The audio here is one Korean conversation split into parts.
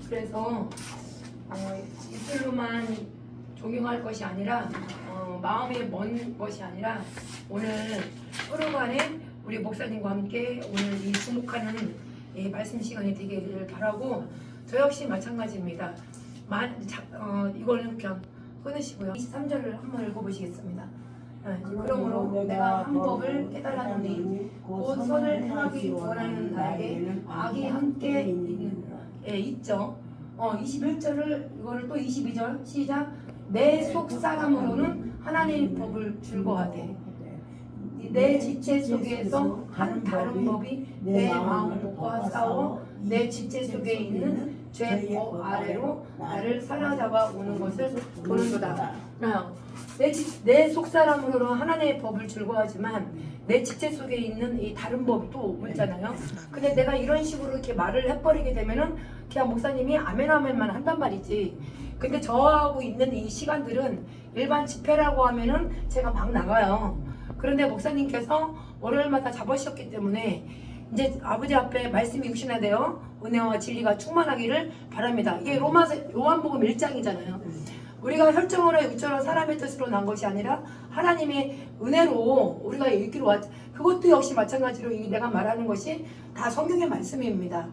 그래서 입술로만 존경할 것이 아니라 마음에 먼 것이 아니라 오늘 서로 간에 우리 목사님과 함께 오늘 이 주목하는 말씀 시간이 되기를 바라고 저 역시 마찬가지입니다. 이거는 그냥 끊으시고요. 23절을 한번 읽어보시겠습니다. 그러므로 내가 한 법을 깨달았노니 곧 선을 행하기 원하는 나에게 악이 함께 있죠. 21절을 이거를 또 22절 시작. 내 속 사람으로는 하나님의 법을 즐거워하되 내 지체 속에서 한 다른 법이 내 마음과 싸워 내 지체 속에 있는 죄법 아래로 나를 사로잡아 오는 것을 보는도다. 내 속사람으로 하나님의 법을 즐거워하지만 내 지체 속에 있는 이 다른 법이 또 있잖아요. 근데 내가 이런 식으로 이렇게 말을 해버리게 되면은 그냥 목사님이 아멘 아멘만 한단 말이지. 근데 저하고 있는 이 시간들은 일반 집회라고 하면은 제가 막 나가요. 그런데 목사님께서 월요일마다 잡으셨기 때문에 이제 아버지 앞에 말씀이 육신화되어 은혜와 진리가 충만하기를 바랍니다. 이게 요한복음 1장이잖아요. 우리가 혈정으로 육체로 사람의 뜻으로 난 것이 아니라 하나님의 은혜로 우리가 읽기로 왔. 그것도 역시 마찬가지로 내가 말하는 것이 다 성경의 말씀입니다.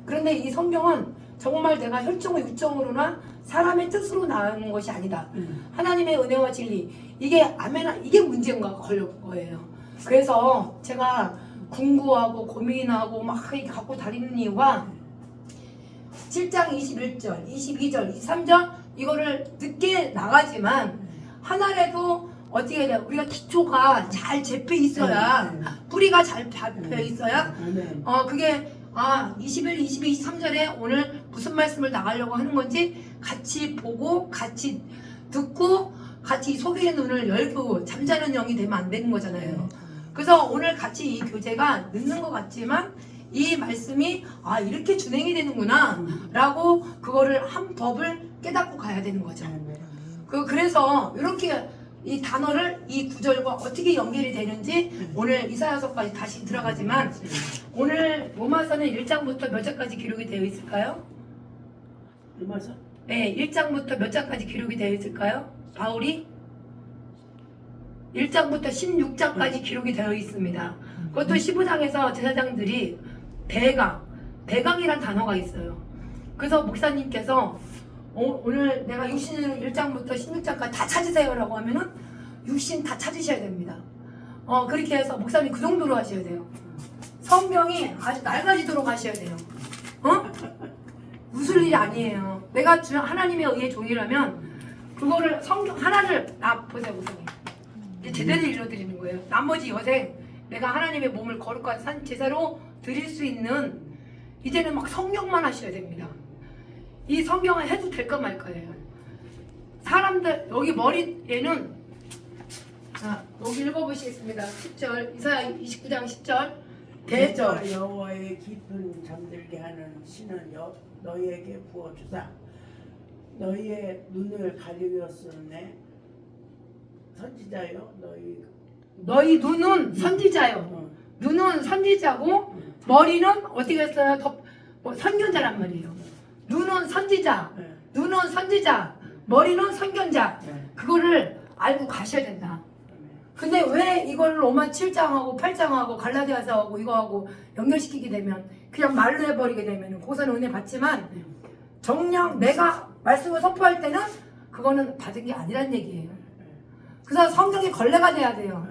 그런데 이 성경은 정말 내가 혈정과 육정으로나 사람의 뜻으로 나는 것이 아니다. 하나님의 은혜와 진리 이게 이게 문제인가 걸릴 거예요. 그래서 제가 궁구하고 고민하고 막 갖고 다니는 이유가 7장 21절, 22절, 23절 이거를 늦게 나가지만 하나라도 어떻게 해야 돼? 우리가 기초가 잘 잡혀 있어야 뿌리가 잘 잡혀 있어야 그게 21, 22, 23절에 오늘 무슨 말씀을 나가려고 하는 건지 같이 보고 같이 듣고 같이 속의 눈을 열고 잠자는 영이 되면 안 되는 거잖아요. 그래서 오늘 같이 이 교재가 늦는 것 같지만 이 말씀이 이렇게 진행이 되는구나 라고 그거를 한 법을 깨닫고 가야 되는 거죠. 그래서 이렇게 이 단어를 이 구절과 어떻게 연결이 되는지 오늘 이사야서까지 다시 들어가지만 오늘 로마서는 1장부터 몇 장까지 기록이 되어 있을까요? 로마서? 네, 1장부터 몇 장까지 기록이 되어 있을까요? 바울이 1장부터 16장까지 기록이 되어 있습니다. 그것도 15장에서 제사장들이 대강이란 단어가 있어요. 그래서 목사님께서 오늘 내가 육신을 1장부터 16장까지 다 찾으세요 라고 하면은 육신 다 찾으셔야 됩니다. 그렇게 해서 목사님 그 정도로 하셔야 돼요. 성경이 아주 낡아지도록 하셔야 돼요. 웃을 일이 아니에요. 내가 하나님의 의의 종이라면 그거를 성경 하나를 보세요 목사님. 이제 제대로 읽어드리는 거예요. 나머지 여생 내가 하나님의 몸을 거룩한 산 제사로 드릴 수 있는 이제는 막 성경만 하셔야 됩니다. 이 성경을 해도 될까 말까예요. 사람들 여기 머리에는 여기 읽어보시겠습니다. 10절 이사야 29장 10절 대절 여호와의 깊은 잠들게 하는 신은 너희에게 부어주사 너희의 눈을 가리켰으네 선지자요 너희 눈은 선지자요. 눈은 선지자고 머리는 어떻게 했어요? 선견자란 말이에요. 눈은 선지자, 눈은 선지자, 머리는 선견자. 그거를 알고 가셔야 된다. 근데 왜 이걸 로마 7장하고 8장하고 갈라디아서하고 이거하고 연결시키게 되면 그냥 말로 해버리게 되면 고사는 은혜 받지만 정녕 내가 말씀을 선포할 때는 그거는 받은 게 아니란 얘기예요. 그래서 성경이 걸레가 돼야 돼요.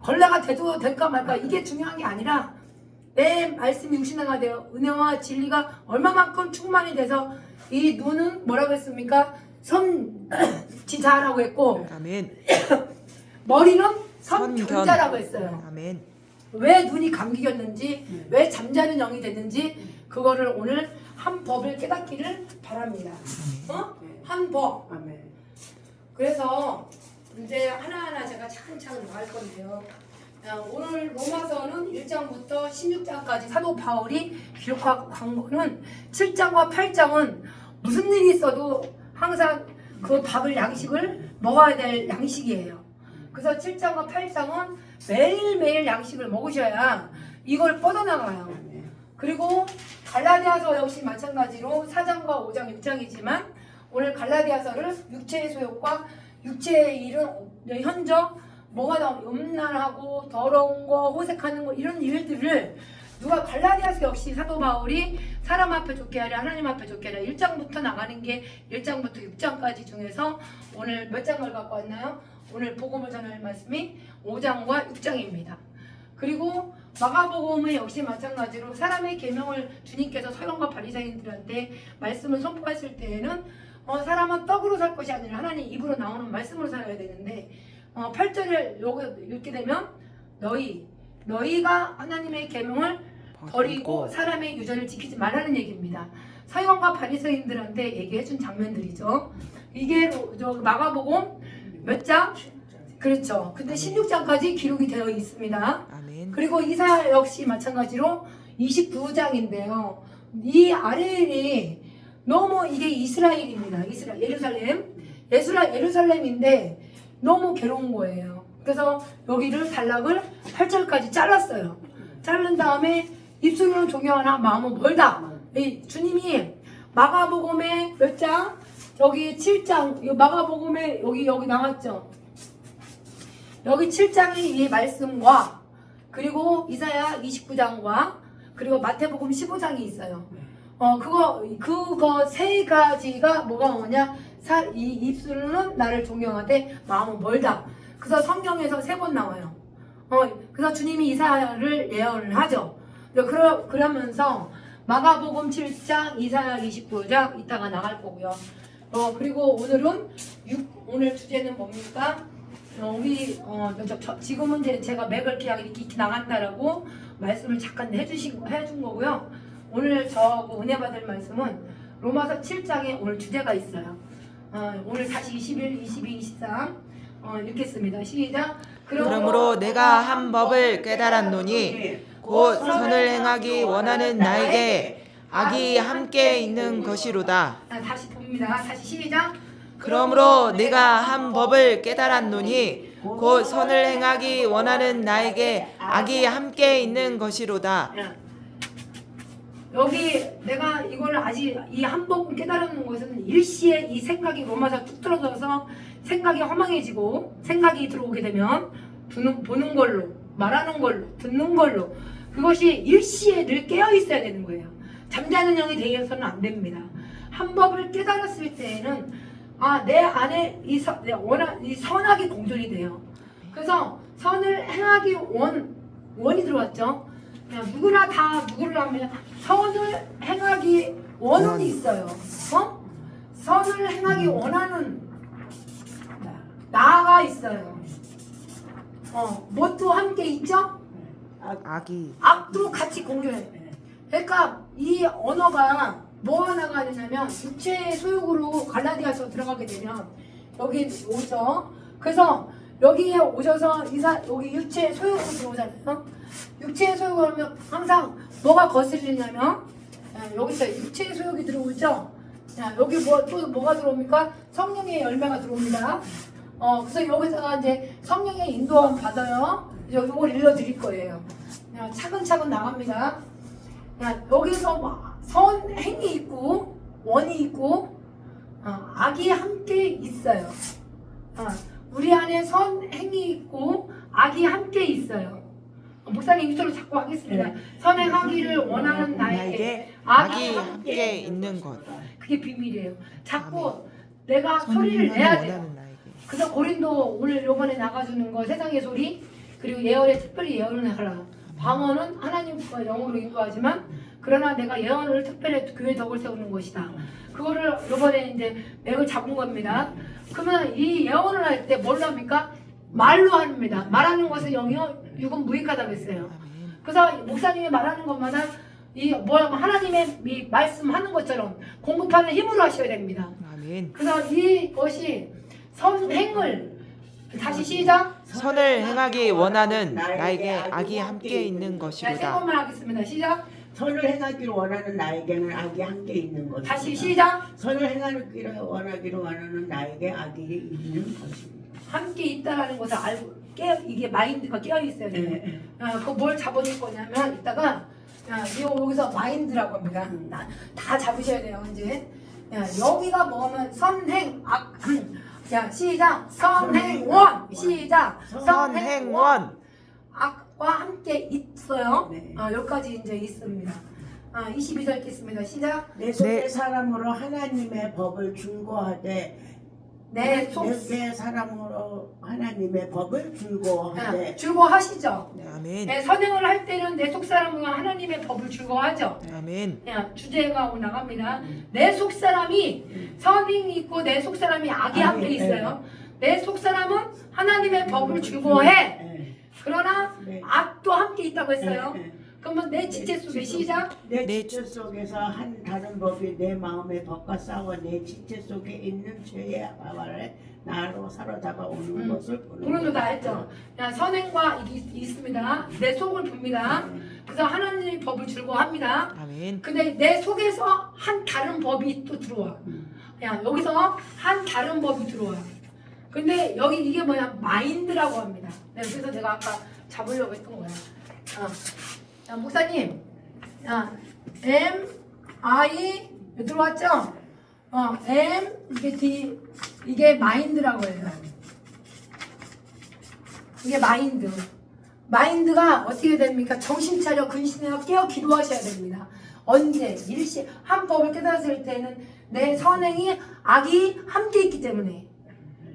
걸레가 돼도 될까 말까 이게 중요한 게 아니라 내 말씀이 육신화가 되어 은혜와 진리가 얼마만큼 충만이 돼서 이 눈은 뭐라고 했습니까? 선지자라고 했고 아멘. 머리는 선견자라고 했어요. 아멘. 왜 눈이 감기겠는지 왜 잠자는 영이 됐는지 그거를 오늘 한 법을 깨닫기를 바랍니다. 한 법. 그래서 이제 하나하나 제가 차근차근 나갈 건데요. 오늘 로마서는 1장부터 16장까지 사도 바울이 기록한 거는 7장과 8장은 무슨 일이 있어도 항상 그 밥을 양식을 먹어야 될 양식이에요. 그래서 7장과 8장은 매일매일 양식을 먹으셔야 이걸 뻗어나가요. 그리고 갈라디아서 역시 마찬가지로 4장 5장 6장이지만 오늘 갈라디아서를 육체의 소욕과 육체의 일은 현저 뭐가 나 음란하고 더러운 거 호색하는 거 이런 일들을 누가 갈라디아서 역시 사도 바울이 사람 앞에 좋게 하려 하나님 앞에 좋게 하려 1장부터 나가는 게 1장부터 6장까지 중에서 오늘 몇 장을 갖고 왔나요? 오늘 복음을 전할 말씀이 5장과 6장입니다. 그리고 마가복음은 역시 마찬가지로 사람의 계명을 주님께서 서기관과 바리새인들한테 말씀을 선포했을 때에는 사람은 떡으로 살 것이 아니라 하나님 입으로 나오는 말씀으로 살아야 되는데 8절을 읽게 되면 너희가 하나님의 계명을 버리고 사람의 유전을 지키지 말라는 얘기입니다. 서기관과 바리새인들한테 얘기해준 장면들이죠. 이게 마가복음 몇 장? 그렇죠. 근데 16장까지 기록이 되어 있습니다. 아멘. 그리고 이사야 역시 마찬가지로 29장인데요. 이 아레일이 너무 이게 이스라엘입니다. 예루살렘인데 너무 괴로운 거예요. 그래서 여기를 단락을 8절까지 잘랐어요. 자른 다음에 입술로는 존경하나 마음은 멀다. 주님이 마가복음의 몇 장? 여기 7장. 마가복음에 여기 나왔죠. 여기 7장의 이 말씀과 그리고 이사야 29장과 그리고 마태복음 15장이 있어요. 그거 세 가지가 뭐가 뭐냐? 이 입술은 나를 존경하되 마음은 멀다. 그래서 성경에서 3번 나와요. 그래서 주님이 이사야를 예언을 하죠. 그러면서 마가복음 7장, 이사야 29장 이따가 나갈 거고요. 그리고 오늘 주제는 뭡니까? 지금은 이제 제가 맥을 이렇게 나간다라고 말씀을 잠깐 해준 거고요. 오늘 저하고 은혜 받을 말씀은 로마서 7장에 오늘 주제가 있어요. 오늘 다시 21, 22, 23 읽겠습니다. 시작. 그러므로 내가 한 법을 깨달았노니 곧 선을 행하기 원하는 나에게 악이 함께 있는 것이로다. 다시 봅니다. 다시 시작. 그러므로 내가 한 법을 깨달았노니 곧 선을 행하기 원하는 나에게 악이 함께 있는 것이로다. 여기 내가 이거를 아직 이 한 번 깨달은 것은 일시에 이 생각이 로마서 뚝 떨어져서 생각이 허망해지고 생각이 들어오게 되면 보는 걸로 말하는 걸로 듣는 걸로 그것이 일시에 늘 깨어 있어야 되는 거예요. 잠자는 영이 되어서는 안 됩니다. 한 법을 깨달았을 때에는 내 안에 이 선악이 공존이 돼요. 그래서 선을 행하기 원이 들어왔죠. 누구나 다 누구를 하면 선을 행하기 원은 있어요. 선을 행하기 원하는 나가 있어요. 뭣도 함께 있죠? 악도 같이 공존해. 그러니까 이 언어가 뭐가 나가느냐면 육체의 소욕으로 갈라디아서 들어가게 되면 여기 오죠. 그래서 여기에 오셔서 여기 육체의 소욕으로 들어오잖아요. 육체의 소욕을 하면 항상 뭐가 거슬리냐면 여기서 육체의 소욕이 들어오죠. 여기 또 뭐가 들어옵니까? 성령의 열매가 들어옵니다. 그래서 여기다가 이제 성령의 인도함 받아요. 이걸 읽어드릴 거예요. 차근차근 나갑니다. 여기서 선행이 있고 원이 있고 악이 함께 있어요. 우리 안에 선행이 있고 악이 함께 있어요. 목사님 입술로 자꾸 하겠습니다. 선행하기를 원하는 나에게 악이 함께 있는 것. 그게 비밀이에요. 자꾸 내가 소리를 내야 돼요. 그래서 고린도 오늘 요번에 나가주는 거 세상의 소리 그리고 예언에 특별히 예언을 하라. 방언은 하나님과 영으로 인도하지만 그러나 내가 예언을 특별히 교회 덕을 세우는 것이다. 그거를 요번에 이제 맥을 잡은 겁니다. 그러면 이 예언을 할 때 뭘로 합니까? 말로 합니다. 말하는 것은 영이요 육은 무익하다고 했어요. 그래서 목사님이 말하는 것마다 하나님의 이 말씀하는 것처럼 공급하는 힘으로 하셔야 됩니다. 아멘. 그래서 이것이 선행을 다시 시작. 선을 행하기 원하는 나에게 악이 함께 있는 것이로다. 세 번만 하겠습니다. 시작. 선을 행하기를 원하는 나에게는 악이 함께 있는 것이다. 다시 시작. 선을 행하기를 원하는 나에게 악이 있는 것입니다. 함께 있다라는 것을 알고 이게 마인드가 깨어 있어야 돼요. 네. 그거 뭘 잡아줄 거냐면 이따가 여기서 마인드라고 합니다. 다 잡으셔야 돼요. 이제 야, 여기가 뭐면 선행 자 시작 선행원 시작 선행원 악과 함께 있어요. 네. 여기까지 이제 있습니다. 22절 읽겠습니다. 시작. 내 속의 네. 사람으로 하나님의 법을 줄거하되 내 속 내 사람으로 하나님의 법을 줄거하되 즐거워하시죠. 아멘 네, 선행을 할 때는 내 속 사람은 하나님의 법을 즐거워하죠. 아멘 주제가 오늘 나갑니다. 내 속 사람이 선행이 있고 내 속 사람이 악이 함께 있어요. 내 속 사람은 하나님의 법을 즐거워해. 그러나 네. 악도 함께 있다고 했어요. 네. 그러면 내 지체 속에 시작. 내 내 지체 속에서 한 다른 법이 내 마음의 법과 싸워 내 지체 속에 있는 죄의 아발에 나로 사로잡아 오는 것을 오늘도 다 했죠. 선행과 있습니다. 내 속을 봅니다. 그래서 하나님의 법을 즐거워합니다. 아멘 근데 내 속에서 한 다른 법이 또 들어와. 여기서 한 다른 법이 들어와. 근데 여기 이게 뭐야? 마인드라고 합니다. 그래서 내가 아까 잡으려고 했던 거야. 자, 목사님, M, I 들어왔죠? M 이게 D 이게 마인드라고 해요. 이게 마인드. 마인드가 어떻게 됩니까? 정신 차려 근신하여 깨어 기도하셔야 됩니다. 언제 일시 한 법을 깨달았을 때는 내 선행이 악이 함께 있기 때문에.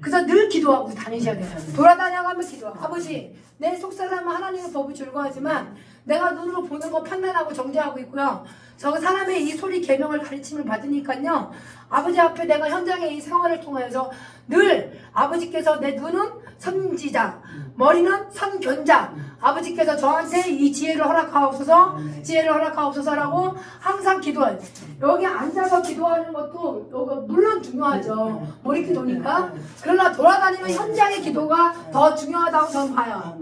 그래서 늘 기도하고 다니셔야 돼요. 돌아다녀가면서 기도하고 아버지 내 속사람은 하나님의 법을 즐거워하지만 내가 눈으로 보는 거 판단하고 정죄하고 있고요. 저 사람의 이 소리 계명을 가르침을 받으니까요. 아버지 앞에 내가 현장의 이 생활을 통해서 늘 아버지께서 내 눈은 선지자, 머리는 선견자. 아버지께서 저한테 이 지혜를 허락하옵소서, 지혜를 허락하옵소서라고 항상 기도해요. 여기 앉아서 기도하는 것도 물론 중요하죠. 머리 기도니까. 그러나 돌아다니는 현장의 기도가 더 중요하다고 저는 봐요.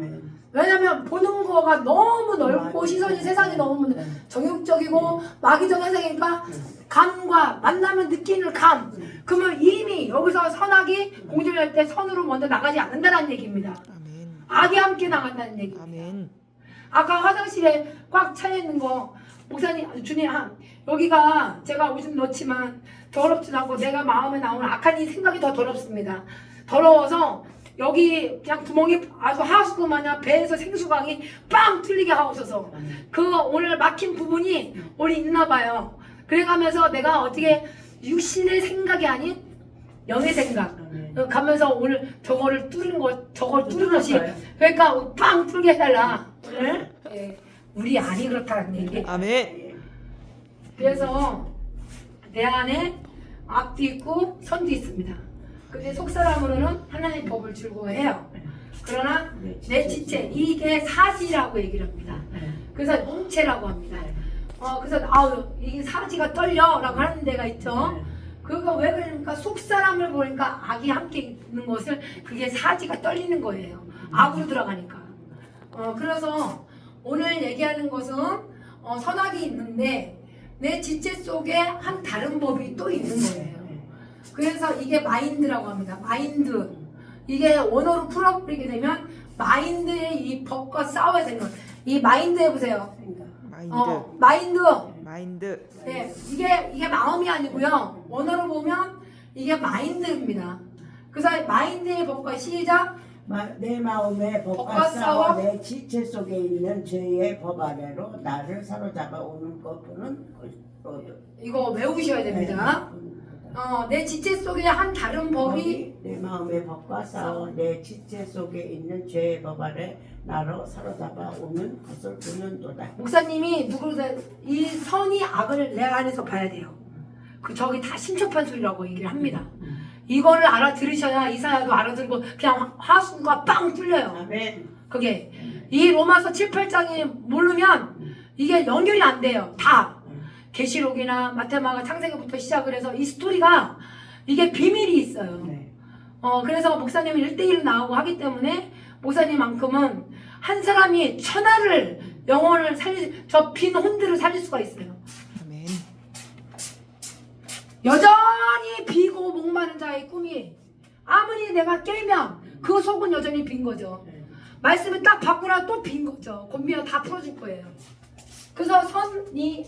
왜냐면 보는 거가 너무 넓고 시선이 세상이 너무 정욕적이고 마귀적인 세상이니까 감과 만나면 느끼는 감. 그러면 이미 여기서 선악이 공존할 때 선으로 먼저 나가지 않는다는 얘기입니다. 아멘 악이 함께 나간다는 얘기입니다. 아멘 아까 화장실에 꽉 차 있는 거 목사님 주님 여기가 제가 오줌 넣지만 더럽진 않고 내가 마음에 나오는 악한 이 생각이 더 더럽습니다. 더러워서 여기 그냥 구멍이 아주 하수구 마냥 배에서 생수강이 빵 뚫리게 하옵소서. 그 오늘 막힌 부분이 오늘 있나 봐요. 그래가면서 내가 어떻게 육신의 생각이 아닌 영의 생각 가면서 오늘 저걸 뚫은 것이 그러니까 빵 뚫게 해달라. 오늘 우리 안이 그렇다는 얘기. 아멘 그래서 내 안에 악도 있고 선도 있습니다. 근데 속사람으로는 하나님의 법을 즐거워해요. 그러나 내 지체 이게 사지라고 얘기를 합니다. 그래서 몸체라고 합니다. 그래서 이게 사지가 떨려라고 하는 데가 있죠. 그거 왜 그러니까 속사람을 보니까 악이 함께 있는 것을 그게 사지가 떨리는 거예요. 악으로 들어가니까. 그래서 오늘 얘기하는 것은 선악이 있는데 내 지체 속에 한 다른 법이 또 있는 거예요. 그래서 이게 마인드라고 합니다. 마인드. 이게 원어로 풀어버리게 되면 마인드의 이 법과 싸워야 되는 거예요. 이 마인드 해보세요. 마인드. 마인드 네, 이게 마음이 아니고요. 원어로 보면 이게 마인드입니다. 그래서 마인드의 법과 시작. 내 마음의 법과 싸워 내 지체 속에 있는 죄의 법 아래로 나를 사로잡아 오는 것뿐은 이거 외우셔야 됩니다. 내 지체 속에 한 다른 법이 내 마음의 법과 싸워 내 지체 속에 있는 죄의 법 아래 나로 사로잡아 오는 것을 보는도다. 목사님이 이 선이 악을 내 안에서 봐야 돼요. 저기 다 신초판 소리라고 얘기를 합니다. 이거를 알아들으셔야 이사야도 알아들고 그냥 화순과 빵 뚫려요. 아멘. 그게 이 로마서 7, 8장이 모르면 이게 연결이 안 돼요. 다 계시록이나 마태마가 창세기부터 시작을 해서 이 스토리가 이게 비밀이 있어요. 그래서 목사님이 1대1로 나오고 하기 때문에 목사님만큼은 한 사람이 천하를 영혼을 저 빈 혼들을 살릴 수가 있어요. 아멘 여전히 비고 목마른 자의 꿈이 아무리 내가 깨면 그 속은 여전히 빈 거죠. 말씀을 딱 바꾸라 또 빈 거죠. 곤비어 다 풀어질 거예요. 그래서 선이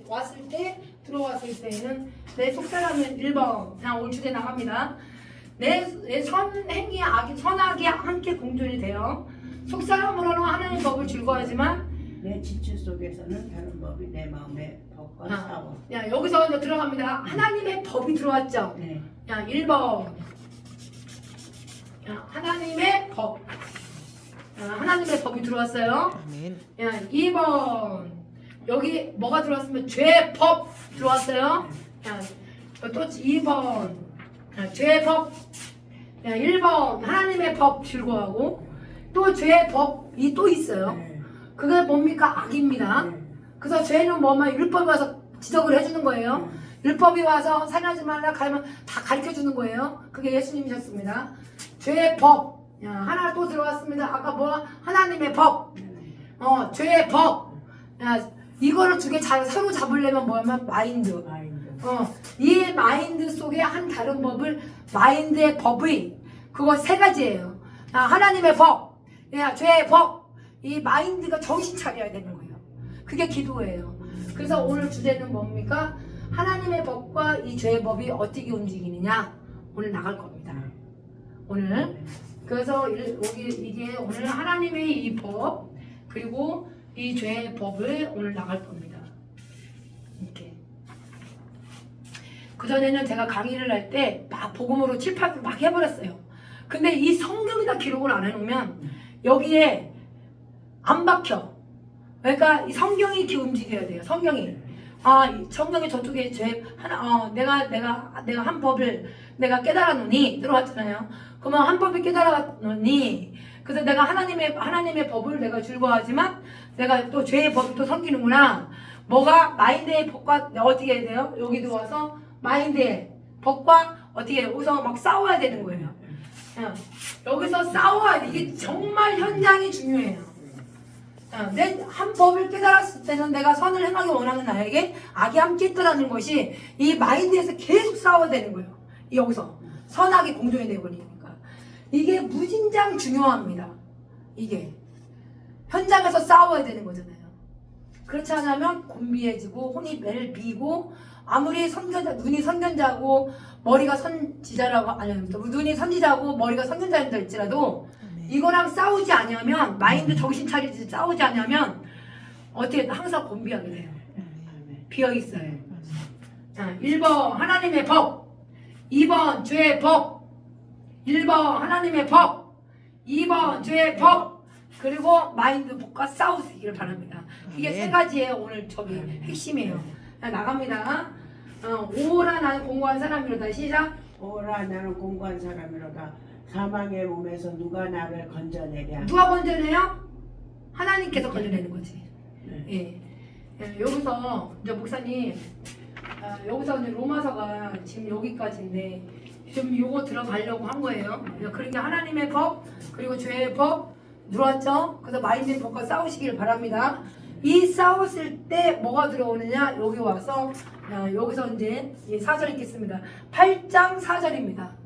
왔을 때 들어왔을 때에는 내 속사람은 1번. 그냥 올 주제 나갑니다. 내 선행이 선악이 함께 공존이 돼요. 속사람으로는 하나님 법을 즐거워하지만 내 지체 속에서는 다른 법이 내 마음의 법과 싸워. 야, 여기서 이제 들어갑니다. 하나님의 법이 들어왔죠. 네. 야, 1번. 야, 하나님의 법. 야, 하나님의 법이 들어왔어요. 아멘. 야, 2번. 여기 뭐가 들어왔으면 죄법 들어왔어요. 야, 또 2번. 야, 죄법. 야, 1번. 하나님의 법 즐거워하고 또 죄법이 또 있어요. 네. 그게 뭡니까? 악입니다. 네. 그래서 죄는 뭐만 율법이 와서 지적을 해주는 거예요. 율법이 와서 살인하지 말라 가면 다 가르쳐 주는 거예요. 그게 예수님이셨습니다. 죄의 법. 야, 하나 또 들어왔습니다. 아까 뭐 하나님의 법. 죄의 법. 야, 이거를 두 개 잘 서로 잡으려면 뭐냐면 마인드. 이 마인드 속에 한 다른 법을 마인드의 법의 그거 세 가지예요. 야, 하나님의 법. 야, 죄의 법. 이 마인드가 정신 차려야 되는 거예요. 그게 기도예요. 그래서 오늘 주제는 뭡니까? 하나님의 법과 이 죄의 법이 어떻게 움직이느냐 오늘 나갈 겁니다. 오늘 그래서 이게 오늘 하나님의 이 법 그리고 이 죄의 법을 오늘 나갈 겁니다. 이렇게 그 전에는 제가 강의를 할 때 막 복음으로 칠판을 막 해버렸어요. 근데 이 성경에다 기록을 안 해놓으면 여기에 안 박혀. 그러니까 이 성경이 이렇게 움직여야 돼요. 성경이. 이 성경이 저쪽에 죄 하나 내가 한 법을 내가 깨달았노니 들어왔잖아요. 그러면 한 법을 깨달았노니 그래서 내가 하나님의 법을 내가 즐거워하지만 내가 또 죄의 법이 또 섬기는구나. 뭐가 마인드의 법과 어떻게 해야 돼요? 여기 들어와서 마인드의 법과 어떻게 해요? 여기서 막 싸워야 되는 거예요. 여기서 싸워야 돼. 이게 정말 현장이 중요해요. 내 한 법을 깨달았을 때는 내가 선을 행하기 원하는 나에게 악이 함께 있더라는 것이 이 마인드에서 계속 싸워야 되는 거예요. 여기서 선악이 공존이 되어버리니까 이게 무진장 중요합니다. 이게 현장에서 싸워야 되는 거잖아요. 그렇지 않으면 곤비해지고 혼이 매를 비고 아무리 눈이 선견자고 머리가 선지자라고 눈이 선지자고 머리가 선견자인다 할지라도 이거랑 싸우지 않으면 마인드 정신 차리지 싸우지 않으면 어떻게 항상 곤비하게 돼요. 비어 있어요. 자, 1번 하나님의 법, 2번 죄의 법, 1번 하나님의 법, 2번 죄의 법, 그리고 마인드 법과 싸우시기를 바랍니다. 이게 세 가지예요. 오늘 저기 핵심이에요. 자, 나갑니다. 오라 나는 공고한 사람이로다. 시작. 오라 나는 공고한 사람이로다. 사망의 몸에서 누가 나를 건져내랴. 누가 건져내요? 하나님께서 건져내는 거지. 예. 여기서 이제 목사님 여기서 이제 로마서가 지금 여기까지인데 좀 요거 들어가려고 한 거예요. 그러니까 하나님의 법 그리고 죄의 법 들어왔죠? 그래서 마인드의 법과 싸우시길 바랍니다. 이 싸웠을 때 뭐가 들어오느냐? 여기 와서 여기서 이제 4절 읽겠습니다. 8장 4절입니다.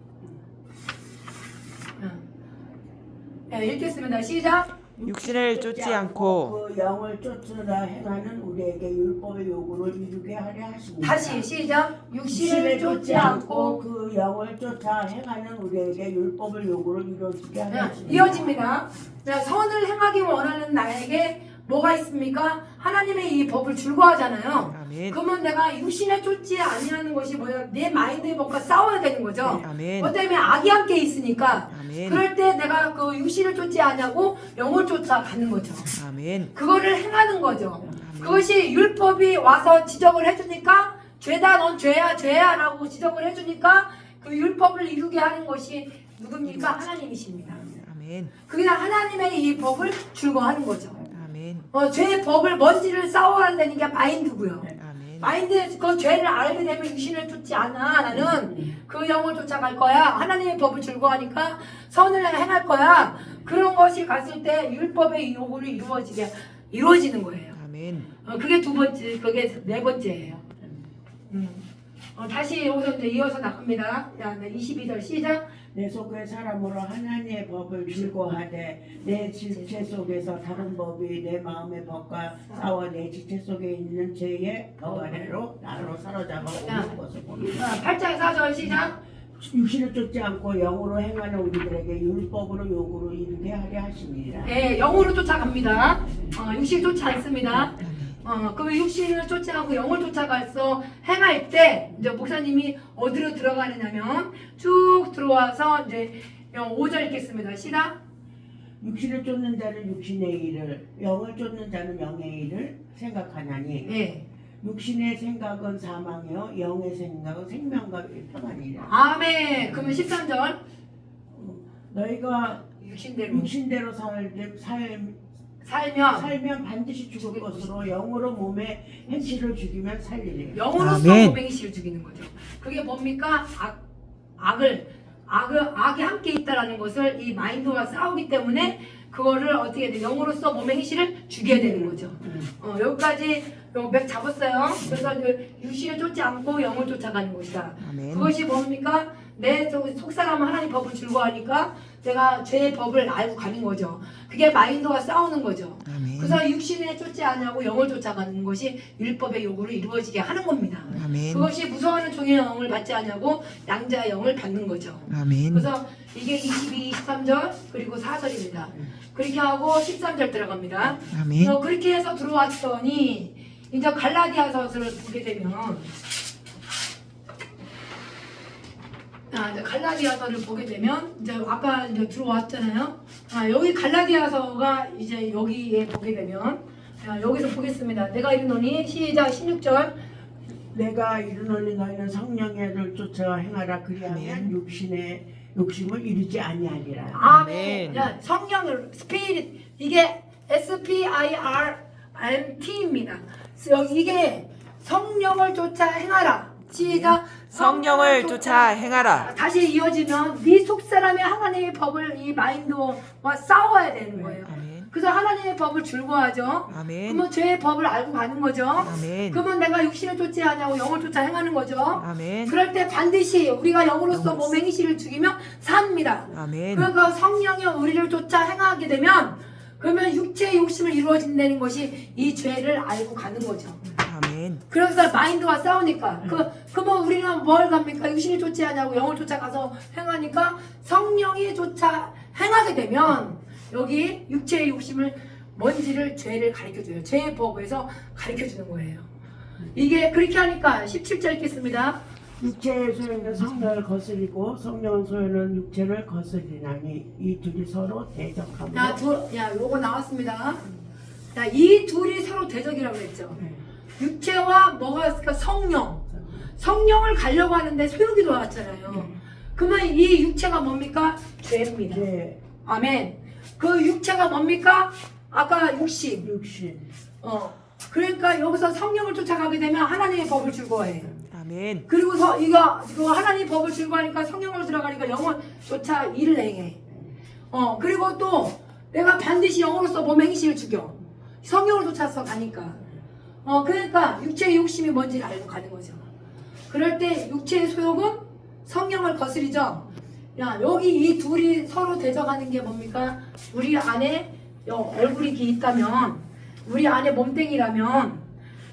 읽겠습니다. 시작. 육신을 쫓지 않고 그 영을 쫓으라 행하는 우리에게 율법의 요구를 이루게 하려 하십니다. 다시 시작. 육신을 쫓지 않고 그 영을 쫓아 행하는 우리에게 율법의 요구를 이루게 하려 하십니다. 이어집니다. 자, 선을 행하기 원하는 나에게 뭐가 있습니까? 하나님의 이 법을 즐거워하잖아요. 아멘. 그러면 내가 육신에 쫓지 아니하는 것이 뭐야? 내 마인드의 법과 싸워야 되는 거죠. 아멘. 뭐 때문에 악이 함께 있으니까. 아멘. 그럴 때 내가 그 육신을 쫓지 않냐고 영을 쫓아가는 거죠. 아멘. 그거를 행하는 거죠. 그것이 율법이 와서 지적을 해주니까 죄다 넌 죄야 죄야 라고 지적을 해주니까 그 율법을 이루게 하는 것이 누굽니까? 하나님이십니다. 아멘. 그게 하나님의 이 법을 즐거워하는 거죠. 아멘. 죄의 법을 뭔지를 싸워야 되는 게 마인드고요. 아멘. 마인드 그 죄를 알게 되면 육신을 쫓지 않아. 나는 그 영을 쫓아갈 거야. 하나님의 법을 즐거워하니까 선을 행할 거야. 그런 것이 갔을 때 율법의 요구를 이루어지는 거예요. 아멘. 그게 두 번째, 그게 네 번째예요. 다시 여기서 이제 이어서 나갑니다. 자, 22절 시작. 내 속의 사람으로 하나님의 법을 즐거워하되 내 지체 속에서 다른 법이 내 마음의 법과 싸워 내 지체 속에 있는 죄의 법 아래로 나로 사로잡아 오는 것을 8장 4절 시작. 육신을 쫓지 않고 영으로 행하는 우리들에게 율법으로 요구로 이르게 하려 하시니라. 네, 영으로 쫓아갑니다. 육신 쫓지 않습니다. 그 육신을 쫓아가고 영을 쫓아가서 행할 때 이제 목사님이 어디로 들어가느냐면 쭉 들어와서 이제 5절 읽겠습니다. 시작. 육신을 쫓는 자는 육신의 일을, 영을 쫓는 자는 영의 일을 생각하나니 네. 육신의 생각은 사망이요 영의 생각은 생명과 평안이라. 아멘. 그러면 13절. 너희가 육신대로 살면 반드시 죽을 것으로 영으로 몸의 행실을 죽이면 살리리. 영으로서 아멘. 몸의 행실을 죽이는 거죠. 그게 뭡니까? 악이 함께 있다라는 것을 이 마인드와 싸우기 때문에 그거를 어떻게 돼? 영으로서 몸의 행실을 죽여야 되는 거죠. 여기까지 맥 잡았어요. 그래서 육신을 쫓지 않고 영을 쫓아가는 것이다. 아멘. 그것이 뭡니까? 내 속사람은 하나님 법을 즐거워하니까 내가 죄의 법을 알고 가는 거죠. 그게 마인드와 싸우는 거죠. 아멘. 그래서 육신에 쫓지 않냐고 영을 쫓아가는 것이 율법의 요구를 이루어지게 하는 겁니다. 아멘. 그것이 무서워하는 종의 영을 받지 않냐고 양자의 영을 받는 거죠. 아멘. 그래서 이게 22, 23절 그리고 4절입니다. 그렇게 하고 13절 들어갑니다. 아멘. 그렇게 해서 들어왔더니 이제 갈라디아서를 보게 되면 이제 갈라디아서를 보게 되면 이제 아까 이제 들어왔잖아요. 여기 갈라디아서가 이제 여기에 보게 되면 여기서 보겠습니다. 내가 이르노니 시작 16절. 내가 이르노니 너희는 성령의 일을 쫓아 행하라. 그리하면 육신의 욕심을 이루지 아니하리라. 아멘. 성령을 스피릿 이게 SPIRMT입니다. 이게 성령을 쫓아 행하라. 시작. 성령을 쫓아 행하라. 다시 이어지면 네 속사람의 하나님의 법을 이 마인드와 싸워야 되는 거예요. 아멘. 그래서 하나님의 법을 즐거워하죠. 아멘. 그러면 죄의 법을 알고 가는 거죠. 아멘. 그러면 내가 육신을 쫓지 않냐고 영을 쫓아 행하는 거죠. 아멘. 그럴 때 반드시 우리가 영으로서 몸의 행실을 죽이면 삽니다. 아멘. 그러니까 성령이 우리를 쫓아 행하게 되면 그러면 육체의 욕심을 이루어진다는 것이 이 죄를 알고 가는 거죠. 아멘. 그래서 마인드와 싸우니까 그러면 우리는 뭘 갑니까? 육신을 쫓지 않냐고 영을 쫓아가서 행하니까 성령이 쫓아 행하게 되면 여기 육체의 욕심을 뭔지를 죄를 가르쳐줘요. 죄의 법에서 가르쳐주는 거예요. 이게 그렇게 하니까 17절 읽겠습니다. 육체의 소유는 성령을 거스리고 성령의 소유는 육체를 거스리나니 이 둘이 서로 대적하며. 요거 나왔습니다. 이 둘이 서로 대적이라고 했죠. 육체와 뭐가 있을까? 성령을 가려고 하는데 소용이 나왔잖아요. 그러면 이 육체가 뭡니까? 죄입니다. 네. 아멘. 그 육체가 뭡니까? 아까 육신. 그러니까 여기서 성령을 쫓아가게 되면 하나님의 법을 즐거워해요. 아멘. 그리고서 이거 하나님 법을 즐거워하니까 성령으로 들어가니까 영을 쫓아 일을 행해. 그리고 또 내가 반드시 영으로서 몸의 행실을 죽여. 성령을 쫓아서 가니까. 그러니까 육체의 욕심이 뭔지를 알고 가는 거죠. 그럴 때 육체의 소욕은 성령을 거스리죠. 여기 이 둘이 서로 대적하는 게 뭡니까? 우리 안에 얼굴이 있다면, 우리 안에 몸뚱이라면,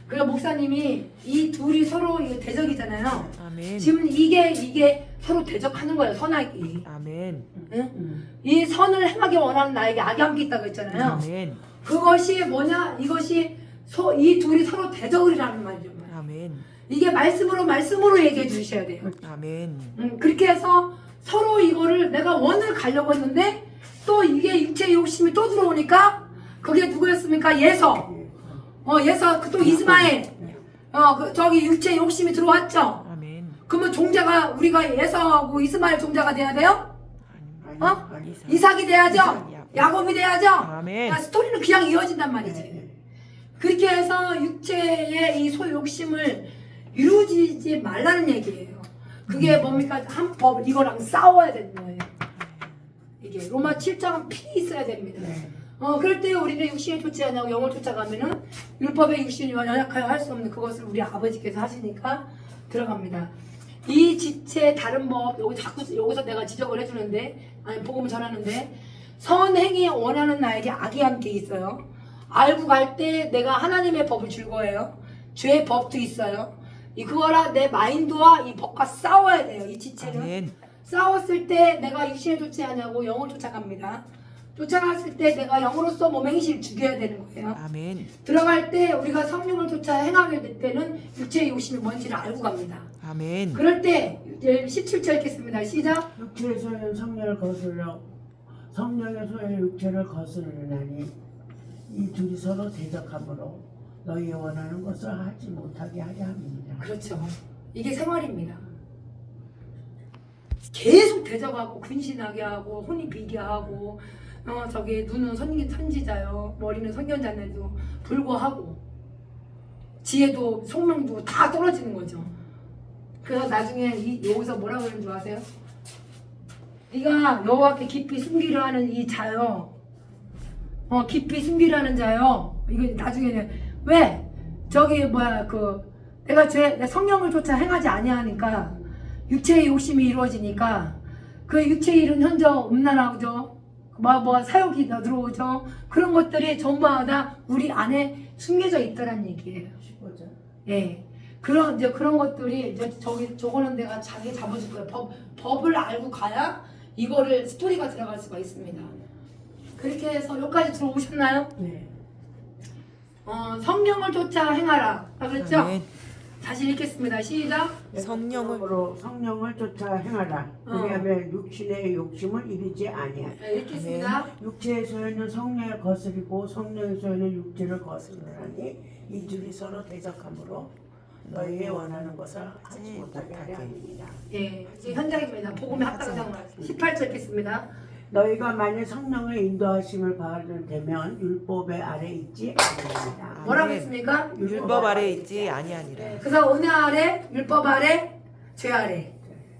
그러니까 목사님이 이 둘이 서로 대적이잖아요. 아멘. 지금 이게 서로 대적하는 거예요. 선악이. 아멘. 응? 이 선을 행하기 원하는 나에게 악이 함께 있다고 했잖아요. 아멘. 그것이 뭐냐? 이것이 이 둘이 서로 대적이라는 말이죠. 아멘. 이게 말씀으로 얘기해 주셔야 돼요. 아멘. 그렇게 해서 서로 이거를 내가 원을 가려고 했는데 또 이게 육체의 욕심이 또 들어오니까 그게 누구였습니까? 예서. 예서 또 이스마엘. 저기 육체의 욕심이 들어왔죠. 아멘. 그러면 종자가 우리가 예서하고 이스마엘 종자가 돼야 돼요? 이삭이 돼야죠. 야곱이 돼야죠. 아멘. 스토리는 그냥 이어진단 말이지. 그렇게 해서 육체의 이 소욕심을 이루어지지 말라는 얘기예요. 그게 뭡니까? 한 법 이거랑 싸워야 되는 거예요. 이게 로마 7장은 필히 있어야 됩니다. 그럴 때 우리는 육신을 쫓지 않냐고 영을 쫓아가면은 율법의 육신이 연약하여 할 수 없는 그것을 우리 아버지께서 하시니까 들어갑니다. 이 지체 다른 법 여기서 내가 지적을 해주는데 복음을 전하는데 선행이 원하는 나에게 악이 함께 있어요. 알고 갈 때 내가 하나님의 법을 즐거워해요. 죄의 법도 있어요. 그거랑 내 마인드와 이 법과 싸워야 돼요. 이 지체는. 아멘. 싸웠을 때 내가 육신을 쫓아하냐고 영을 쫓아갑니다. 쫓아갔을 때 내가 영으로서 몸의 행실을 죽여야 되는 거예요. 아멘. 들어갈 때 우리가 성령을 쫓아 행하게 될 때는 육체의 욕심이 뭔지를 알고 갑니다. 아멘. 그럴 때 17절 읽겠습니다. 시작. 육체의 소유는 성령을 거스르려 성령의 소유는 육체를 거스르나니 이 둘이 서로 대적하므로 너희 원하는 것을 하지 못하게 하려 합니다. 그렇죠. 이게 생활입니다. 계속 대적하고 근신하게 하고 혼이 하고 저기 눈은 선지자요 머리는 선견자인데도 불구하고 지혜도 성명도 다 떨어지는 거죠. 그래서 나중에 여기서 뭐라 그러는 줄 아세요? 네가 여호와께 깊이 숨기려 하는 이 자요, 깊이 숨기려 하는 자요. 이거 나중에는 왜 저기 내가 내 성령을 쫓아 행하지 아니하니까 육체의 욕심이 이루어지니까 그 육체의 일은 현저 음란하죠. 사욕이 들어오죠. 그런 것들이 전부 다 우리 안에 숨겨져 있더란 얘기예요. 15절. 예. 그런 것들이 저거는 내가 자기 잡아줄 거예요. 법을 알고 가야 이거를 스토리가 들어갈 수가 있습니다. 그렇게 해서 여기까지 들어오셨나요? 네. 성령을 쫓아 행하라. 그랬죠? 아멘. 다시 읽겠습니다. 시작. 성령을 쫓아 행하라. 왜냐하면 육신의 욕심을 이루지 아니하라. 네, 읽겠습니다. 육체의 소유는 성령을 거스리고 성령의 소유는 육체를 거스르나니 이 둘이 서로 대적하므로 너희의 원하는 것을 하지 못하게 하려 합니다. 예, 이제 현장입니다. 복음의 합당장말 18절 읽겠습니다. 너희가 만일 성령의 인도하심을 받으려면 율법의 아래 있지 아니하니라. 뭐라고 했습니까? 율법 아래 있지 아니하니라. 예, 그래서 은혜 아래, 율법 아래, 죄 아래,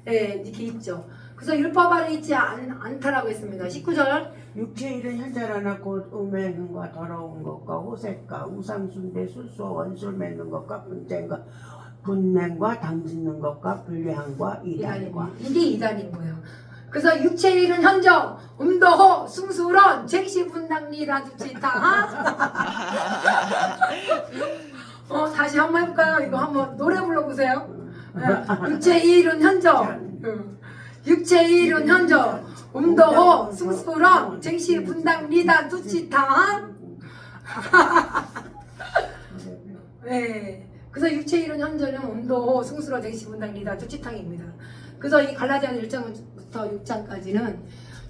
예, 이렇게 있죠. 그래서 율법 아래 있지 않다라고 했습니다. 19절. 육체의 일은 현자라나 곧 음의 행과 더러운 것과 호색과 우상숭배 술수와 원수를 맺는 것과 분냉과 당짓는 것과 불량과 이단과 이게 이단인 거예요. 그래서 육체의 일은 현저, 음도호, 숭수론, 쟁시분당리라두치타. 다시 한번 해볼까요? 이거 한번 노래 불러보세요. 육체의 일은 현저, 육체의 일은 현저, 음도호, 숭수론, 쟁시분당리다두치타. 네. 그래서 육체의 일은 현저는 음도호, 숭수론, 쟁시분당리다 두치탕입니다. 그래서 이 갈라디아서 1장부터 6장까지는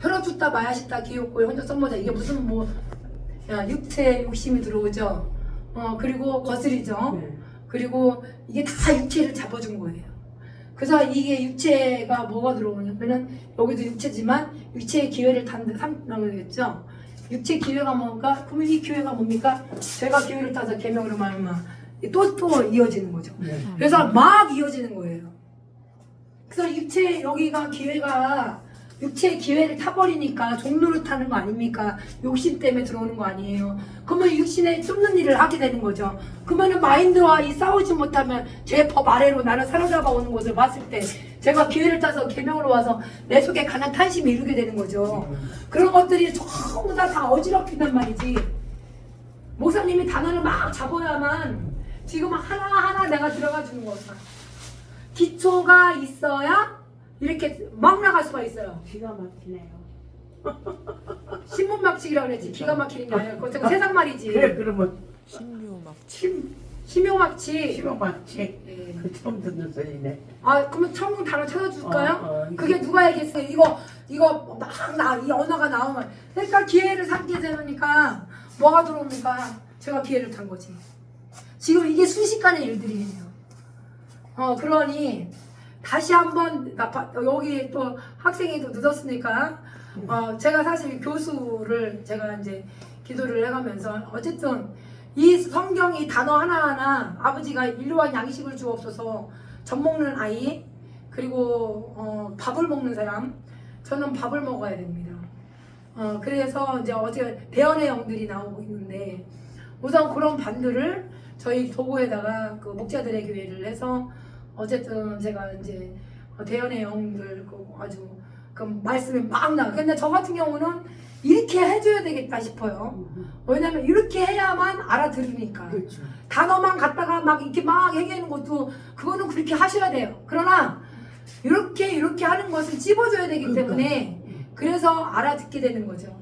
혈압 춥다 마야시다 기욕고 현저 썸머자 이게 무슨 육체 욕심이 들어오죠. 그리고 거스리죠. 그리고 이게 다 육체를 잡아준 거예요. 그래서 이게 육체가 뭐가 들어오냐면은 여기도 육체지만 육체의 기회를 삼겠죠. 육체 기회가 뭔가? 그러면 이 기회가 뭡니까? 제가 기회를 따서 계명으로 말하면 또 이어지는 거죠. 그래서 막 이어지는 거예요. 그래서 여기가 기회가 육체의 기회를 타버리니까 종로를 타는 거 아닙니까? 욕심 때문에 들어오는 거 아니에요. 그러면 육신에 쫓는 일을 하게 되는 거죠. 그러면 마인드와 이 싸우지 못하면 제 법 아래로 나를 사로잡아 오는 것을 봤을 때 제가 기회를 따서 계명으로 와서 내 속에 강한 탄심이 이루게 되는 거죠. 그런 것들이 전부 다 어지럽힌단 말이지. 목사님이 단어를 막 잡아야만 지금 하나하나 내가 들어가 주는 거다. 기초가 있어야 이렇게 막 나갈 수가 있어요. 기가 막히네요. 신문막치기라고 그랬지. 기가 막히는 게 아니라 그거 세상 말이지. 그래 그러면 신묘막치. 심용막치. 심호막치. 네. 그 처음 듣는 소리네. 그러면 천문 단어 찾아줄까요? 그게 누가 얘기했어요? 이거 막 이 언어가 나오면 그러니까 기회를 삼게 되니까 뭐가 들어옵니까? 제가 기회를 탄 거지. 지금 이게 순식간의 일들이에요. 그러니 다시 한번 여기 또 학생이 또 늦었으니까 제가 사실 교수를 제가 이제 기도를 해가면서 어쨌든 이 성경이 단어 하나하나 아버지가 인류와 양식을 주옵소서 젖 먹는 아이 그리고 밥을 먹는 사람 저는 밥을 먹어야 됩니다. 그래서 이제 어제 대언의 영들이 나오고 있는데 우선 그런 반들을 저희 도구에다가 그 목자들의 교회를 해서 어쨌든 제가 이제 대연의 영들 아주 그 말씀이 막 나. 근데 저 같은 경우는 이렇게 해줘야 되겠다 싶어요. 왜냐면 이렇게 해야만 알아들으니까. 그렇죠. 단어만 갖다가 막 이렇게 막 얘기하는 것도 그거는 그렇게 하셔야 돼요. 그러나 이렇게 하는 것을 찝어줘야 되기 때문에 그래서 알아듣게 되는 거죠.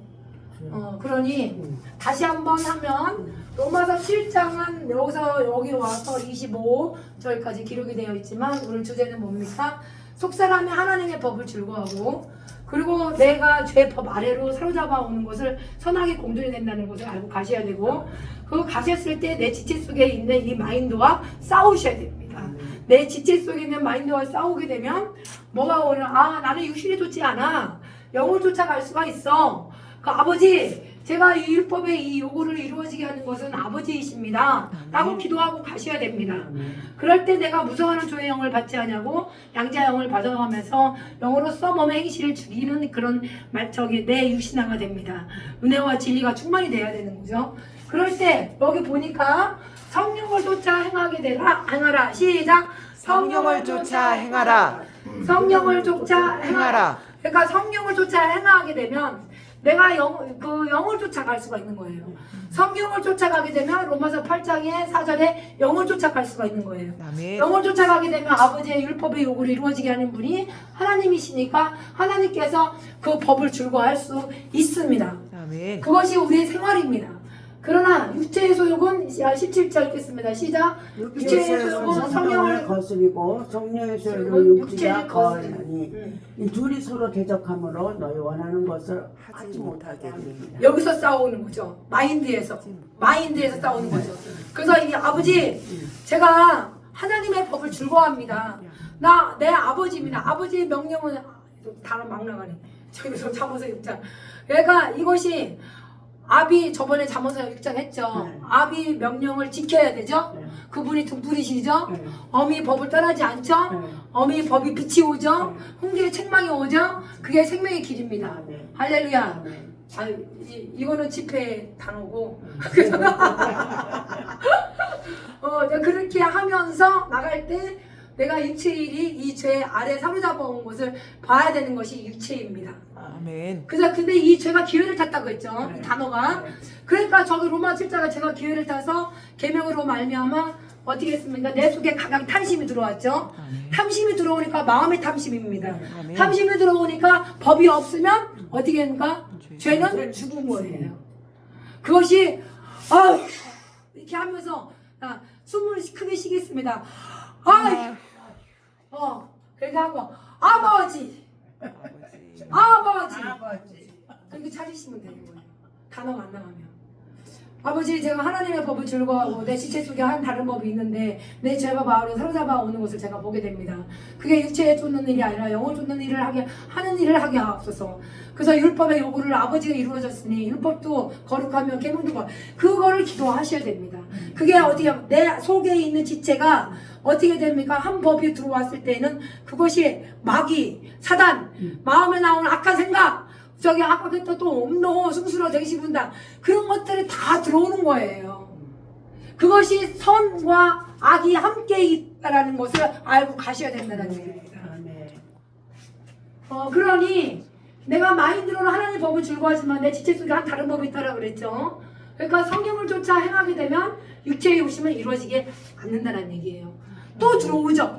그러니 다시 한번 하면 로마서 7장은 여기서 여기 와서 25절까지 기록이 되어 있지만 오늘 주제는 뭡니까? 속사람이 하나님의 법을 즐거워하고 그리고 내가 죄 법 아래로 사로잡아 오는 것을 선하게 공존이 된다는 것을 알고 가셔야 되고 그거 가셨을 때 내 지체 속에 있는 이 마인드와 싸우셔야 됩니다. 내 지체 속에 있는 마인드와 싸우게 되면 뭐가 오늘 나는 육신이 좋지 않아. 영을 쫓아갈 수가 있어. 그 아버지 제가 이 율법의 이 요구를 이루어지게 하는 것은 아버지이십니다. 라고 기도하고 가셔야 됩니다. 그럴 때 내가 무서워하는 조의 영을 받지 않냐고 양자 영을 받아가면서 영으로서 몸의 행실을 죽이는 그런 내 육신화가 됩니다. 은혜와 진리가 충만이 돼야 되는 거죠. 그럴 때 여기 보니까 성령을 쫓아 행하라. 시작. 성령을 쫓아 행하라. 성령을 쫓아 행하라. 그러니까 성령을 쫓아 행하게 되면 내가 영을 쫓아갈 수가 있는 거예요. 성령을 쫓아가게 되면 로마서 8장의 4절에 영을 쫓아갈 수가 있는 거예요. 아멘. 영을 쫓아가게 되면 아버지의 율법의 요구를 이루어지게 하는 분이 하나님이시니까 하나님께서 그 법을 즐거워할 수 있습니다. 아멘. 그것이 우리의 생활입니다. 그러나 육체의 소욕은 17절 읽겠습니다. 시작. 육체의 소욕은 성령을 거스리고 성령의 소욕은 육체가 거하니 이 둘이 서로 대적함으로 너희 원하는 것을 하지 못하게 됩니다. 여기서 싸우는 거죠. 마인드에서 싸우는 거죠. 그래서 이 아버지 제가 하나님의 법을 즐거워합니다. 내 아버지입니다. 아버지의 명령은 단어 막 나가네. 저기서 잠언서 6장. 그러니까 이것이 아비 저번에 잠언서 6장 했죠. 아비 명령을 지켜야 되죠. 그분이 등불이시죠. 어미 법을 떠나지 않죠. 어미 법이 빛이 오죠. 홍기의 책망이 오죠. 그게 생명의 길입니다. 할렐루야. 이거는 집회 단어고. 그렇게 하면서 나갈 때 내가 육체일이 이 죄 아래 사로잡아 온 것을 봐야 되는 것이 육체입니다. 아멘. 그래서 근데 이 죄가 기회를 탔다고 했죠. 이 단어가. 그러니까 저기 로마 7자가 제가 기회를 타서 계명으로 말미암아 어떻게 했습니까? 내 속에 가장 탐심이 들어왔죠. 탐심이 들어오니까 마음의 탐심입니다. 탐심이 들어오니까 법이 없으면 어떻게 합니까? 죄는 죽은 거예요. 그것이 이렇게 하면서 숨을 크게 쉬겠습니다. 그렇게 하고 아버지 그렇게 찾으시면 되는 거예요. 단어가 안 나가면. 아버지 제가 하나님의 법을 즐거워하고 내 지체 속에 한 다른 법이 있는데 내 죄와 마음을 사로잡아 오는 것을 제가 보게 됩니다. 그게 육체에 쫓는 일이 아니라 영을 쫓는 일을 하는 일을 하게 하옵소서. 그래서 율법의 요구를 아버지가 이루어졌으니 율법도 거룩하며 계명도 그거를 기도하셔야 됩니다. 그게 어떻게 내 속에 있는 지체가 어떻게 됩니까? 한 법이 들어왔을 때는 그것이 마귀, 사단, 마음에 나오는 악한 생각 저기 아까 그랬던 또 음노, 숭수로 되시분다 그런 것들이 다 들어오는 거예요. 그것이 선과 악이 함께 있다라는 것을 알고 가셔야 된다는 얘기입니다. 그러니 내가 마인드로는 하나님의 법을 즐거워하지만 내 지체 속에 한 다른 법이 있다라고 그랬죠. 그러니까 성령을 쫓아 행하게 되면 육체의 욕심은 이루어지게 않는다는 얘기예요. 또 들어오죠.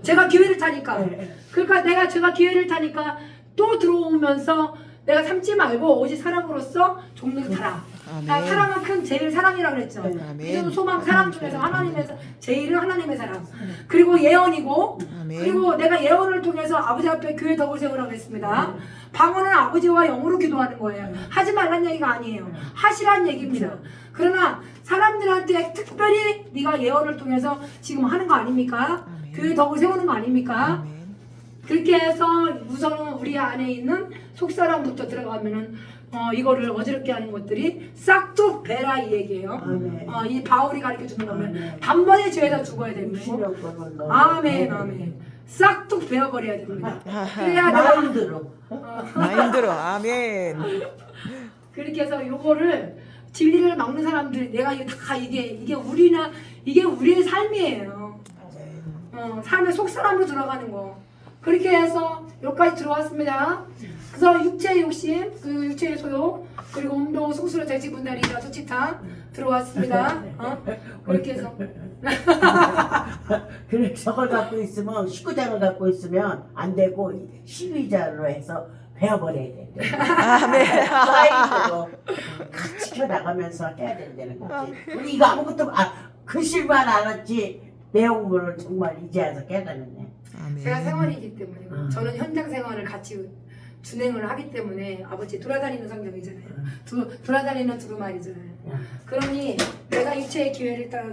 제가 기회를 타니까. 그러니까 제가 기회를 타니까 또 들어오면서 내가 참지 말고 오직 사랑으로서 종를 타라. 사랑은 큰 제일 사랑이라고 그랬죠. 믿음, 소망, 사랑 중에서 하나님의 제일은 하나님의 사랑. 그리고 예언이고 그리고 내가 예언을 통해서 아버지 앞에 교회 덕을 세우라고 했습니다. 방언은 아버지와 영으로 기도하는 거예요. 하지 말란 얘기가 아니에요. 하시란 얘기입니다. 그러나 사람들한테 특별히 네가 예언을 통해서 지금 하는 거 아닙니까? 교회 덕을 세우는 거 아닙니까? 그렇게 해서 우선은 우리 안에 있는 속사람부터 들어가면은 이거를 어지럽게 하는 것들이 싹둑 베라 이 얘기예요. 이 바울이 가르쳐 주는 거면 단번에 죄에다 죽어야 되는 거. 아멘. 싹둑 베어버려야 됩니다. 그래야 마인드로 아멘. 그렇게 해서 요거를 진리를 막는 사람들이 내가 이게 우리의 삶이에요. 삶의 속사람으로 들어가는 거. 그렇게 해서 여기까지 들어왔습니다. 그래서 육체의 욕심, 그 육체의 소욕, 그리고 운동, 숙수로 돼지분다리가 소치탕 들어왔습니다. 그렇게 해서 그래 저걸 갖고 있으면 19장을 갖고 있으면 안 되고 12장으로 해서 배워버려야 돼. 아멘. 사이드로 같이 켜나가면서 해야 된다는 거지. 우리 이거 아무것도 글씨만 알았지 내용물을 정말 이제 와서 깨달았네. 제가 생활이기 때문에 저는 현장 생활을 같이 준행을 하기 때문에 아버지 돌아다니는 성경이잖아요. 돌아다니는 두루마리잖아요. 그러니 내가 육체의 기회를 따라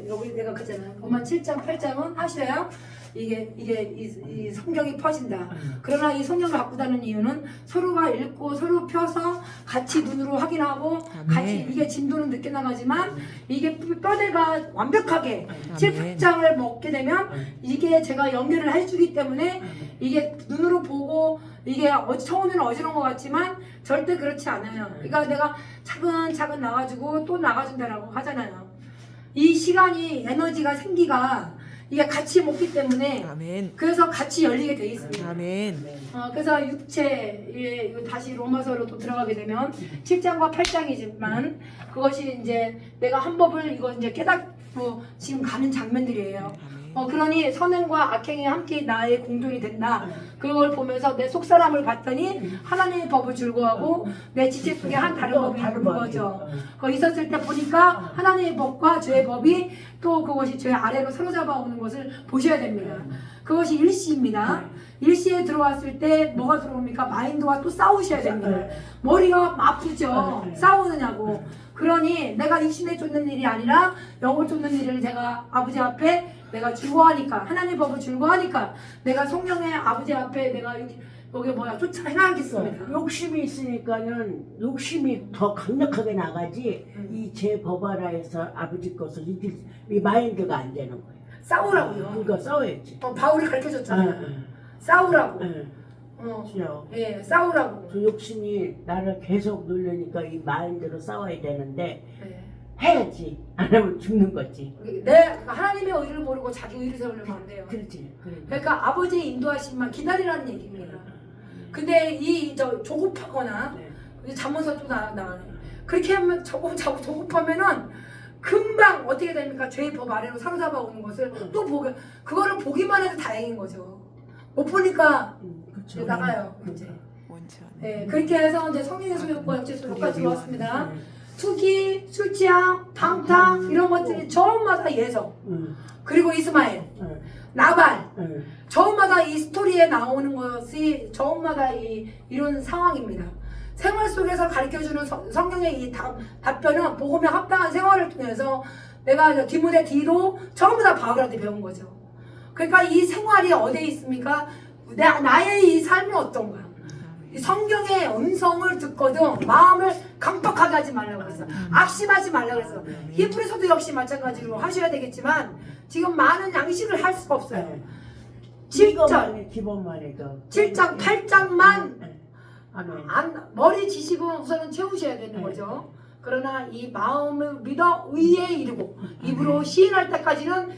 여기 내가 그잖아요. 로만 7장 8장은 하셔야 이게 이 성경이 퍼진다. 그러나 이 성경을 갖고 다는 이유는 서로가 읽고 서로 펴서 같이 눈으로 확인하고 같이 이게 진도는 늦게 나가지만 이게 뼈대가 완벽하게 7, 8장을 먹게 되면 이게 제가 연결을 해주기 때문에 이게 눈으로 보고 이게 처음에는 어지러운 것 같지만 절대 그렇지 않아요. 그러니까 내가 차근차근 나가지고 또 나가준다라고 하잖아요. 이 시간이 에너지가 생기가 이게 같이 먹기 때문에 아멘. 그래서 같이 열리게 돼 있습니다. 아멘. 그래서 육체 이거 다시 로마서로 또 들어가게 되면 7장과 8장이지만 그것이 이제 내가 한 법을 이거 이제 깨닫고 지금 가는 장면들이에요. 그러니 선행과 악행이 함께 나의 공존이 된다. 그걸 보면서 내 속사람을 봤더니 하나님의 법을 즐거워하고 내 지체 속에 한 다른 법이 있는 거죠. 거기 있었을 때 보니까 하나님의 법과 죄의 법이 또 그것이 죄 아래로 사로잡아 오는 것을 보셔야 됩니다. 그것이 일시입니다. 일시에 들어왔을 때 뭐가 들어옵니까? 마인드와 또 싸우셔야 됩니다. 머리가 아프죠? 싸우느냐고. 그러니 내가 육신에 쫓는 일이 아니라 영을 쫓는 일을 제가 아버지 앞에 내가 즐거워하니까 하나님의 법을 즐거워하니까 내가 성령의 아버지 앞에 내가 여기 쫓아 행하겠습니다. 욕심이 있으니까는 욕심이 더 강력하게 나가지 이 제 법아라에서 아버지 것을 이길 이 마인드가 안 되는 거예요. 싸우라고요. 그러니까 싸워야지. 바울이 가르쳐줬잖아요. 싸우라고. 그렇죠. 예, 싸우라고. 그 욕심이 나를 계속 누르니까 이 마인드로 싸워야 되는데 예. 해야지. 안 하면 죽는 거지. 하나님의 의를 모르고 자기 의를 세우려면 안 돼요. 그렇지. 그러니까 아버지의 인도하심만 기다리라는 얘기입니다. 근데 조급하거나 잠에서 또 나가네. 그렇게 하면 조급하면은 금방 어떻게 됩니까? 죄의 법 아래로 사로잡아 오는 것을 또 그거를 보기만 해도 다행인 거죠. 못 보니까 그렇죠. 나가요. 이제. 원치 않아요. 네, 그렇게 해서 이제 성인의 소욕과 육체 소욕까지 들어왔습니다. 투기, 술취함, 방탕 이런 것들이 저마다 예성. 그리고 이스마엘, 나발. 저마다 이 스토리에 나오는 것이 저마다 이런 상황입니다. 생활 속에서 가르쳐주는 성경의 이 답변은 복음에 합당한 생활을 통해서 내가 디모데 D도 전부 다 바울한테 배운 거죠. 그러니까 이 생활이 어디에 있습니까? 나의 이 삶이 어떤가? 이 성경의 음성을 듣거든 마음을 강박하게 하지 말라고 그랬어. 악심하지 말라고 그랬어. 히브리서도 역시 마찬가지로 하셔야 되겠지만 지금 많은 양식을 할 수가 없어요. 7장, 기본만 해도 7장, 8장만 아멘. 머리 지식은 우선은 채우셔야 되는 거죠. 그러나 이 마음을 믿어 의에 이르고 입으로 시인할 때까지는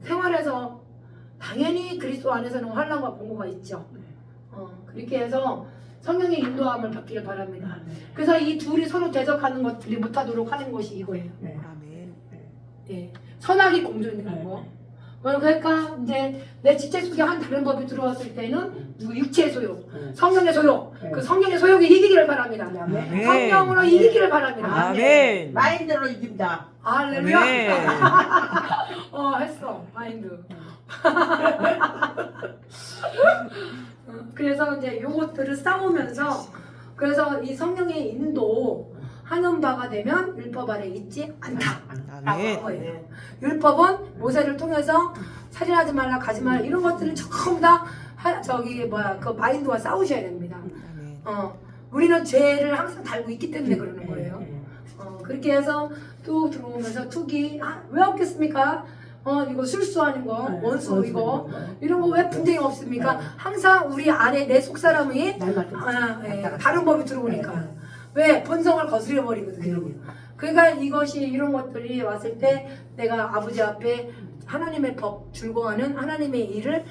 생활에서 당연히 그리스도 안에서는 환난과 공고가 있죠. 그렇게 해서 성령의 인도함을 받기를 바랍니다. 그래서 이 둘이 서로 대적하는 것들이 못하도록 하는 것이 이거예요. 아멘. 예, 선악이 공존하는 거. 그러니까 이제 내 지체 속에 한 다른 법이 들어왔을 때는 육체의 소욕, 성령의 소욕, 그 성령의 소욕이 이기기를 바랍니다. 아멘. 성령으로 이기기를 바랍니다. 아멘. 마인드로 이긴다. 할렐루야. 아멘. 했어 마인드. 그래서 이제 요것들을 싸우면서 그래서 이 성령의 인도 하는 바가 되면 율법 아래 있지 않다. 아멘. 거예요. 율법은 모세를 통해서 살인하지 말라, 가지 말라 이런 것들을 전부 다 그 마인드와 싸우셔야 됩니다. 아멘. 우리는 죄를 항상 달고 있기 때문에 그러는 거예요. 그렇게 해서 뚝 들어오면서 투기 왜 없겠습니까? 이거 술수하는 거, 원수 이거 이런 거 왜 분쟁이 없습니까? 항상 우리 안에 내 속사람이 다른 법이 들어오니까 왜 본성을 거스려 버리거든요. 그러니까 이것이 이런 것들이 왔을 때 내가 아버지 앞에 하나님의 법 즐거워하는 하나님의 일을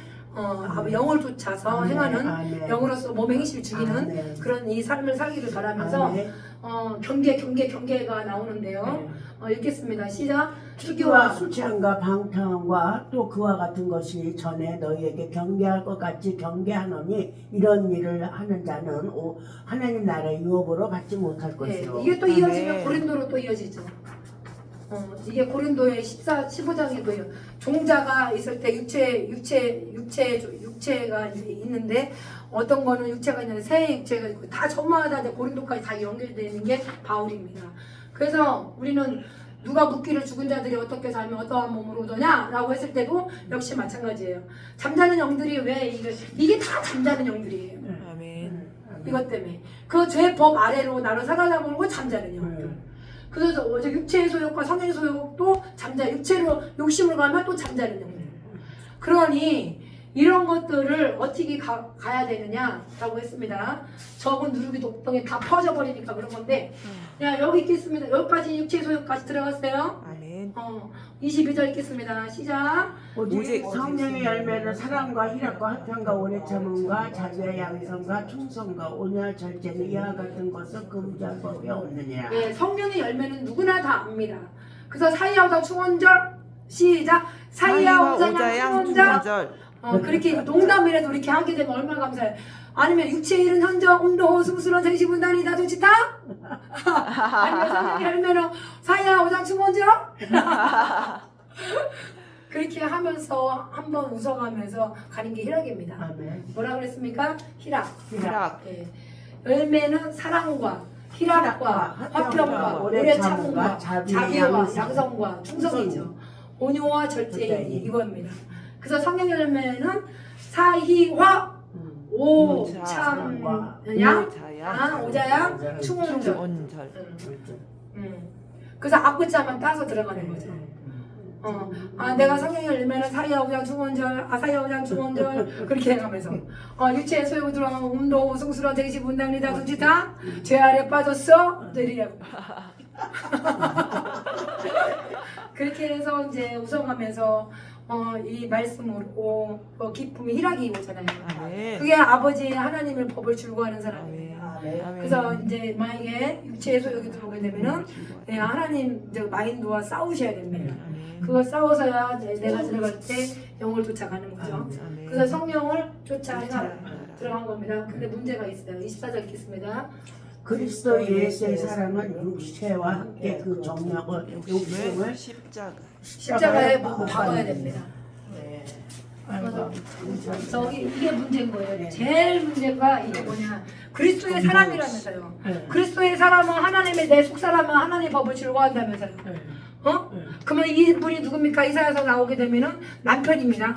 영을 쫓아서 아멘, 행하는 아멘. 영으로서 몸의 행실을 죽이는 아멘. 그런 이 삶을 살기를 바라면서 아멘. 경계가 나오는데요. 읽겠습니다. 시작. 투기와 술 취함과 방탕함과 또 그와 같은 것이 전에 너희에게 경계할 것 같이 경계하노니 이런 일을 하는 자는 하나님 나라의 유업으로 받지 못할 것이요. 이게 또 이어지면 아멘. 고린도로 또 이어지죠. 이게 고린도의 15장에도 종자가 있을 때 육체가 있는데 어떤 거는 육체가 있는데 새 육체가 있고 다 전마다 이제 고린도까지 다 연결되는 게 바울입니다. 그래서 우리는 누가 묻기를 죽은 자들이 어떻게 살면 어떠한 몸으로 오더냐 라고 했을 때도 역시 마찬가지예요. 잠자는 영들이 왜 이게 다 잠자는 영들이에요. 아멘. 이것 때문에 그 죄 법 아래로 나를 살아가다 보는 건 잠자는 영들. 그래서 어제 육체의 소욕과 성의 소욕도 육체로 욕심을 가면 또 잠자는 영들. 그러니 이런 것들을 어떻게 가야 되느냐라고 했습니다. 적은 누르기 독동에 다 퍼져버리니까 그런 건데, 야 여기 있겠습니다. 여기까지 육체의 소욕까지 들어갔어요. 아멘. 22절 읽겠습니다. 시작. 오직 성령의 열매는 사랑과 희락과 화평과 오래 참음과 자비와 양성과 충성과 온유와 절제는 이와 같은 것을 금지할 법이 없느니라. 예, 성령의 열매는 누구나 다 압니다. 그래서 사이아오자 충원절 시작. 사이아 오자양 충원절. 그렇게 농담이라도 이렇게 하게 되면 얼마나 감사해요. 아니면 육체의 일은 현저 웅도 승수런 생시분단이 다 좋지다. 아니면 성령의 열매는 사이아 오장 충원절. 그렇게 하면서 한번 웃어가면서 가는 게 희락입니다. 아멘. 뭐라 그랬습니까? 희락. 희락. 예. 열매는 사랑과 희락과 화평과 오래 참음과 자비와 양성과 충성이죠. 온유와 절제이니 이겁니다. 그래서 성령 열매는 사희화 오참 오자양 충원절. 온절. 그래서 앞글자만 따서 들어가는 거죠. 내가 성령 열매는 사이아 오장 충원절, 아사이아 오장 충원절 그렇게 해가면서 유체의 소욕을 들어가면 운동, 우승스러운 대기시 분당리 다 둥지다 죄 아래 빠졌어 내리라고. 그렇게 해서 이제 웃어가면서 이 말씀으로 기쁨이 희락이 오잖아요. 아멘. 그게 아버지 하나님의 법을 줄고하는 사람이에요. 아멘. 그래서 이제 만약에 육체의 소욕이 들어오게 되면은 하나님 이제 마인드와 싸우셔야 됩니다. 그거 싸워서야 내가 들어갈 때 영을 쫓아가는 거죠. 그래서 성령을 쫓아 들어간 겁니다. 근데 문제가 있어요. 24절 읽겠습니다. 그리스도 예수의 사랑은 육체와 함께 그 정력을 욕심을 십자가에 박아야 됩니다. 이게 문제인 거예요. 제일 문제가 이게 뭐냐? 그리스도의 사람이라면서요. 그리스도의 사람은 하나님의 내 속사람은 하나님의 법을 즐거워한다면서요. 그러면 이분이 누굽니까? 이사야서 나오게 되면은 남편입니다.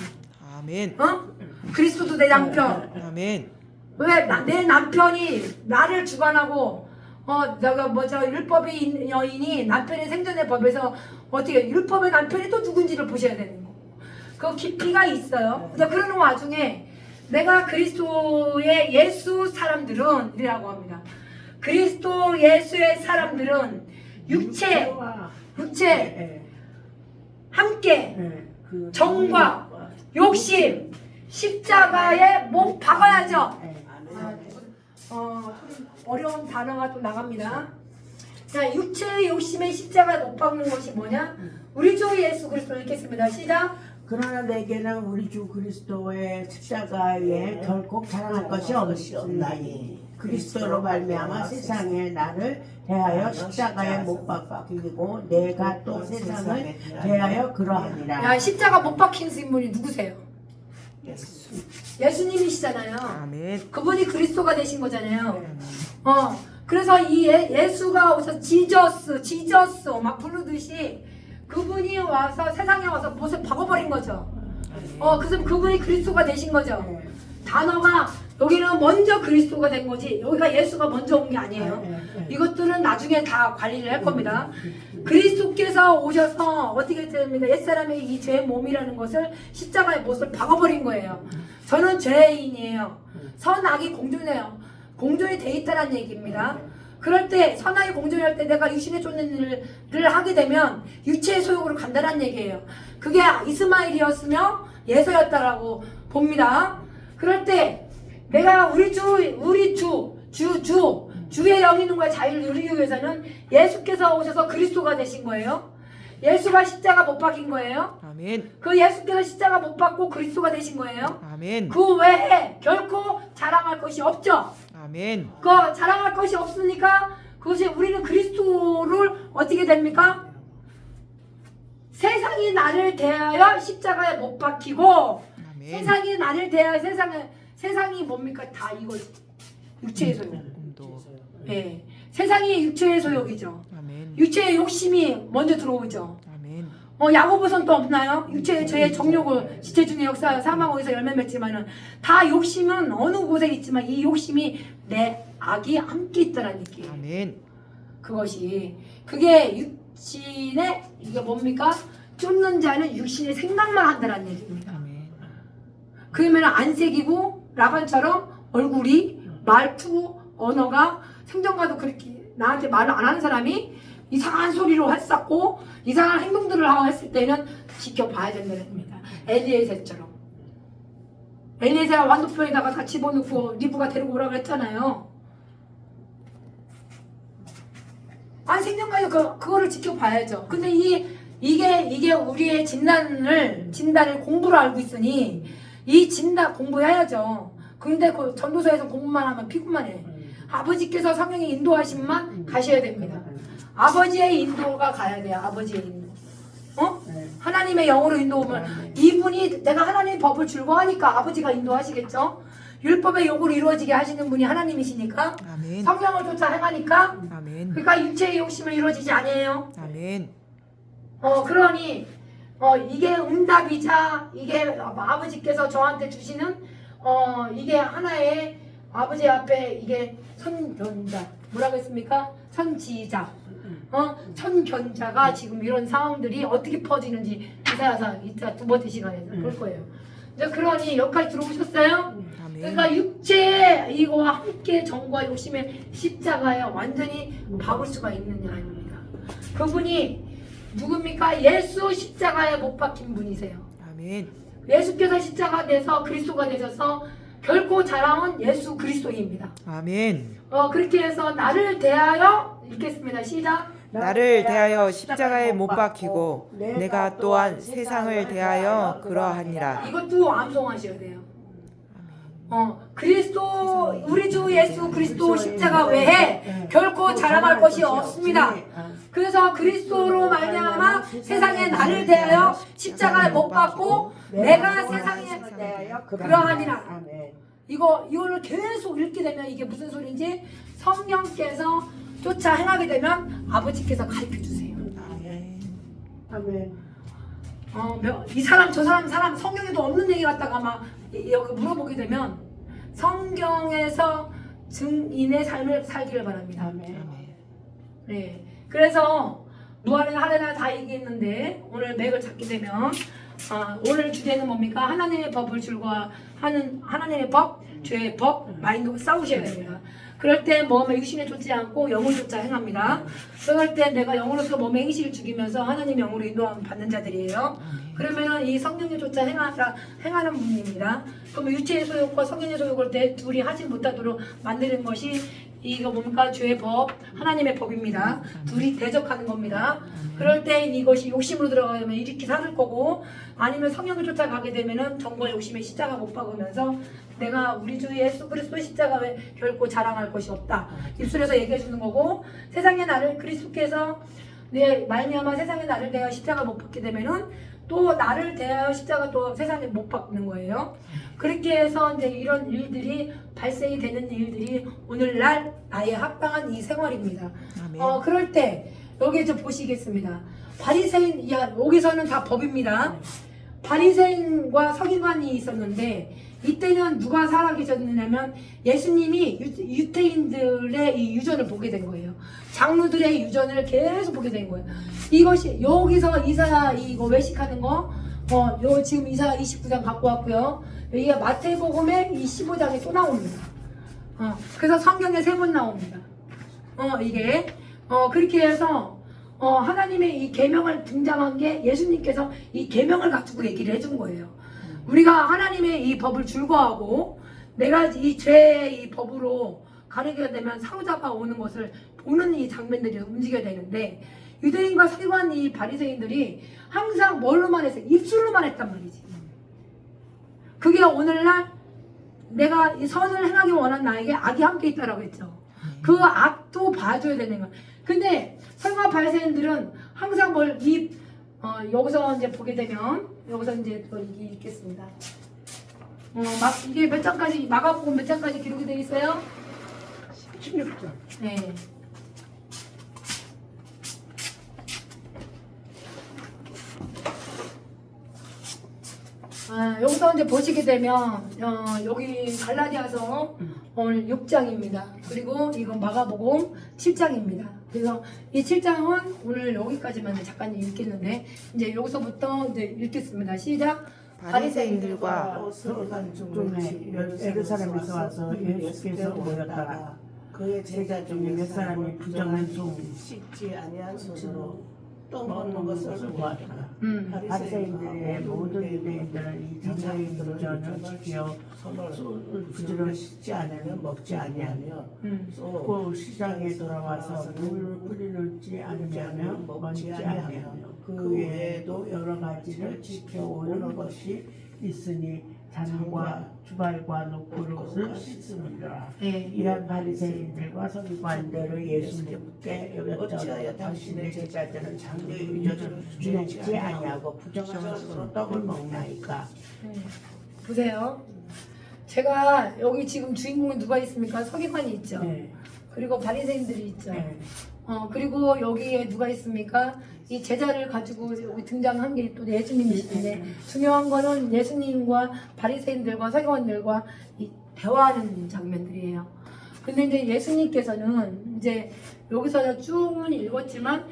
아멘. 그리스도도 내 남편. 아멘. 왜 내 남편이 나를 주관하고 내가 율법의 여인이 남편의 생전의 법에서 어떻게 율법의 남편이 또 누군지를 보셔야 되는 거고 그 깊이가 있어요. 근데 그러는 와중에 내가 그리스도의 예수 사람들은 이라고 합니다. 그리스도 예수의 사람들은 육체 함께 정과 욕심 십자가에 못 박아야죠. 어려운 단어가 또 나갑니다. 자, 육체의 욕심에 십자가에 못 박는 것이 뭐냐? 우리 주 예수 그리스도 읽겠습니다. 시작. 그러나 내게는 우리 주 그리스도의 십자가에 결코 자랑할 것이 없나니 그리스도로 말미암아 세상에 나를 대하여 십자가에 못 박히고 내가 또 세상을 대하여 그러하니라. 야, 십자가 못 박힌 인물이 누구세요? 예수님이시잖아요. 아멘. 그분이 그리스도가 되신 거잖아요. 그래서 이 예수가 오셔서 지저스 막 부르듯이 그분이 와서 세상에 와서 못을 박아버린 거죠. 그래서 그분이 그리스도가 되신 거죠. 단어가 여기는 먼저 그리스도가 된 거지 여기가 예수가 먼저 온 게 아니에요. 이것들은 나중에 다 관리를 할 겁니다. 그리스도께서 오셔서 어떻게 됩니까? 옛사람의 이 죄의 몸이라는 것을 십자가의 못을 박아버린 거예요. 저는 죄인이에요. 선악이 공존해요. 공존이 돼 있다는 얘기입니다. 그럴 때 선악이 공존할 때 내가 육신에 쫓는 일을 하게 되면 육체의 소욕으로 간다는 얘기예요. 그게 이스마엘이었으며 예서였다라고 봅니다. 그럴 때 내가 주의 영이는과 자유를 누리기 위해서는 예수께서 오셔서 그리스도가 되신 거예요. 예수가 십자가 못 박힌 거예요. 아멘. 그 예수께서 십자가 못 박고 그리스도가 되신 거예요. 아멘. 그 외에 결코 자랑할 것이 없죠. 아멘. 그 자랑할 것이 없으니까 그것이 우리는 그리스도를 어떻게 됩니까? 세상이 나를 대하여 십자가에 못 박히고 아멘. 세상이 나를 대하여 세상이 뭡니까? 다 이거지. 육체의 소욕. 운도. 예. 세상이 육체의 소욕이죠. 아멘. 육체의 욕심이 먼저 들어오죠. 아멘. 야고보서는 또 없나요? 육체의 죄의 정욕을 지체 중의 역사 사망에서 열매 맺지만은 다 욕심은 어느 곳에 있지만 이 욕심이 내 악이 함께 있다는 얘기예요. 아멘. 그게 육신의 이게 뭡니까? 쫓는 자는 육신의 생각만 한다는 얘기입니다. 아멘. 그러면 안색이고 라반처럼 얼굴이 말투 언어가 생전과도 그렇게 나한테 말을 안 하는 사람이 이상한 소리로 했었고 이상한 행동들을 하고 했을 때는 지켜봐야 된다는 겁니다. 엘리에셀처럼 엘리에셀 완도표에다가 다 집어넣고 리브가 데리고 오라고 했잖아요. 아니 생전까지 그거를 지켜봐야죠. 근데 이게 우리의 진단을 공부로 알고 있으니 이 진단 공부해야죠. 근데 그 전도서에서 공부만 하면 피곤만 해. 아버지께서 성령의 인도하심만 가셔야 됩니다. 아버지의 인도가 가야 돼요. 아버지의 인도. 하나님의 영으로 인도오면 이분이 내가 하나님의 법을 즐거워하니까 아버지가 인도하시겠죠. 율법의 욕으로 이루어지게 하시는 분이 하나님이시니까 아멘. 성령을 쫓아 행하니까 아멘. 그러니까 육체의 욕심을 이루어지지 아니에요. 아멘. 그러니 이게 응답이자 이게 아버지께서 저한테 주시는 이게 하나의 아버지 앞에 이게 선견자 뭐라고 했습니까? 선지자 선견자가 지금 이런 상황들이 어떻게 퍼지는지 이사야서 이따 두 번째 시간에 볼 거예요. 이제 그러니 여기까지 들어보셨어요? 그러니까 육체 이거와 함께 정과 욕심의 십자가에 완전히 박을 수가 있느냐 아닙니까? 그분이 누굽니까? 예수 십자가에 못 박힌 분이세요. 아멘. 예수께서 십자가 돼서 그리스도가 되셔서 결코 자랑은 예수 그리스도입니다. 아멘. 그렇게 해서 나를 대하여 읽겠습니다. 시작. 나를 대하여 십자가에 못 박히고 내가 또한 세상을 대하여 그러하니라. 이것도 암송하셔야 돼요. 그리스도 우리 주 예수 그리스도 십자가 외에 결코 자랑할 것이 없습니다. 그래서 그리스도로 말미암아 세상에 나를 대하여 십자가에 못 박고 내가 세상에 대하여 그러하니라. 이거를 계속 읽게 되면 이게 무슨 소리인지 성령께서 쫓아 행하게 되면 아버지께서 가르쳐 주세요. 아멘. 이 사람 저 사람 성경에도 없는 얘기 갖다가 막 여기 물어보게 되면 성경에서 증인의 삶을 살기를 바랍니다. 아멘. 네. 그래서 무한의 할례나 다 얘기했는데 오늘 맥을 잡게 되면 오늘 주제는 뭡니까? 하나님의 법을 즐거워하는 하나님의 법, 죄의 법, 마인드와 싸우셔야 됩니다. 그럴 때 몸에 육신에 쫓지 않고 영을 쫓아 행합니다. 그럴 때 내가 영으로서 몸에 행실을 죽이면서 하나님 영으로 인도함 받는 자들이에요. 그러면은 이 성령에 쫓아 행하는 분입니다. 그럼 육체의 소욕과 성령의 소욕을 둘이 하지 못하도록 만드는 것이 이거 뭡니까? 죄의 법, 하나님의 법입니다. 둘이 대적하는 겁니다. 그럴 때 이것이 욕심으로 들어가면 이렇게 살을 거고 아니면 성령을 쫓아가게 되면은 정과 욕심의 십자가 못 박으면서 내가 우리 주 예수 그리스도 십자가 외 결코 자랑할 것이 없다. 입술에서 얘기해 주는 거고 세상의 나를 그리스도께서 내 말미암아 세상의 나를 대하여 십자가 못 박게 되면은 또 나를 대하여 십자가 또 세상에 못 박는 거예요. 그렇게 해서 이제 이런 일들이 발생이 되는 일들이 오늘날 나의 합당한 이 생활입니다. 그럴 때 여기 좀 보시겠습니다. 바리새인 여기서는 다 법입니다. 바리새인과 서기관이 있었는데 이때는 누가 살아계셨느냐면 예수님이 유대인들의 이 유전을 보게 된 거예요. 장로들의 유전을 계속 보게 된 거예요. 이것이 여기서 이사야 이거 외식하는 거 요 지금 이사야 29장 갖고 왔고요. 여기가 마태복음의 이 15장에 또 나옵니다. 그래서 성경에 3번 나옵니다. 이게 그렇게 해서 하나님의 이 계명을 등장한 게 예수님께서 이 계명을 가지고 얘기를 해준 거예요. 우리가 하나님의 이 법을 줄거하고 내가 이 죄의 이 법으로 가르게 되면 사로잡아 오는 것을 보는 이 장면들이 움직여야 되는데 유대인과 서기관 이 바리새인들이 항상 뭘로만 했어요? 입술로만 했단 말이지. 그게 오늘날 내가 이 선을 행하기 원하는 나에게 악이 함께 있다라고 했죠. 그 악도 봐줘야 되는 거야. 근데 서기관 바리새인들은 항상 여기서 이제 보게 되면 여기서 이제 또 읽겠습니다. 이게 몇 장까지 마가복음 몇 장까지 기록이 되어 있어요? 16절. 네. 여기서 이제 보시게 되면 여기 갈라디아서 오늘 6장입니다. 그리고 이건 마가복음 7장입니다. 그래서 이 7장은 오늘 여기까지만 잠깐 읽겠는데 이제 여기서부터 이제 읽겠습니다. 시작. 바리새인들과 서기관 중에 예루살렘에서 와서 예수께서 모였다가 그의 제자 중에 몇 사람이 부정한 소문 씻지 아니한 손으로 똥 먹는 것을 보았다. 바리새인들의 모든 유대인들은 이 장사의 유전을 지켜 손을 부지런히 씻지 않으면 먹지 아니하며 또 또 시장에 돌아와서 물을 뿌리는지 아니하면 먹지 아니하며 그 외에도 여러 가지를 지켜오는 것이 있으니 잔과 주발과 놓고 옷을 씻습니다. 네. 이런 바리새인들과 서기관들을 예수님께 여겼더니 어찌하여 당신의 제자들은 장로의 유전을 준행치 아니하고 부정한 손으로 떡을 먹나이까. 보세요. 제가 여기 지금 주인공은 누가 있습니까? 서기관이 있죠. 네. 그리고 바리새인들이 있죠. 네. 그리고 여기에 누가 있습니까? 이 제자를 가지고 여기 등장한 게 또 예수님이신데 중요한 거는 예수님과 바리새인들과 서기관들과 이 대화하는 장면들이에요. 근데 이제 예수님께서는 이제 여기서 쭉 읽었지만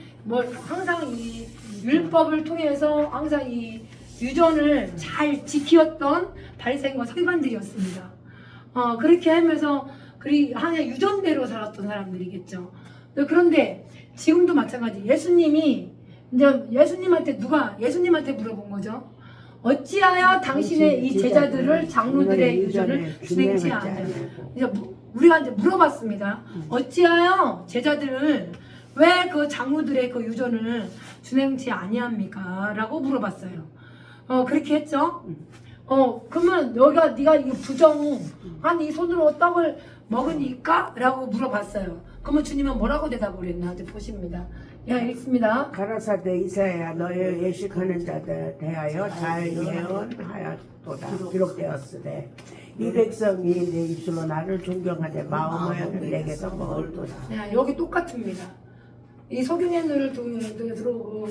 항상 이 율법을 통해서 항상 이 유전을 잘 지키었던 바리새인과 서기관들이었습니다. 그렇게 하면서 하나의 유전대로 살았던 사람들이겠죠. 그런데 지금도 마찬가지. 예수님이 이제 예수님한테 물어본 거죠. 어찌하여 당신의 이 제자들을 장로들의 유전을 준행치 않냐. 이제 우리가 이제 물어봤습니다. 어찌하여 제자들을 왜 그 장로들의 그 유전을 준행치 아니합니까? 라고 물어봤어요. 그렇게 했죠. 그러면 네가 이 부정한 이 손으로 떡을 먹으니까? 라고 물어봤어요. 그러면 주님은 뭐라고 대답을 했나? 이제 보십니다. 읽습니다. 가라사대 이사야 너의 예식하는 자들 대하여 잘 예언하였도다. 기록되었으되 이 백성이 내 입술로 나를 존경하되 마음을 내게서 멀도다. 여기 똑같습니다. 이 소경애들을 들어오고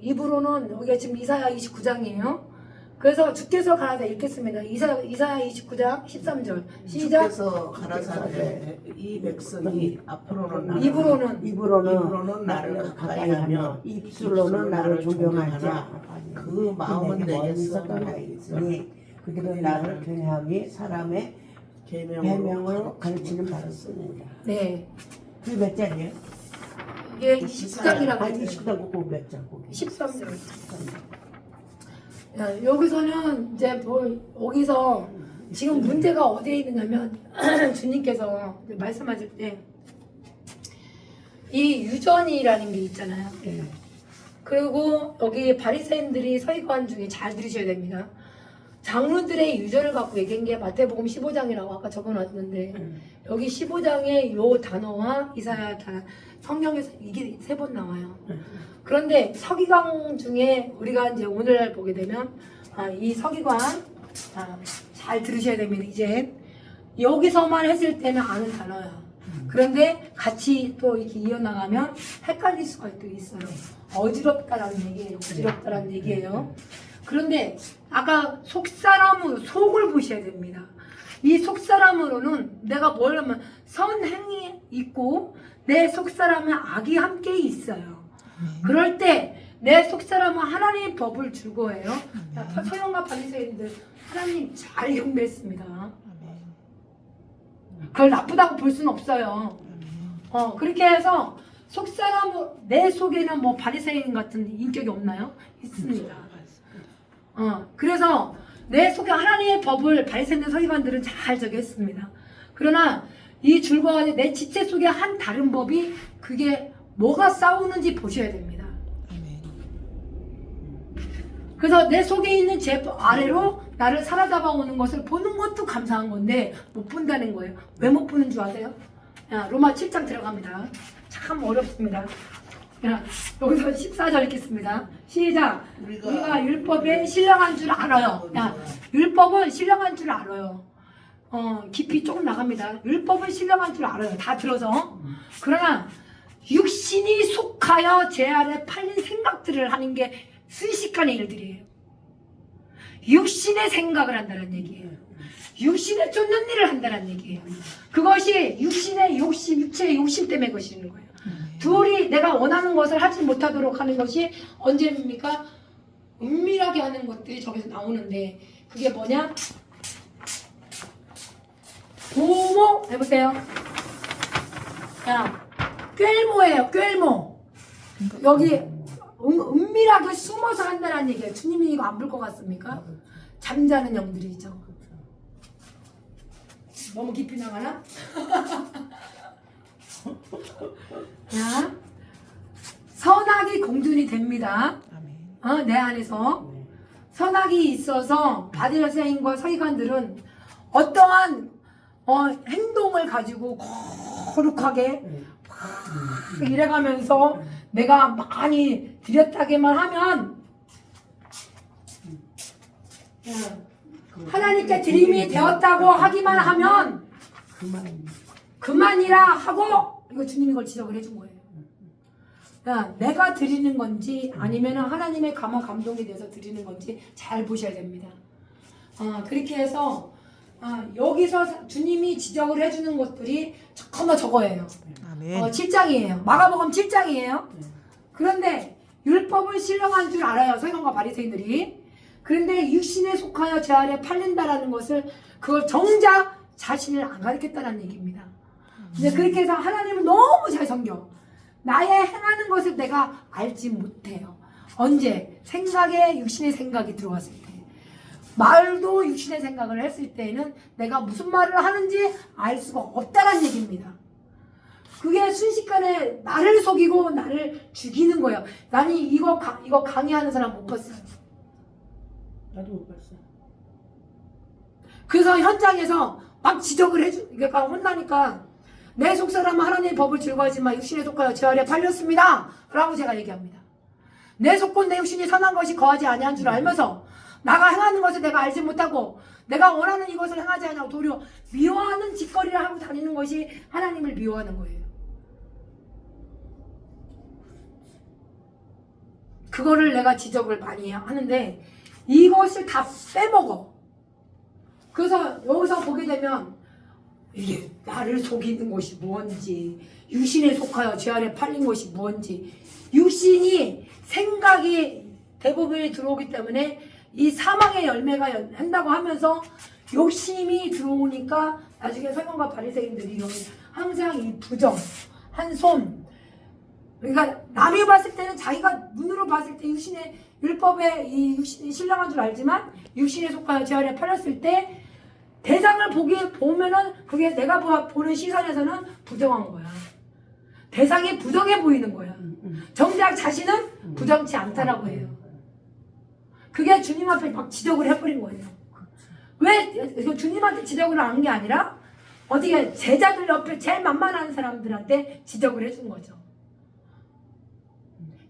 입으로는 여기가 지금 이사야 29장이에요. 그래서 주께서 가라사대 읽겠습니다. 이사야 29장 13절 시작. 주께서 가라사대 이 백성이 앞으로는 입으로는 나를 가까이하며 입술로는 나를 존경하자. 그 마음은 내게서 떠나 있으니 그들은 나를 경외함이 사람의 계명을 가르치는 바를 쓰느니라. 네. 그게 몇 장이에요? 이게 29장이라고 아니 20장 꼭 몇 장? 13절. 여기서는 이제 여기서 지금 문제가 어디에 있느냐면 주님께서 말씀하실 때 이 유전이라는 게 있잖아요. 그리고 여기 바리새인들이 서기관 중에 잘 들으셔야 됩니다. 장로들의 유전을 갖고 얘기한 게 마태복음 15장이라고 아까 적어놨는데 여기 15장에 요 단어와 이사야 단어 성경에서 이게 3번 나와요. 그런데 서기관 중에 우리가 이제 오늘 보게 되면 이 서기관 잘 들으셔야 됩니다. 이제 여기서만 했을 때는 아는 단어야. 그런데 같이 또 이렇게 이어나가면 헷갈릴 수가 또 있어요. 어지럽다라는 얘기예요. 어지럽다라는 얘기예요. 그런데 아까 속사람으로 속을 보셔야 됩니다. 이 속사람으로는 내가 뭘 하면 선행이 있고 내 속사람은 악이 함께 있어요. 그럴 때 내 속사람은 하나님의 법을 줄거예요. 서영과 바리새인들 하나님 잘 경배했습니다. 그걸 나쁘다고 볼 수는 없어요. 그렇게 해서 속사람으로 내 속에는 뭐 바리새인 같은 인격이 없나요? 있습니다. 그래서 내 속에 하나님의 법을 발생된 서기관들은 잘 적용했습니다. 그러나 이 줄과 같이 내 지체 속에 한 다른 법이 그게 뭐가 싸우는지 보셔야 됩니다. 아멘. 그래서 내 속에 있는 제 아래로 나를 사로잡아 오는 것을 보는 것도 감사한 건데 못 본다는 거예요. 왜 못 보는 줄 아세요? 야, 로마 7장 들어갑니다. 참 어렵습니다. 야, 여기서 14절 읽겠습니다. 시작. 우리가 율법에 신령한 줄 알아요. 야, 율법은 신령한 줄 알아요. 깊이 조금 나갑니다. 율법은 신령한 줄 알아요. 다 들어서. 그러나 육신이 속하여 제 아래 팔린 생각들을 하는 게 순식간의 일들이에요. 육신의 생각을 한다는 얘기예요. 육신에 쫓는 일을 한다는 얘기예요. 그것이 육신의 욕심, 육체의 욕심 때문에 것이는 거예요. 둘이 내가 원하는 것을 하지 못하도록 하는 것이 언제입니까? 은밀하게 하는 것들이 저기서 나오는데 그게 뭐냐? 도모 해보세요. 야, 꿰모예요. 꿰모. 여기 은밀하게 숨어서 한다는 얘기예요. 주님이 이거 안 볼 것 같습니까? 잠자는 영들이죠. 너무 깊이 나가나? 자, 선악이 공존이 됩니다. 아멘. 내 안에서 선악이 있어서 바리새인과 서기관들은 어떠한 행동을 가지고 거룩하게 막 이래가면서 내가 많이 드렸다게만 하면 하나님께 드림이 되었다고 하기만 하면 그만이라 하고 이거 주님이 그걸 지적을 해준 거예요. 야, 내가 드리는 건지 아니면 하나님의 감동이 돼서 드리는 건지 잘 보셔야 됩니다. 그렇게 해서 여기서 주님이 지적을 해주는 것들이 저거예요. 아멘. 7장이에요. 마가복음 7장이에요. 그런데 율법은 신령한 줄 알아요. 서기관과 바리새인들이. 그런데 육신에 속하여 제 아래 팔린다라는 것을 그걸 정작 자신을 안 가르쳤다는 얘기입니다. 근데 그렇게 해서 하나님은 너무 잘 섬겨. 나의 행하는 것을 내가 알지 못해요. 언제? 생각에 육신의 생각이 들어왔을 때. 말도 육신의 생각을 했을 때에는 내가 무슨 말을 하는지 알 수가 없다는 얘기입니다. 그게 순식간에 나를 속이고 나를 죽이는 거예요. 나는 이거 강의하는 사람 못 봤어요. 나도 못 봤어. 그래서 현장에서 막 지적을 그러니까 혼나니까 내 속사람은 하나님의 법을 즐거워하지만 육신에 속하여 제 아래 팔렸습니다. 라고 제가 얘기합니다. 내 속곤 내 육신이 선한 것이 거하지 아니한 줄 알면서 나가 행하는 것을 내가 알지 못하고 내가 원하는 이것을 행하지 않냐고 도리어 미워하는 짓거리를 하고 다니는 것이 하나님을 미워하는 거예요. 그거를 내가 지적을 많이 하는데 이것을 다 빼먹어. 그래서 여기서 보게 되면 이게 나를 속이는 것이 뭔지, 육신에 속하여 제 아래 팔린 것이 뭔지, 육신이 생각이 대부분이 들어오기 때문에 이 사망의 열매가 한다고 하면서 욕심이 들어오니까 나중에 서기관과 바리새인들이 항상 이 부정, 한 손, 그러니까 남이 봤을 때는 자기가 눈으로 봤을 때 육신의 율법에 이 육신이 신령한 줄 알지만 육신에 속하여 제 아래 팔렸을 때 대상을 보면은 그게 내가 보는 시선에서는 부정한 거야. 대상이 부정해 보이는 거야. 정작 자신은 부정치 않다라고 해요. 그게 주님 앞에 막 지적을 해버린 거예요. 왜 주님한테 지적을 한 게 아니라 어떻게 제자들 옆에 제일 만만한 사람들한테 지적을 해준 거죠.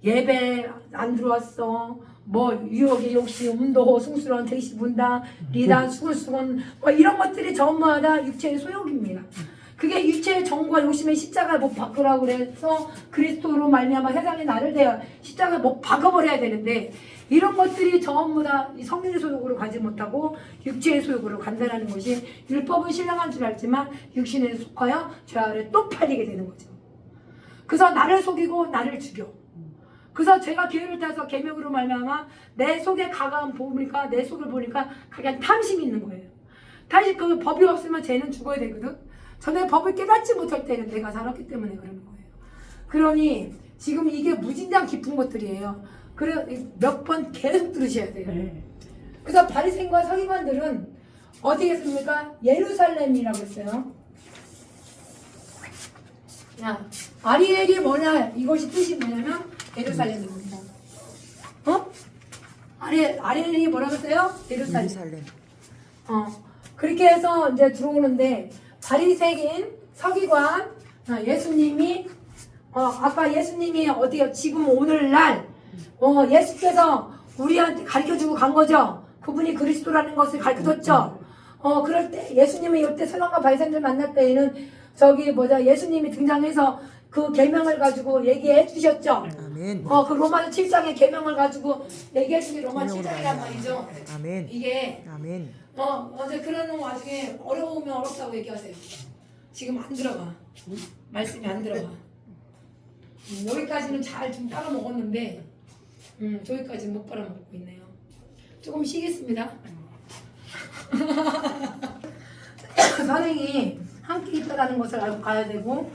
예배 안 들어왔어. 뭐 유혹의 욕심, 음도, 승수론, 택시 분당, 리단, 수근수건 뭐 이런 것들이 전부 다 육체의 소욕입니다. 그게 육체의 정과 욕심의 십자가를 못 박으라고 그래서 그리스도로 말미암아 세상에 나를 대하 십자가를 못 박아버려야 되는데 이런 것들이 전부 다 성령의 소욕으로 가지 못하고 육체의 소욕으로 간다는 것이 율법은 신령한 줄 알지만 육신에 속하여 죄 아래 또 팔리게 되는 거죠. 그래서 나를 속이고 나를 죽여. 그래서 제가 기회를 타서 계명으로 말미암아 내 속에 가까운 보니까 내 속을 보니까 가장 탐심이 있는 거예요. 다시 그 법이 없으면 쟤는 죽어야 되거든. 전에 법을 깨닫지 못할 때는 내가 살았기 때문에 그러는 거예요. 그러니 지금 이게 무진장 깊은 것들이에요. 그래 몇 번 계속 들으셔야 돼요. 그래서 바리새인과 서기관들은 어디겠습니까? 예루살렘이라고 했어요. 야, 아리엘이 뭐냐? 이것이 뜻이 뭐냐면 예루살렘입니다. 아리엘이 뭐라고 했어요? 예루살렘. 그렇게 해서 이제 들어오는데 바리새인, 서기관, 예수님이 아까 예수님이 어디요? 지금 오늘날 예수께서 우리한테 가르쳐주고 간 거죠. 그분이 그리스도라는 것을 가르쳐줬죠. 그럴 때 예수님이 이때 서기관과 바리새인들 만날 때에는 예수님이 등장해서 그 계명을 가지고 얘기해 주셨죠. 아멘. 그 로마서 7장의 계명을 가지고 얘기해 주기 로마 7장이란 말이죠. 아멘. 이게 아멘. 어제 그러는 와중에 어려우면 어렵다고 얘기하세요. 지금 안 들어가. 말씀이 안 들어가. 여기까지는 잘 좀 따라 먹었는데 저기까지 못 빨아 먹고 있네요. 조금 쉬겠습니다. 선행이 함께 있다라는 것을 알고 가야 되고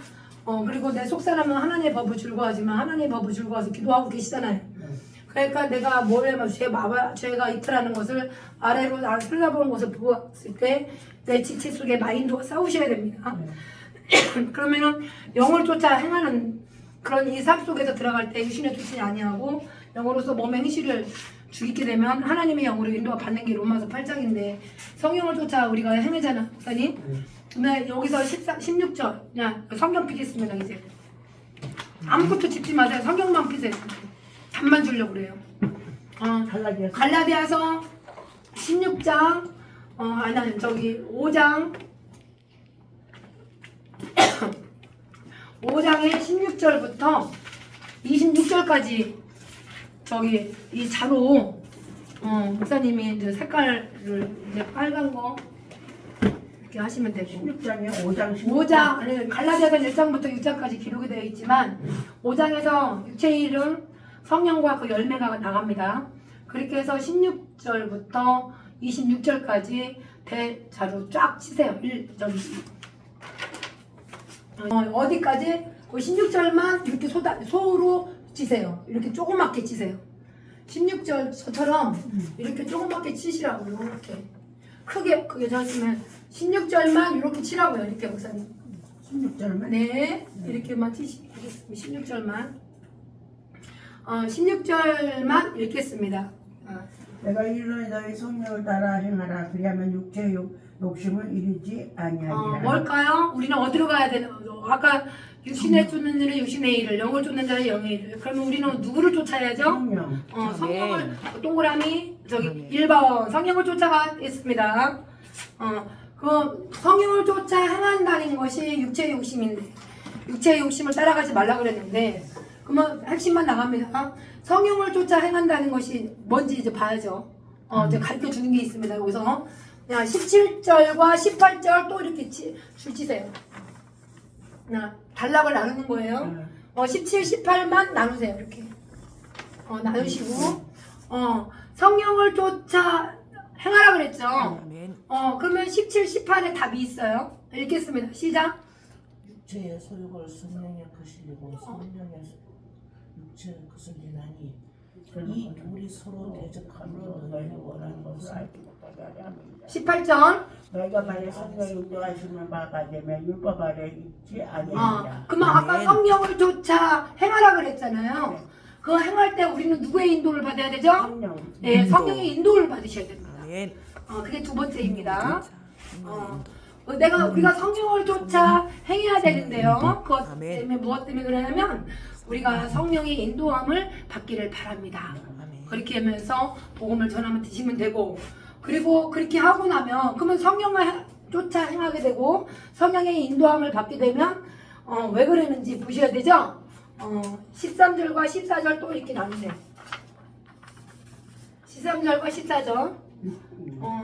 그리고 내 속사람은 하나님의 법을 즐거워하지만 하나님의 법을 즐거워서 기도하고 계시잖아요. 그러니까 내가 죄가 있다라는 것을 아래로 흘러보는 것을 보았을 때 내 지체 속에 마인드와 싸우셔야 됩니다. 그러면은 영을 쫓아 행하는 그런 이 삶 속에서 들어갈 때 육신의 투신이 아니하고 영으로서 몸의 행실을 죽이게 되면 하나님의 영으로 인도가 받는 게 로마서 8장인데 성령을 쫓아 우리가 행하잖아, 목사님. 근데 여기서 16절 그냥 성경 피겠습니다. 이제 아무것도 짚지 마세요. 성경만 피세요. 답만 주려고 그래요. 갈라디아서 16장 5장 5장의 16절부터 26절까지 이 자로 목사님이 이제 색깔을 이제 빨간 거 이렇게 하시면 되고 16장에 5장 5장 아니 갈라디아서 1장부터 6장까지 기록이 되어 있지만 5장에서 육체의 이름 성령과 그 열매가 나갑니다. 그렇게 해서 16절부터 26절까지 대자로 쫙 치세요. 어디까지? 그 16절만 이렇게 소로 치세요. 이렇게 조그맣게 치세요. 16절처럼 이렇게 조그맣게 치시라고. 이렇게 크게 쳤으면 16절만 이렇게 치라고요. 이렇게 목사님 16절만? 네, 이렇게만 치시겠습니다. 16절만 16절만 읽겠습니다. 내가 이르노니 너희 성령을 따라 행하라. 그리하면 육체의 욕심을 이루지 아니하리라. 뭘까요? 우리는 어디로 가야 되나? 아까 육신에 쫓는 자는 육신의 일을, 영을 쫓는 자는 영의 일을. 그러면 우리는 누구를 쫓아야죠? 성령. 성령을 동그라미 1번 성령을 쫓아가겠습니다. 그 성령을 쫓아 행한다는 것이 육체의 욕심인데 육체의 욕심을 따라가지 말라 그랬는데 그러면 핵심만 나갑니다. 성령을 쫓아 행한다는 것이 뭔지 이제 봐야죠. 이제 가르쳐 주는 게 있습니다. 여기서 17절과 18절 또 이렇게 줄 치세요. 단락을 나누는 거예요. 17, 18만 나누세요. 이렇게 나누시고 성령을 쫓아 행하라 그랬죠. 그러면 17, 18에 답이 있어요. 읽겠습니다. 시작. 육체의 소욕을 성령에 거슬리고 성령의 육체의 거슬리나니 이 둘이 서로 대적함으로 너희는 원하는 것을 알지 못하게 하려 합니다. 18절. 너희가 만약 성령이 인도하시는 바가 되면 율법 아래 있지 아니하리라. 그러면 아까 성령을 쫓아 행하라 그랬잖아요. 그 행할 때 우리는 누구의 인도를 받아야 되죠? 성령. 네, 성령의 인도를 받으셔야 됩니다. 아멘. 그게 두 번째입니다. 우리가 성령을 쫓아 행해야 되는데요. 그것 때문에 무엇 때문에 그러냐면 우리가 성령의 인도함을 받기를 바랍니다. 그렇게 하면서 복음을 전하면 드시면 되고 그리고 그렇게 하고 나면 그러면 성령을 쫓아 행하게 되고 성령의 인도함을 받게 되면 왜 그러는지 보셔야 되죠. 13절과 14절 또 이렇게 나누세요. 13절과 14절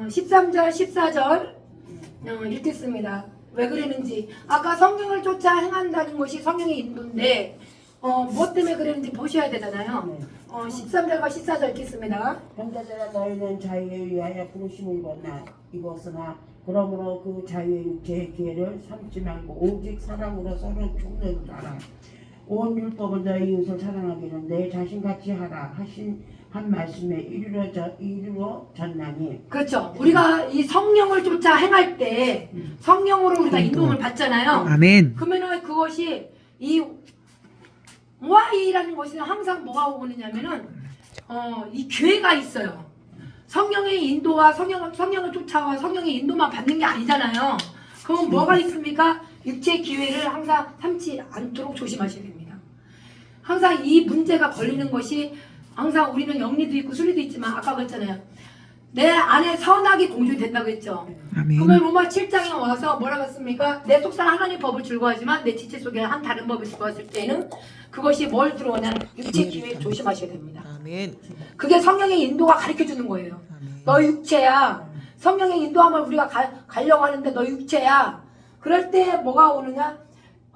13절 14절 읽겠습니다. 왜 그러는지 아까 성령을 쫓아 행한다는 것이 성령의 인도인데 뭐 때문에 그랬는지 보셔야 되잖아요. 13절과 14절 읽겠습니다. 형제들아 너희는 자유에 위하여 부르심을 입었으나 그러므로 그 자유의 육체의 기회를 삼지 말고 오직 사랑으로 서로 죽는 자라. 온 율법은 너희 이웃을 사랑하기는 내 자신같이 하라 하신 한 말씀에 이루어졌나니 그렇죠. 우리가 이 성령을 쫓아 행할 때 성령으로 우리가 인도를 받잖아요. 아멘. 그러면은 그것이 이 Y라는 것이 항상 뭐가 오느냐면은 이 교회가 있어요. 성령의 인도와 성령을 쫓아와 성령의 인도만 받는 게 아니잖아요. 그럼 뭐가 있습니까? 육체의 기회를 항상 삼지 않도록 조심하셔야 됩니다. 항상 이 문제가 걸리는 것이 항상 우리는 영리도 있고 순리도 있지만 아까 그랬잖아요. 내 안에 선악이 공존이 된다고 했죠. 아멘. 그러면 로마 7장에 와서 뭐라고 했습니까? 내 속상 하나님 법을 즐거워하지만 내 지체 속에 한 다른 법을 즐거워했을 때는 그것이 뭘 들어오냐면 육체 기회를 조심하셔야 됩니다. 아멘. 그게 성령의 인도가 가르쳐주는 거예요. 아멘. 너 육체야. 성령의 인도함을 우리가 가려고 하는데 너 육체야. 그럴 때 뭐가 오느냐?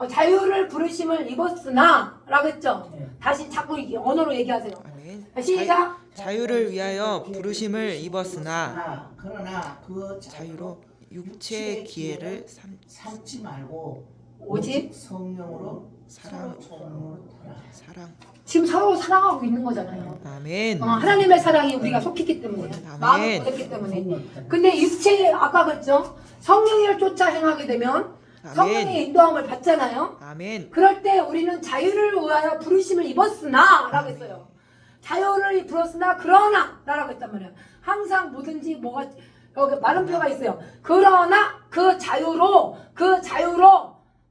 자유를 부르심을 입었으나 라고 했죠. 다시 자꾸 언어로 얘기하세요. 아멘. 시작. 자유를 위하여 부르심을 입었으나 그러나 그 자유로 육체의 기회를 삼지 말고 오직 성령으로 사랑. 종으로 타라. 사랑. 지금 서로 사랑하고 있는 거잖아요. 아멘. 하나님의 사랑이 우리가 속했기 때문에 마음을 얻었기 때문에. 근데 육체 아까 그랬죠. 성령을 쫓아 행하게 되면 성령의 인도함을 받잖아요. 아멘. 그럴 때 우리는 자유를 위하여 부르심을 입었으나 라고 했어요. 자유를 불었으나 그러나 라고 했단 말이에요. 항상 뭐든지 뭐가 여기 말음표가 있어요. 그러나 그 자유로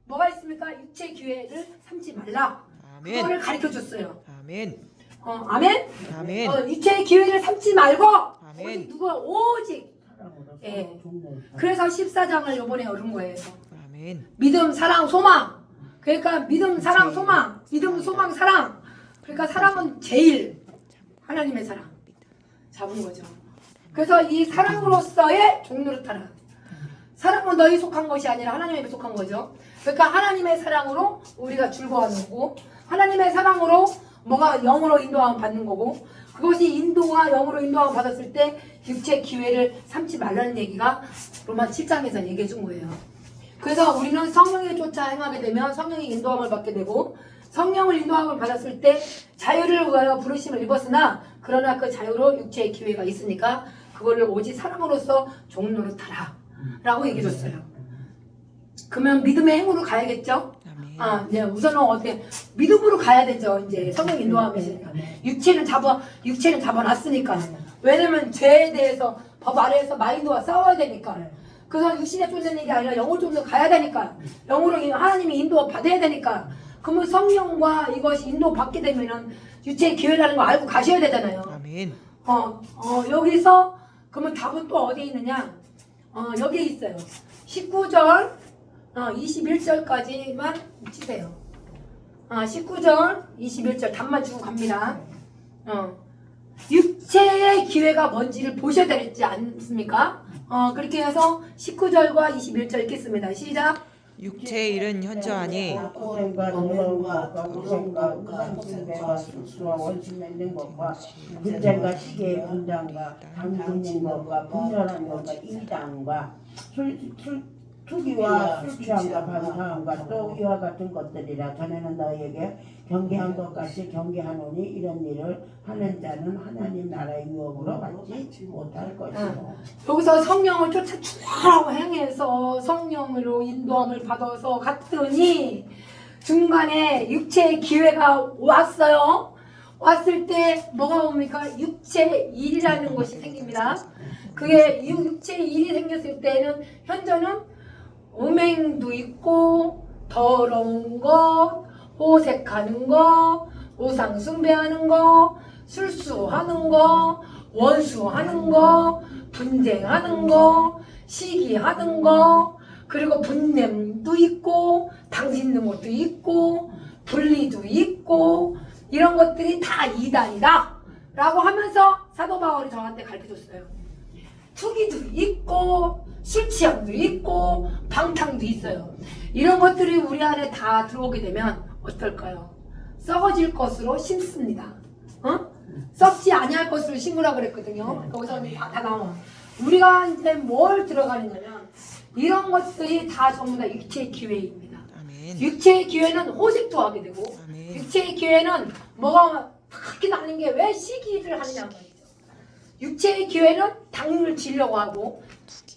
뭐가 있습니까? 육체의 기회를 삼지 말라. 아멘. 그거를 가르쳐 줬어요. 아멘. 아멘. 아멘. 육체의 기회를 삼지 말고 아멘. 오직 누가 오직 예. 그래서 14장을 요번에 얻은 거예요. 아멘. 믿음, 사랑, 소망. 그러니까 믿음, 사랑, 소망. 믿음, 소망, 사랑. 그러니까 사랑은 제일 하나님의 사랑 잡은 거죠. 그래서 이 사랑으로서의 종노릇하라. 사랑은 너희 속한 것이 아니라 하나님에 속한 거죠. 그러니까 하나님의 사랑으로 우리가 즐거워하는 거고 하나님의 사랑으로 뭐가 영으로 인도함을 받는 거고 그것이 인도와 영으로 인도함을 받았을 때 육체의 기회를 삼지 말라는 얘기가 로마 7장에서 얘기해 준 거예요. 그래서 우리는 성령에 쫓아 행하게 되면 성령의 인도함을 받게 되고 성령을 인도함을 받았을 때 자유를 위하여 부르심을 입었으나 그러나 그 자유로 육체의 기회가 있으니까 그거를 오직 사랑으로서 종노릇하라 라고 얘기해 줬어요. 그러면 믿음의 행으로 가야겠죠? 아멘. 네, 우선은 어떻게 믿음으로 가야 되죠. 이제 성령 인도함이 있으니까 육체는 잡아놨으니까. 왜냐면 죄에 대해서 법 아래에서 마인드와 싸워야 되니까. 그래서 육신에 쫓는 일이 아니라 영을 쫓는 가야 되니까. 영으로 하나님이 인도 받아야 되니까. 그러면 성령과 이것이 인도 받게 되면은 육체의 기회라는 거 알고 가셔야 되잖아요. 아멘. 여기서 그러면 답은 또 어디에 있느냐? 여기에 있어요. 19절 21절까지만 치세요. 19절 21절 답만 주고 갑니다. 육체의 기회가 뭔지를 보셔야 되지 않습니까? 그렇게 해서 19절과 21절 읽겠습니다. 시작. 육체의 일은 현저하니 고생과 노동과 고생과 우상숭배와 술수와 원수 맺는 것과 분쟁과 시기의 분장과 당짓는 것과 분열한 것과 이당과 투기와 술 취함과 반사함과 또 이와 같은 것들이라 전에는 너희에게 경계한 것 같이 경계하노니 이런 일을 하는 자는 하나님 나라의 유업으로 받지 못할 것이고. 여기서 성령을 쫓아 주라고 행해서 성령으로 인도함을 받아서 갔더니 중간에 육체의 기회가 왔어요. 왔을 때 뭐가 옵니까? 육체의 일이라는 것이 생깁니다. 그게 육체의 일이 생겼을 때는 현저는 음행도 있고 더러운 것, 호색하는 거, 우상 숭배하는 거, 술수하는 거, 원수하는 거, 분쟁하는 거, 시기하는 거, 그리고 분냄도 있고 당짓는 것도 있고 분리도 있고 이런 것들이 다 이단이다 라고 하면서 사도 바울이 저한테 가르쳐줬어요. 투기도 있고 술 취함도 있고 방탕도 있어요. 이런 것들이 우리 안에 다 들어오게 되면 어떨까요? 썩어질 것으로 심습니다. 썩지 아니할 것으로 심으라고 그랬거든요. 거기서 다 나와. 우리가 이제 뭘 들어가느냐면 이런 것들이 다 전부 다 육체의 기회입니다. 아멘. 육체의 기회는 호색도 하게 되고 아멘. 육체의 기회는 뭐가 그렇게 나는 게 왜 시기를 하느냐 말이죠. 육체의 기회는 당을 지려고 하고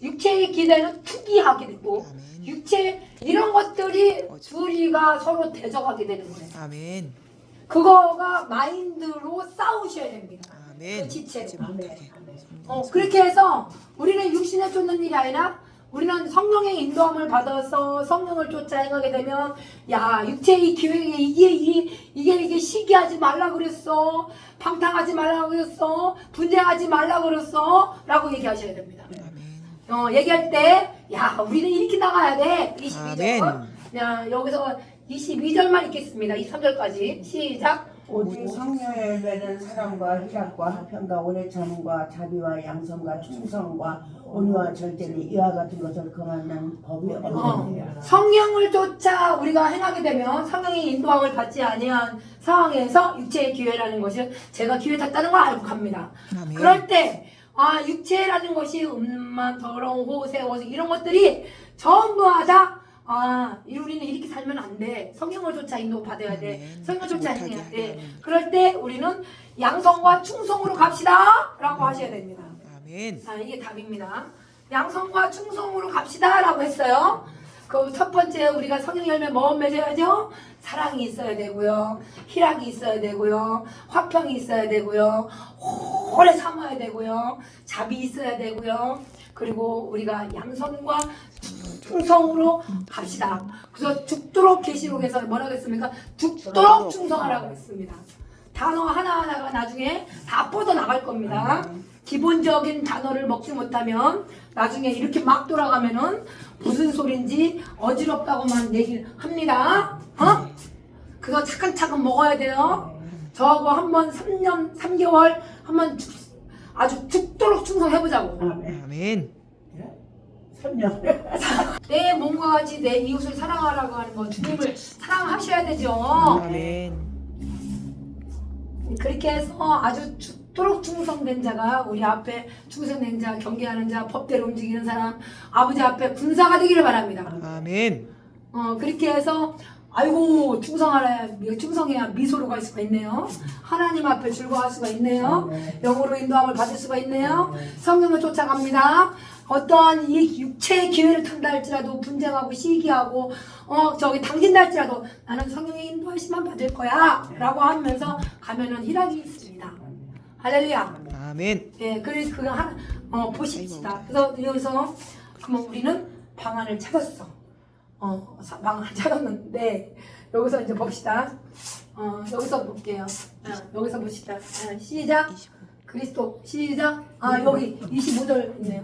육체의 기회는 투기하게 되고 아멘. 육체 이런 것들이 둘이가 서로 대적하게 되는 거예요. 아멘. 그거가 마인드로 싸우셔야 됩니다. 아멘. 그 지체로. 잊지 못하게. 그렇게 해서 우리는 육신에 쫓는 일이 아니라 우리는 성령의 인도함을 받아서 성령을 쫓아 행하게 되면 야 육체의 기회에 이게 시기하지 말라 그랬어, 방탕하지 말라 그랬어, 분쟁하지 말라 그랬어 라고 얘기하셔야 됩니다. 얘기할 때 야 우리는 이렇게 나가야 돼. 22절. 아멘. 야 여기서 22절만 읽겠습니다. 23절까지 시작. 오직 성령의 열매는 사랑과 희락과 화평과 오래 참음과 자비와 양성과 충성과 온유와 절제는 이와 같은 것을 금하는 법이 없느니라. 성령을 쫓아 우리가 행하게 되면 성령의 인도함을 받지 아니한 상황에서 육체의 기회라는 것을 제가 기회 탔다는 걸 알고 갑니다. 아멘. 그럴 때 육체라는 것이 음란, 더러운 호세, 호세 이런 것들이 전부 다 우리는 이렇게 살면 안 돼. 성령을 쫓아 인도 받아야 돼. 아멘. 성령을 쫓아 못하게 행해야 돼. 하나님. 그럴 때 우리는 양성과 충성으로 갑시다 라고 하셔야 됩니다. 아멘. 이게 답입니다. 양성과 충성으로 갑시다 라고 했어요. 그 첫 번째 우리가 성령 열매 뭐 맺어야죠? 사랑이 있어야 되고요, 희락이 있어야 되고요, 화평이 있어야 되고요, 오래 참아야 되고요, 자비 있어야 되고요, 그리고 우리가 양성과 충성으로 갑시다. 그래서 죽도록 계시록에서 뭐라고 했습니까? 죽도록 충성하라고 했습니다. 단어 하나하나가 나중에 다 뻗어나갈 겁니다. 기본적인 단어를 먹지 못하면 나중에 이렇게 막 돌아가면은 무슨 소린지 어지럽다고만 얘기를 합니다. 그거 차근차근 먹어야 돼요. 저하고 한번 3개월 한번 아주 죽도록 충성해보자고. 아멘. 성령. 내 몸과 같이 내 이웃을 사랑하라고 하는 건 주님을 사랑하셔야 되죠. 아멘. 그렇게 해서 아주 죽도록 충성된 자가 우리 앞에 충성된 자, 경계하는 자, 법대로 움직이는 사람, 아버지 앞에 군사가 되기를 바랍니다. 아멘. 그렇게 해서 아이고 충성해야 미소로 갈 수가 있네요. 하나님 앞에 즐거워할 수가 있네요. 영으로 인도함을 받을 수가 있네요. 성령을 쫓아갑니다. 어떠한 이 육체의 기회를 탄다 할지라도 분쟁하고 시기하고 당진다 할지라도 나는 성령의 인도하심만 받을 거야 라고 하면서 가면은 희락이 있습니다. 할렐루야. 아멘. 예, 그래서 그거 보십시다. 그래서 여기서 그러면 우리는 방안을 찾았어. 방안을 찾았는데 여기서 이제 봅시다. 여기서 볼게요. 여기서 봅시다. 시작. 그리스도 시작. 여기 25절 있네요.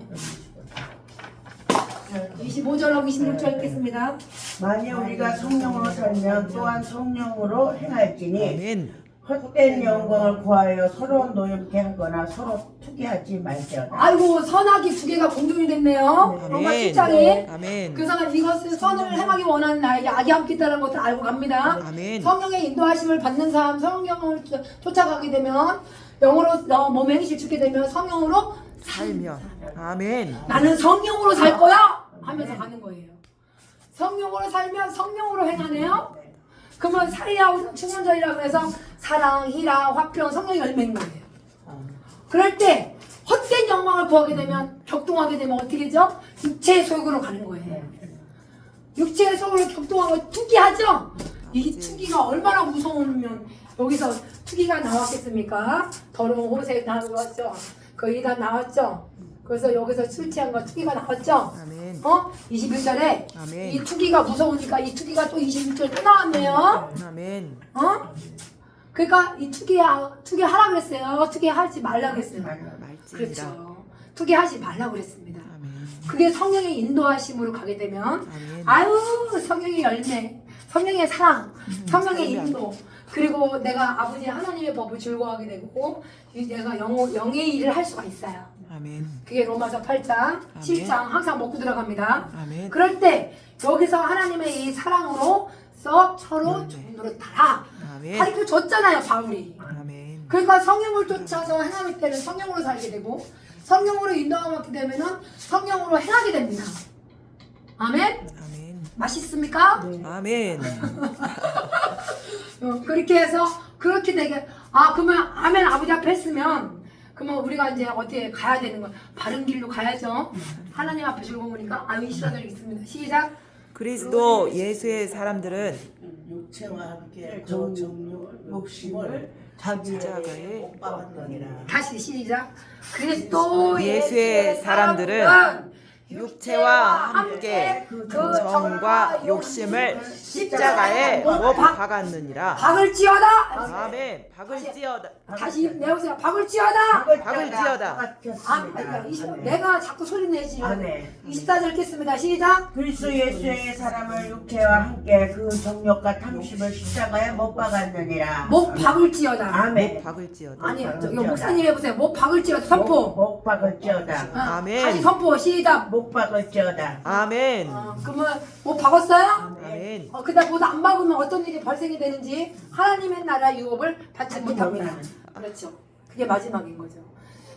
25절하고 26절 읽겠습니다. 만일 우리가 성령으로 살면 또한 성령으로 행할지니 아멘. 헛된 영광을 구하여 서로 노엽게 하거나 서로 투기하지 말지어다. 아이고 선악이 두 개가 공존이 됐네요. 로마 아멘. 7장에 아멘. 그래서 이것을 선을 행하기 원하는 나에게 악이 함께 있다는 것을 알고 갑니다. 아멘. 성령의 인도하심을 받는 사람, 성령을 쫓아가게 되면 영으로 몸에 행실 주게 되면 성령으로 살면. 아멘. 나는 성령으로 살 거야 하면서 가는 거예요. 성령으로 살면 성령으로 행하네요. 그러면 사리하고 충만절이라고 해서 사랑, 희락, 화평, 성령의 열매인 거예요. 그럴 때 헛된 영광을 구하게 되면 격동하게 되면 어떻게 되죠? 육체의 속으로 가는 거예요. 육체의 속으로 격동하고 투기하죠? 이 투기가 얼마나 무서우면 여기서 투기가 나왔겠습니까? 더러운 호세 나왔죠? 거의 다 나왔죠? 그래서 여기서 술 취한 거 투기가 나왔죠? 아멘. 21절에 아멘. 이 투기가 무서우니까 이 투기가 또 26절 또 나왔네요. 아멘. 그러니까 이 투기하라 그랬어요. 투기하지 말라 그랬어요. 말씀이다. 그렇죠. 투기하지 말라 그랬습니다. 아멘. 그게 성령의 인도하심으로 가게 되면 아멘. 아유 성령의 열매, 성령의 사랑, 성령의 인도, 그리고 내가 아버지 하나님의 법을 즐거워하게 되고 내가 영의 일을 할 수가 있어요. 아멘. 그게 로마서 8장, 7장 항상 먹고 들어갑니다. 아멘. 그럴 때 여기서 하나님의 이 사랑으로서 서로 노릇하라. 아멘. 가르쳐 줬잖아요, 바울이. 아멘. 그러니까 성령을 쫓아서 행할 때는 성령으로 살게 되고 성령으로 인도하게 되면은 성령으로 행하게 됩니다. 아멘? 아멘. 맛있습니까? 아멘. 그렇게 해서 그렇게 되게 그러면 아멘 아버지 앞에 했으면 그러면 우리가 이제 어떻게 가야 되는 거야? 바른 길로 가야죠. 하나님 앞에 즐거우니까 24절 있습니다. 시작. 그리스도 예수의 사람들은 육체와 함께 정- 그 정욕 욕심을 자기의 십자가에 못 박았느니라. 다시 시작. 그리스도 예수의 사람들은 육체와 함께 그 정과 욕심을 십자가에 못 박았느니라. 박을지어다. 아멘. 박을지어다. 다시 내보세요. 박을지어다. 박을지어다. 내가 자꾸 소리 내지. 네. 24절 읽겠습니다. 시작. 그리스도 예수의 사람을 육체와 함께 그 정욕과 탐심을 십자가에 못 박았느니라. 목 박을지어다. 아멘. 박을지어다. 아니요. 이거 목사님 해보세요. 목 박을지어다. 선포. 못 박을지어다. 아멘. 다시 선포. 시작. 못 박을지어다. 아멘. 그러면 목 박았어요? 아멘. 그다음 못 안 박으면 어떤 일이 발생이 되는지 하나님의 나라 유업을 받지 못합니다. 그렇죠. 그게 마지막인 거죠.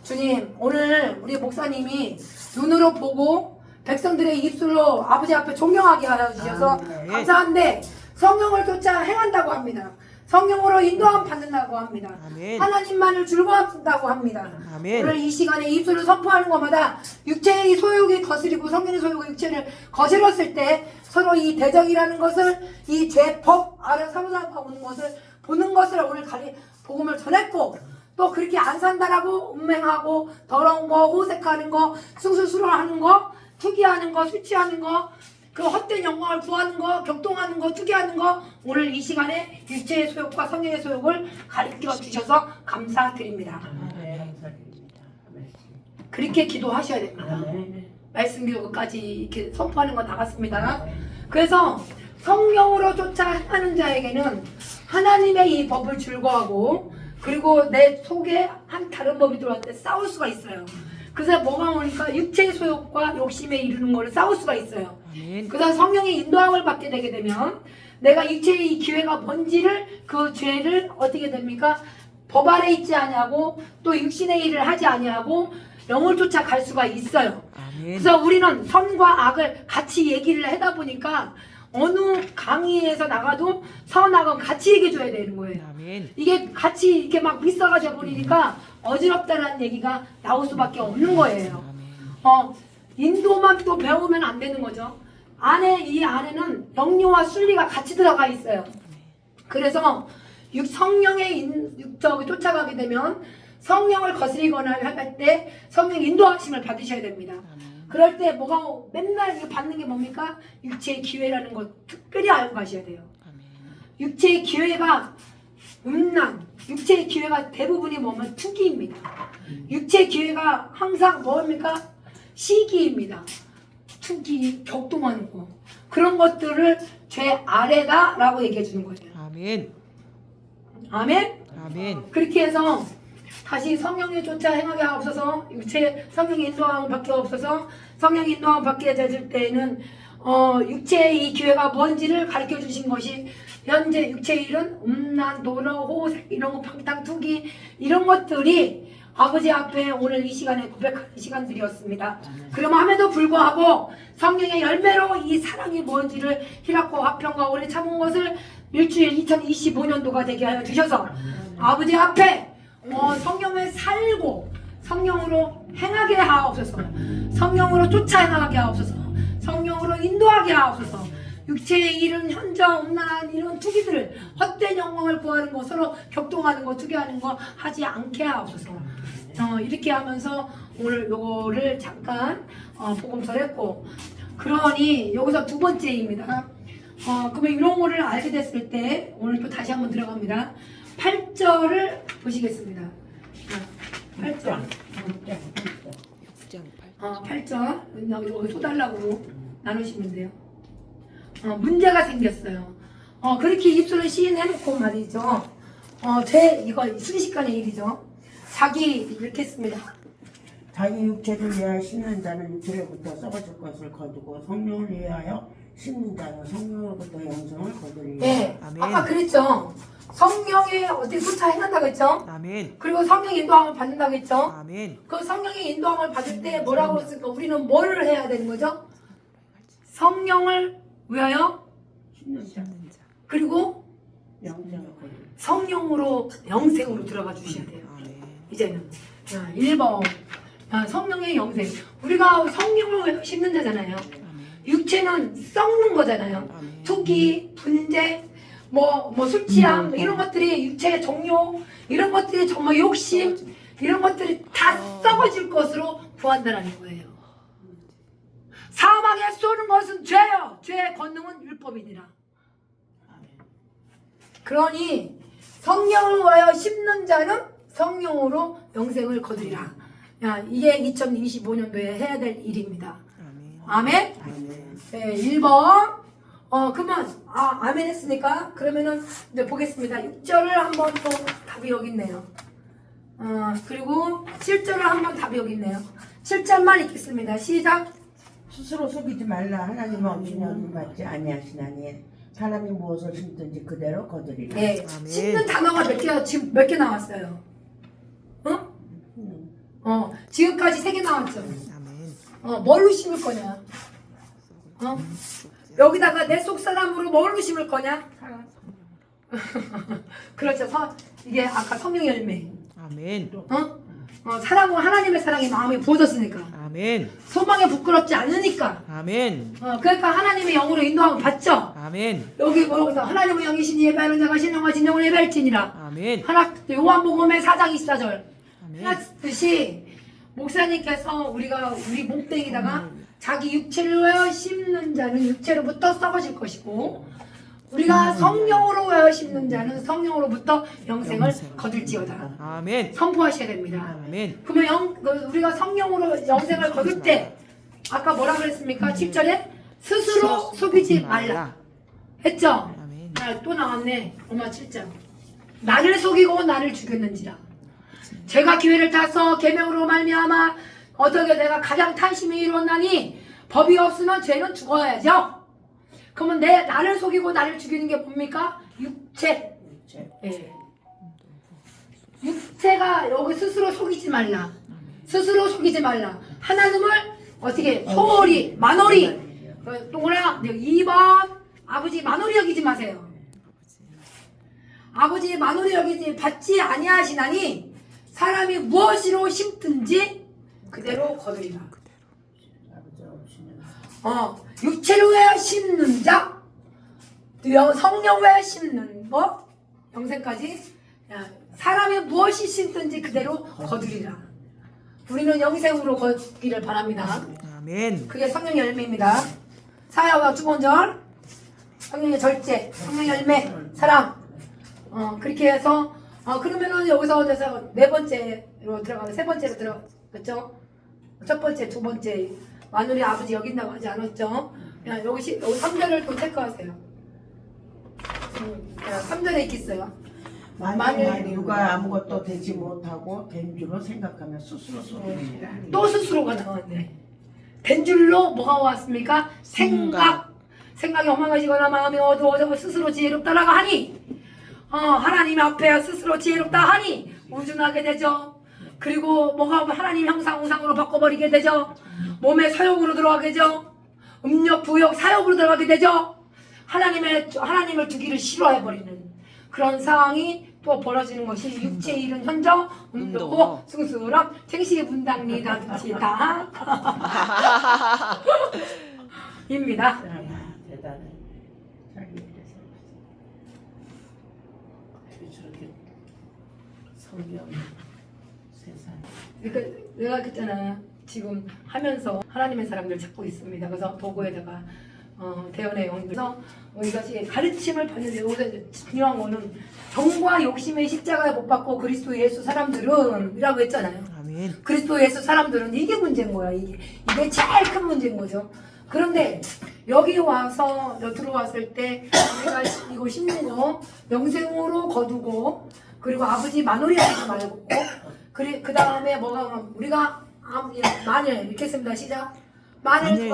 주님, 오늘 우리 목사님이 눈으로 보고 백성들의 입술로 아버지 앞에 존경하게 하여 주셔서 아멘. 감사한데 성령을 쫓아 행한다고 합니다. 성령으로 인도함 받는다고 합니다. 아멘. 하나님만을 즐거워한다고 합니다. 아멘. 오늘 이 시간에 입술을 선포하는 것마다 육체의 소욕이 거스리고 성령의 소욕이 육체를 거스렸을 때 서로 이 대적이라는 것을 이 죄법 아래 사로잡고 오는 것을 보는 것을 오늘 복음을 전했고 또 그렇게 안 산다라고 음행하고 더러운 거 호색하는 거 숭술수술하는 거 투기하는 거 술 취하는 거 그 헛된 영광을 구하는 거, 격동하는 거, 투기하는 거 오늘 이 시간에 육체의 소욕과 성령의 소욕을 가르쳐 주셔서 감사드립니다. 그렇게 기도하셔야 됩니다. 말씀 기도까지 이렇게 선포하는 거 나갔습니다. 그래서 성령으로 쫓아 행하는 자에게는 하나님의 이 법을 즐거워하고 그리고 내 속에 한 다른 법이 들어올 때 싸울 수가 있어요. 그래서 뭐가 오니까 육체의 소욕과 욕심에 이르는 거를 싸울 수가 있어요. 아멘. 그래서 성령의 인도함을 받게 되게 되면 내가 육체의 이 기회가 뭔지를 그 죄를 어떻게 됩니까? 법 아래 있지 아니하고 또 육신의 일을 하지 아니하고 영을 쫓아 갈 수가 있어요. 아멘. 그래서 우리는 선과 악을 같이 얘기를 하다 보니까 어느 강의에서 나가도 선악은 같이 얘기해 줘야 되는 거예요. 아멘. 이게 같이 이렇게 막 믹서가 버리니까 어지럽다라는 얘기가 나올 수밖에 없는 거예요. 인도만 또 배우면 안 되는 거죠. 이 안에는 영리와 순리가 같이 들어가 있어요. 그래서 성령의 쫓아가게 되면 성령을 거스리거나 할 때 성령 인도하심을 받으셔야 됩니다. 그럴 때 뭐가 맨날 받는 게 뭡니까? 육체의 기회라는 거 특별히 알고 가셔야 돼요. 육체의 기회가 음란, 육체의 기회가 대부분이 뭐면 투기입니다. 육체의 기회가 항상 뭡니까? 시기입니다. 투기, 격동하는 거. 그런 것들을 죄 아래다라고 얘기해 주는 거예요. 아멘. 아멘? 아멘. 그렇게 해서 다시 성령의 쫓아 행하게 하옵소서. 육체 성령의 인도함을 받게 하옵소서. 성령의 인도함을 받게 되실 때에는 육체의 이 기회가 뭔지를 가르쳐 주신 것이 현재 육체의 일은 음란, 노력, 호색 이런 거 방탕, 투기 이런 것들이 아버지 앞에 오늘 이 시간에 고백하는 시간들이었습니다. 그럼에도 불구하고 성령의 열매로 이 사랑이 뭔지를 희락과 화평과 오래 참은 것을 일주일 2025년도가 되게 하여 주셔서 아버지 앞에 성령을 살고 성령으로 행하게 하옵소서. 성령으로 쫓아 행하게 하옵소서. 성령으로 인도하게 하옵소서. 육체의 일은 현저 음란한 이런 투기들을 헛된 영광을 구하는 거 서로 격동하는 거 투기하는 거 하지 않게 하옵소서. 이렇게 하면서 오늘 요거를 잠깐 복음서를 했고 그러니 여기서 두 번째입니다. 그러면 이런 거를 알게 됐을 때 오늘 또 다시 한번 들어갑니다. 8절을 보시겠습니다. 8절. 8절. 여기 쏟달라고 나누시면 돼요. 문제가 생겼어요. 그렇게 입술을 시인해놓고 말이죠. 이거 순식간의 일이죠. 자기 이렇게 했습니다. 자기 육체를 위하여 심는 자는 육체로부터 썩어질 것을 거두고 성령을 위하여 심는 자는 성령으로부터 영생을 거두리라. 네, 아멘. 아까 그랬죠. 성령의 어떻게 쫓아 행한다고 했죠. 아멘. 그리고 성령의 인도함을 받는다고 했죠. 아멘. 그 성령의 인도함을 받을 때 뭐라고 했을까? 우리는 뭐를 해야 되는 거죠? 성령을 위하여 심는 자 그리고 영생을 거두리라. 성령으로 영생으로 들어가 주셔야 돼요. 아멘. 이제는 1번 성령의 영생. 우리가 성령을 씹는 자잖아요. 육체는 썩는 거잖아요. 아멘. 투기, 분재, 술 취함 이런 것들이 육체의 종료 이런 것들이 정말 욕심 이런 것들이 다 썩어질 것으로 구한다는 거예요. 사망에 쏘는 것은 죄요. 죄의 권능은 율법이니라. 그러니 성령을 위하여 심는 자는 성령으로 영생을 거두리라. 이게 2025년도에 해야 될 일입니다. 아멘. 아멘. 네, 1번. 그러면 아멘 했으니까 그러면은 이제 보겠습니다. 6절을 한번 또 답이 여기 있네요. 그리고 7절을 한번 답이 여기 있네요. 7절만 읽겠습니다. 시작. 스스로 속이지 말라. 하나님은 없이는 얻음 받지 아니하시나니 사람이 무엇을 심든지 그대로 거두리라. 네. 아멘. 씹는 단어가 지금 몇 개 나왔어요? 지금까지 3개 나왔죠. 아멘. 뭘로 심을 거냐? 여기다가 내 속 사람으로 뭘로 심을 거냐? 그렇죠. 이게 아까 성령 열매. 아멘. 사랑과 하나님의 사랑이 마음에 부어졌으니까. 아멘. 소망에 부끄럽지 않으니까. 아멘. 그러니까 하나님의 영으로 인도함을 받죠. 아멘. 여기 뭐라고 하나님의 영이시니 예배하는 자가 신령과 진정을 예배할지니라. 아멘. 요한복음의 4장 24절. 아멘. 하듯이 목사님께서 우리 몸뚱이다가 자기 육체를 위하여 심는 자는 육체로부터 썩어질 것이고 우리가 성령으로 위하여 심는 자는 성령으로부터 영생을 거둘지어다. 아멘. 선포하셔야 됩니다. 아멘. 그러면 우리가 성령으로 영생을 거둘 때 아까 뭐라 그랬습니까? 7절에 스스로 속이지 말라 했죠? 아멘. 또 나왔네. 엄마 7장. 나를 속이고 나를 죽였는지라. 제가 기회를 타서 계명으로 말미암아 어떻게 내가 가장 탄심이 이루었나니 법이 없으면 죄는 죽어야죠. 그러면 나를 속이고 나를 죽이는 게 뭡니까? 육체. 예. 육체가 여기 스스로 속이지 말라. 스스로 속이지 말라. 하나님을 어떻게 소홀히 만홀히 동그라 2번 아버지 만홀히 여기지 마세요. 아버지 만홀히 여기지 받지 아니하시나니 사람이 무엇으로 심든지 그대로 거두리라. 육체를 위하여 심는 자, 성령 위하여 심는 것, 영생까지 사람이 무엇이 심든지 그대로 거두리라. 우리는 영생으로 걷기를 바랍니다. 아멘. 그게 성령 열매입니다. 사야와 두 번절, 성령의 절제, 성령 열매, 사랑. 그렇게 해서 그러면은 여기서 네 번째로 들어가면 세 번째로 들어갔죠. 첫 번째, 두 번째 마누리 아버지 여기 있다고 하지 않았죠? 여기 3절을 또 체크하세요. 3절에 있겠어요. 만일 누가 아무것도 되지 못하고 된 줄로 생각하면 스스로 속이니라. 또 스스로가 나왔네. 된 줄로 뭐가 왔습니까? 생각이 엉망해지거나 마음이 어두워져 스스로 지혜롭다라고 하니 하나님 앞에 스스로 지혜롭다 하니 우준하게 되죠. 그리고 뭐가 하나님 형상 우상으로 바꿔버리게 되죠. 몸의 사욕으로 들어가게 되죠. 음욕, 부욕, 사욕으로 들어가게 되죠. 하나님을 두기를 싫어해버리는 그런 상황이 또 벌어지는 것이 육체 일은 현저 음도고 숭수람 생식의 분당리다 지다 입니다. 대단해. 자기 저렇게 성경 세상. 그러니까 내가 그랬잖아. 지금 하면서 하나님의 사람들 찾고 있습니다. 그래서 도구에다가 대언의 영들서 이것이 가르침을 받는데 여기서 중요한 거는 정과 욕심의 십자가에 못 박고 그리스도 예수 사람들은 이라고 했잖아요. 아멘. 그리스도 예수 사람들은 이게 문제인 거야. 이게 제일 큰 문제인 거죠. 그런데 여기 와서 들어왔을 때 우리가 이거 심는 거 영생으로 거두고 그리고 아버지 만홀히 하지 말고 그 다음에 뭐가 우리가 만일 이렇게 했습니다. 시작. 만일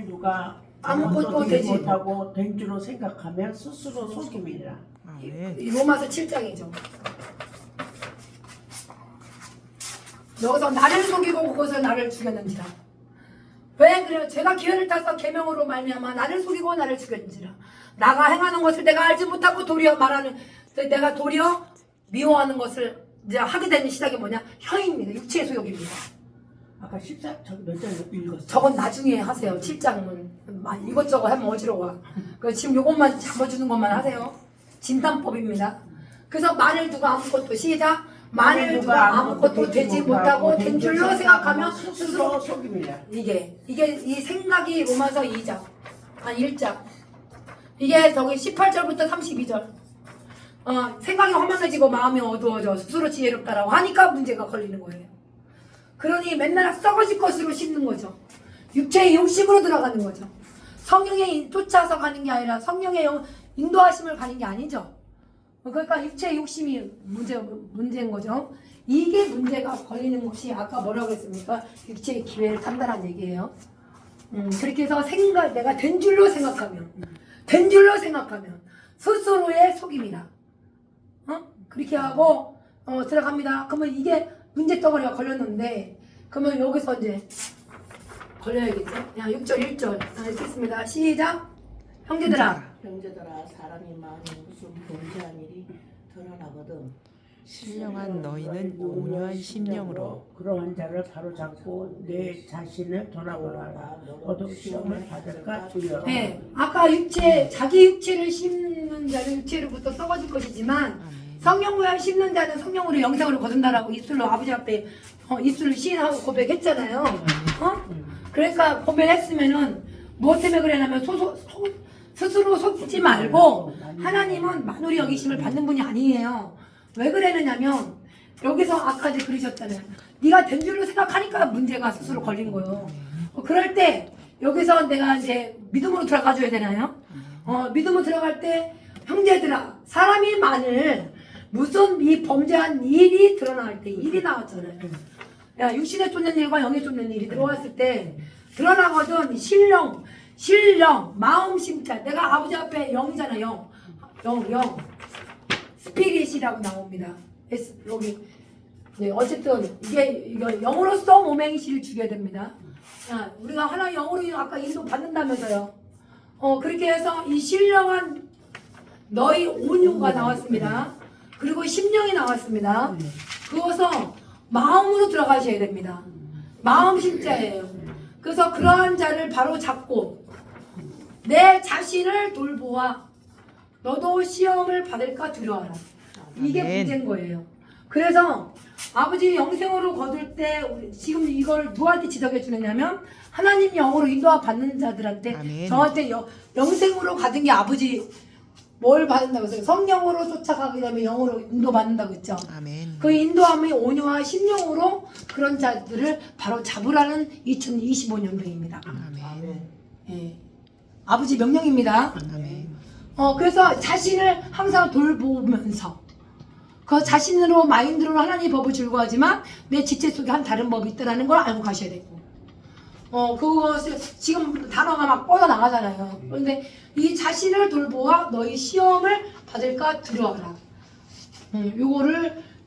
누가 아무것도 되지 되지 못하고 된 줄로 생각하면 스스로 속임이라. 아멘. 로마서 7장이죠. 여기서 나를 속이고 그것을 나를 죽였는지라. 왜 그래요? 제가 기회를 타서 계명으로 말미암아 나를 속이고 나를 죽였는지라. 나가 행하는 것을 내가 알지 못하고 도리어 말하는, 내가 도리어 미워하는 것을 이제 하게 되는 시작이 뭐냐? 혀입니다. 육체의 소욕입니다. 아까 14, 저기 몇 장 읽었어? 저건 나중에 하세요. 7장은 이것저것 하면 어지러워. 그 지금 요것만 잡아주는 것만 하세요. 진단법입니다. 그래서 만일 누가 아무것도 시작. 만일 누가 아무것도 되지 못하고 된 줄로 생각하면 스스로 속임이야. 이게 이 생각이 로마서 2장, 아니 1장. 이게 저기 18절부터 32절. 생각이 허망해지고 마음이 어두워져 스스로 지혜롭다라고 하니까 문제가 걸리는 거예요. 그러니 맨날 썩어질 것으로 씹는 거죠. 육체의 욕심으로 들어가는 거죠. 성령에 쫓아서 가는 게 아니라 성령의 인도하심을 가는 게 아니죠. 그러니까 육체의 욕심이 문제인 거죠. 이게 문제가 걸리는 것이 아까 뭐라고 했습니까? 육체의 기회를 탐단한 얘기예요. 그렇게 해서 내가 된 줄로 생각하면 스스로의 속임이다. 그렇게 하고 들어갑니다. 그러면 이게 문제 덩어리가 걸렸는데, 그러면 여기서 이제 걸려야겠죠? 야, 6절 1절 읽겠습니다. 시작. 형제들아, 사람이 마음에 무슨 범죄한 일이 드러나거든 신령한 너희는 온유한 심령으로 그러한 자를 바로잡고 내 자신을 돌아보라. 너도 시험을 받을까 두려워. 네, 아까 자기 육체를 심는 자는 육체로부터 썩어질 것이지만 성령을 심는 자는 성령으로 영생으로 거둔다라고 입술로 아버지 앞에 입술을 시인하고 고백했잖아요. 그러니까 고백했으면은 무엇 때문에 그러냐면 스스로 속지 말고 하나님은 만홀히 여기심을 받는 분이 아니에요. 왜 그러느냐면 여기서 아까 이제 그러셨잖아요. 네가 된 줄로 생각하니까 문제가 스스로 걸린 거예요. 그럴 때 여기서 내가 이제 믿음으로 들어가 줘야 되나요? 믿음으로 들어갈 때 형제들아, 사람이 만일 무슨 이 범죄한 일이 드러날 때 일이 나왔잖아요. 야, 육신에 쫓는 일과 영에 쫓는 일이 들어왔을 때 드러나거든. 신령, 마음 심자. 내가 아버지 앞에 영이잖아. 영. 스피릿이라고 나옵니다. 여기. 네, 어쨌든 이거 영으로서 모맹이시를 죽여야 됩니다. 자, 우리가 하나 영으로 아까 인도 받는다면서요. 그렇게 해서 이 신령한 너희 온유가 나왔습니다. 그리고 심령이 나왔습니다. 그어서 마음으로 들어가셔야 됩니다. 마음 심자예요. 그래서 그러한 자를 바로 잡고 내 자신을 돌보아 너도 시험을 받을까 두려워하라. 이게 아멘. 문제인 거예요. 그래서 아버지 영생으로 거둘 때 지금 이걸 누구한테 지적해 주느냐면 하나님 영으로 인도와 받는 자들한테 아멘. 저한테 영생으로 가든 게 아버지 뭘 받는다고 했어요? 성령으로 쫓아가게 되면 영으로 인도받는다고 했죠. 아멘. 그 인도함이 온유와 심령으로 그런 자들을 바로 잡으라는 2025년도입니다. 아멘. 예. 아버지 명령입니다. 아멘. 그래서 자신을 항상 돌보면서 그 자신으로 마인드로 하나님의 법을 즐거워하지만 내 지체 속에 한 다른 법이 있다는 걸 알고 가셔야 되고 그것을 지금 단어가 막 뻗어나가잖아요. 그런데 이 자신을 돌보아 너희 시험을 받을까 두려워하라.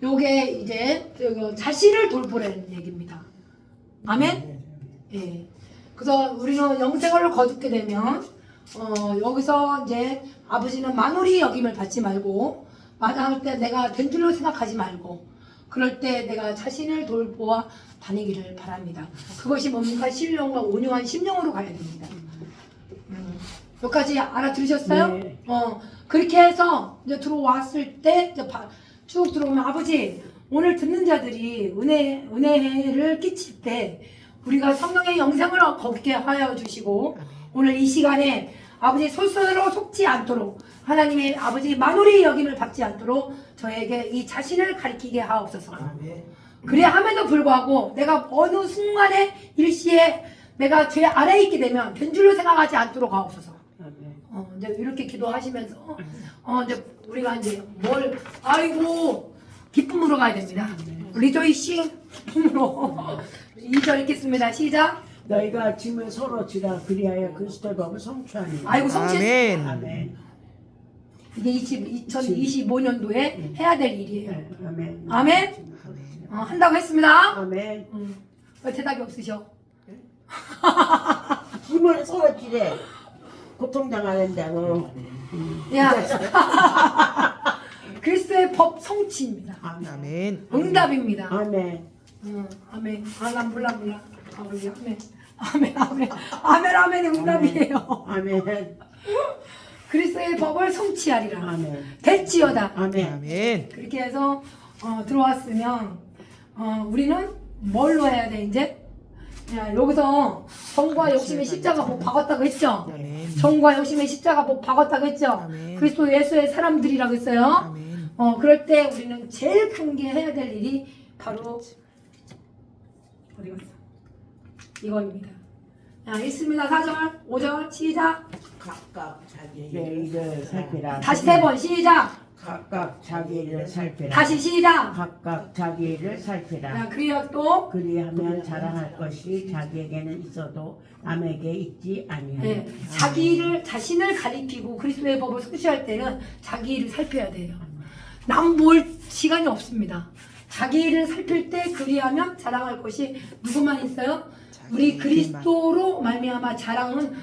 요게 이제 자신을 돌보라는 얘기입니다. 아멘? 예. 그래서 우리는 영생을 거두게 되면 여기서 이제 아버지는 만홀히 여김을 받지 말고 마땅할 때 내가 된 줄로 생각하지 말고 그럴 때 내가 자신을 돌보아 다니기를 바랍니다. 그것이 뭡니까? 신령과 온유한 심령으로 가야 됩니다. 여기까지 알아들으셨어요? 네. 그렇게 해서 이제 들어왔을 때 이제 쭉 들어오면 아버지 오늘 듣는 자들이 은혜를 끼칠 때 우리가 성령의 영생을 거두게 하여 주시고 오늘 이 시간에 아버지 스스로 속지 않도록 하나님의 아버지 만홀히 여김을 받지 않도록 저에게 이 자신을 가리키게 하옵소서. 그래 함에도 불구하고 내가 어느 순간에 일시에 내가 죄 아래에 있게 되면 된 줄로 생각하지 않도록 하옵소서. 이제 이렇게 기도하시면서 이제 우리가 이제 아이고 기쁨으로 가야 됩니다. 리조이싱으로 2절 읽겠습니다. 시작. 너희가 짐을 서로 지라 그리하여 그리스도의 법을 성취하니. 아이고 성취. 아멘. 아멘. 이게 2025년도에 해야 될 일이에요. 아멘. 아멘. 한다고 했습니다. 아멘. 왜 대답이 없으셔? 힘을 서로 지래. 고통당하는다고. 야, 그리스도의 법 성취입니다. 아멘. 응답입니다. 아멘. 아멘. 난 몰라. 우리 아멘. 응답이에요. 아멘. 그리스도의 법을 성취하리라. 아멘. 될지어다. 아멘. 아멘. 그렇게 해서 들어왔으면 우리는 뭘로 해야 돼 이제? 야, 여기서 정과 욕심의 십자가 못 박았다고 했죠? 아멘. 정과 욕심의 십자가 못 박았다고 했죠? 아멘. 그리스도 예수의 사람들이라고 했어요. 아멘. 그럴 때 우리는 제일 큰 게 해야 될 일이 바로 어디 갔어? 이거입니다. 자, 읽습니다. 4절, 5절 시작. 각각 자기의 내 일을 살피라. 다시 3번 시작. 각각 자기 일을 살피라. 다시 시작. 각각 자기 일을 살피라. 자, 그리고 또 그리하면 자랑할 것이 자기에게는 있어도 남에게 있지 아니하리라. 네, 자신을 가리키고 그리스도의 법을 성취할 때는 자기 일을 살펴야 돼요. 남 볼 시간이 없습니다. 자기 일을 살필 때 그리하면 자랑할 것이 누구만 있어요? 우리 그리스도로 말미암아 자랑은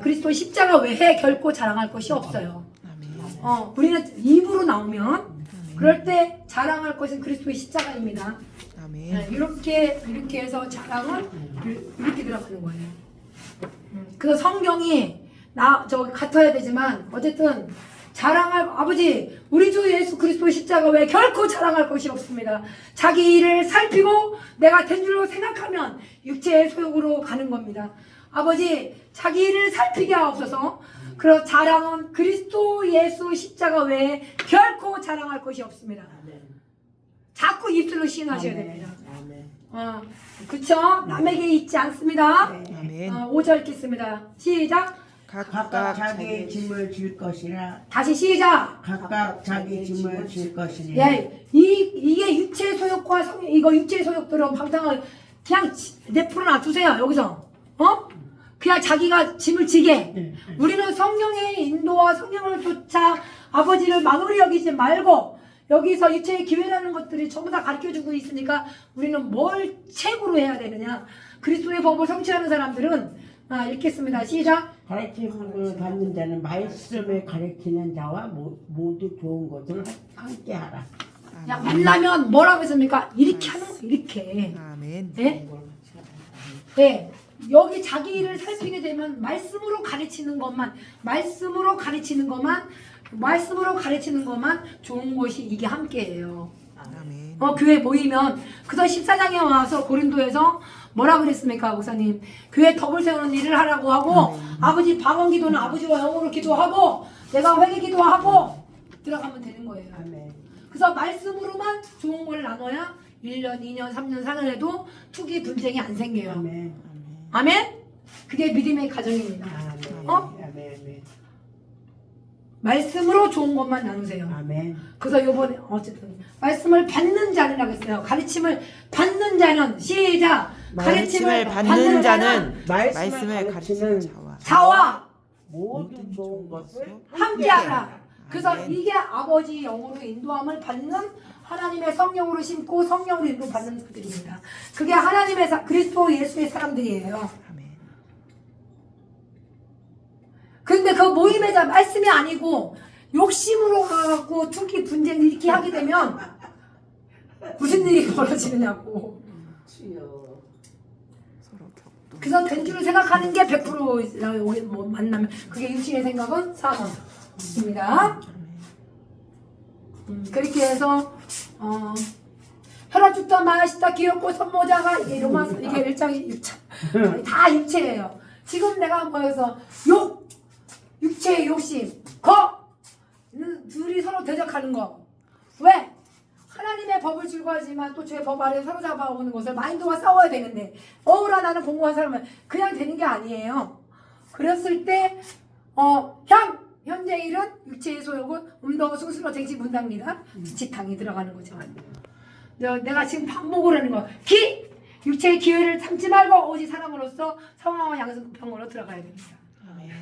그리스도 십자가 외에 결코 자랑할 것이 없어요. 아멘. 우리는 입으로 나오면 그럴 때 자랑할 것은 그리스도의 십자가입니다. 아멘. 네, 이렇게 해서 자랑은 이렇게 들어가는 거예요. 그래서 성경이 같아야 되지만 어쨌든 자랑할 아버지 우리 주 예수 그리스도의 십자가 외에 결코 자랑할 것이 없습니다. 자기 일을 살피고 내가 된 줄로 생각하면 육체의 소욕으로 가는 겁니다. 아버지 자기 일을 살피게 하옵소서. 그래서 자랑은 그리스도 예수 십자가 외에 결코 자랑할 것이 없습니다. 자꾸 입술로 시인하셔야 됩니다. 아멘. 그쵸? 남에게 있지 않습니다. 아멘. 5절 읽겠습니다. 시작. 각각 자기의 짐을 질 것이라. 다시 시작. 각각 자기 짐을 질 것이니라. 예, 이게 육체 소욕과 이거 육체 소욕들은 방탕을 그냥 내풀어 놔두세요. 여기서 그냥 자기가 짐을 지게. 우리는 성령의 인도와 성령을 쫓아 아버지를 만홀히 여기지 말고 여기서 육체의 기회라는 것들이 전부 다 가르쳐주고 있으니까 우리는 뭘 책으로 해야 되느냐. 그리스도의 법을 성취하는 사람들은 읽겠습니다. 시작. 가르침을 받는 자는 말씀을 가르치는 자와 모두 좋은 것을 함께 하라. 야, 만나면 뭐라고 했습니까? 이렇게 하는 거예요. 이렇게. 아멘. 네? 네. 여기 자기 일을 살피게 되면 말씀으로 가르치는 것만 좋은 것이 이게 함께예요. 아멘. 교회 모이면 그래서 14장에 와서 고린도에서 뭐라 그랬습니까, 목사님? 교회 덕을 세우는 일을 하라고 하고 아버지 방언 기도는 아버지와 영으로 기도하고 내가 회개 기도하고 들어가면 되는 거예요. 아멘. 그래서 말씀으로만 좋은 걸 나눠야 1년, 2년, 3년, 4년에도 투기 분쟁이 안 생겨요. 아멘. 아멘? 그게 믿음의 가정입니다. 아멘. 아멘. 말씀으로 좋은 것만 나누세요. 아멘. 그래서 요번에 어쨌든 말씀을 받는 자라고 했어요. 가르침을 받는 자는 시작. 가르침을 받는 자는 말씀을 가르치는 자와 모든 좋은 것을 함께하라. 그래서 아멘. 이게 아버지 영으로 인도함을 받는 하나님의 성령으로 심고 성령으로 인도받는 자들입니다. 그게 하나님의 그리스도 예수의 사람들이에요. 아멘. 근데 그 모임의 말씀이 아니고 욕심으로 가고 투기 분쟁 이렇게 하게 되면 무슨 일이 벌어지느냐고. 서로 격도. 그래서 된 줄을 생각하는 게 100%라고 만나면 그게 육신의 생각은 사망입니다. 그렇게 해서 혈압 죽다 맛있다 귀엽고 선모자가 이게 로마서 이게 1장 6장 다 육체예요. 지금 내가 뭐해서 육체의 욕심 둘이 서로 대적하는 거 왜? 하나님의 법을 즐거워하지만 또 죄의 법 아래 사로잡아 오는 것을 마인드와 싸워야 되는데 어우라 나는 공부한 사람은 그냥 되는 게 아니에요. 그랬을 때 현재 일은 육체의 소욕은 음도 승수로 쟁지 문답니다. 지탕이 들어가는 거죠. 내가 지금 반복을 하는 거 육체의 기회를 참지 말고 오직 사랑으로서 성화와 양성평으로 들어가야 됩니다. 아멘.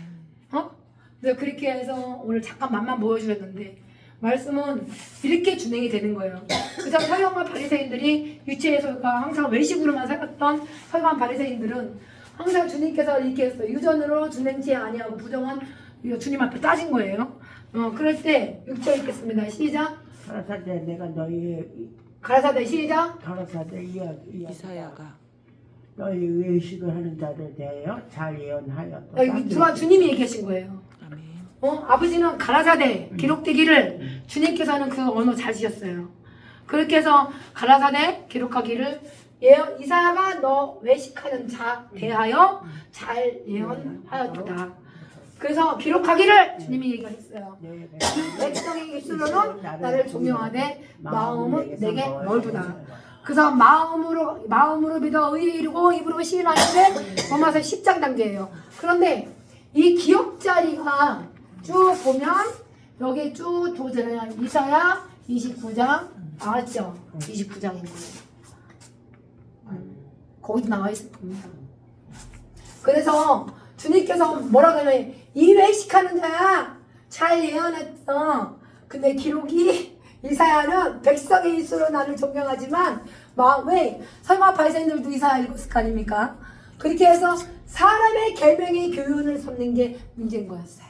그래서 그렇게 해서 오늘 잠깐 맛만 보여주셨는데 말씀은 이렇게 진행이 되는 거예요. 그래서 서기관과 바리새인들이 유치해서가 항상 외식으로만 살았던 서기관 바리새인들은 항상 주님께서 이렇게 했어요. 유전으로 준행치 아니하고 부정한 주님 앞에 따진 거예요. 그럴 때 6절 읽겠습니다. 시작. 가라사대 내가 너희의 가라사대 시작. 가라사대 이사야가 너희 외식을 하는 자를 대하여 잘 예언하였다. 누가 주님이 얘기하신 거예요. 아멘. 아버지는 가라사대 기록되기를 주님께서 하는 그 언어 잘 지셨어요. 그렇게 해서 가라사대 기록하기를 이사야가 너 외식하는 자 대하여 잘 예언하였다. 그래서 기록하기를 주님이 얘기했어요. 백성의 입술로는 나를 존경하되 마음은 내게 멀도다. 그래서 마음으로 믿어 의에 이르고 입으로 시인하는데 로마서 10장 단계예요. 그런데 이 기억 자리가 쭉 보면 여기 쭉 도전해요. 이사야 29장 나왔죠? 29장인 거예요. 거기도 나와 있을 겁니다. 그래서 주님께서 뭐라고 하냐면 이 외식하는 자야 잘 예언했어. 근데 기록이 이사야는 백성의 입술로 나를 존경하지만 왜 설마 바리새인들도 이사야 읽었을 거 아닙니까? 그렇게 해서 사람의 계명의 교훈을 삼는 게 문제인 거였어요.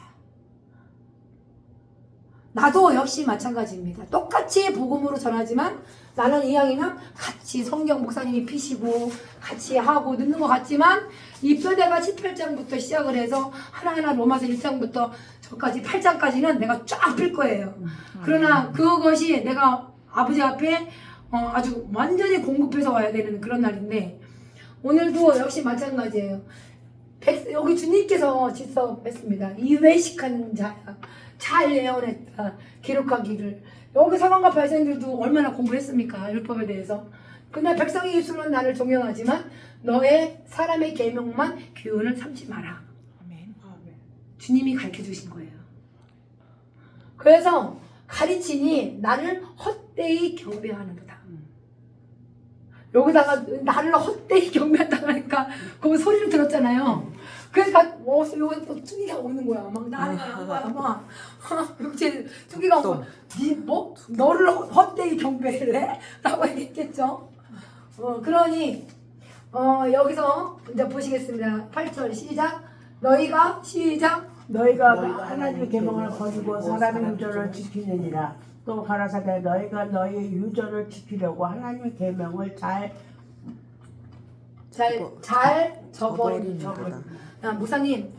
나도 역시 마찬가지입니다. 똑같이 복음으로 전하지만 나는 이왕이면 같이 성경 목사님이 피시고 같이 하고 늦는 것 같지만 이 뼈대가 18장부터 시작을 해서 하나하나 로마서 1장부터 저까지 8장까지는 내가 쫙 필 거예요. 그러나 그것이 내가 아버지 앞에 아주 완전히 공급해서 와야 되는 그런 날인데 오늘도 역시 마찬가지예요. 여기 주님께서 지적했습니다. 이 외식하는 자야 잘 예언했다. 기록하기를. 여기 서기관과 바리새인들도 얼마나 공부했습니까? 율법에 대해서. 근데 백성의 입술로는 나를 존경하지만 너의 사람의 계명만 교훈을 삼지 마라. 아멘. 주님이 가르쳐 주신 거예요. 그래서 가르치니 나를 헛되이 경배하는도다. 여기다가 나를 헛되이 경배한다고 하니까 그 소리를 들었잖아요. 그러니까 여기 또 뚜기가 오는 거야. 막 나를 한 거야. 막 이렇게 뚜기가 오고 뭐 너를 헛되이 경배를 해? 라고 얘기했겠죠. 그러니 여기서 이제 보시겠습니다. 8절 시작. 너희가 하나님의 계명을 버리고 사람의 유전을 지키느니라. 또 가라사대 너희가 너희의 유전을 지키려고 하나님의 계명을 잘 저버리는. 목사님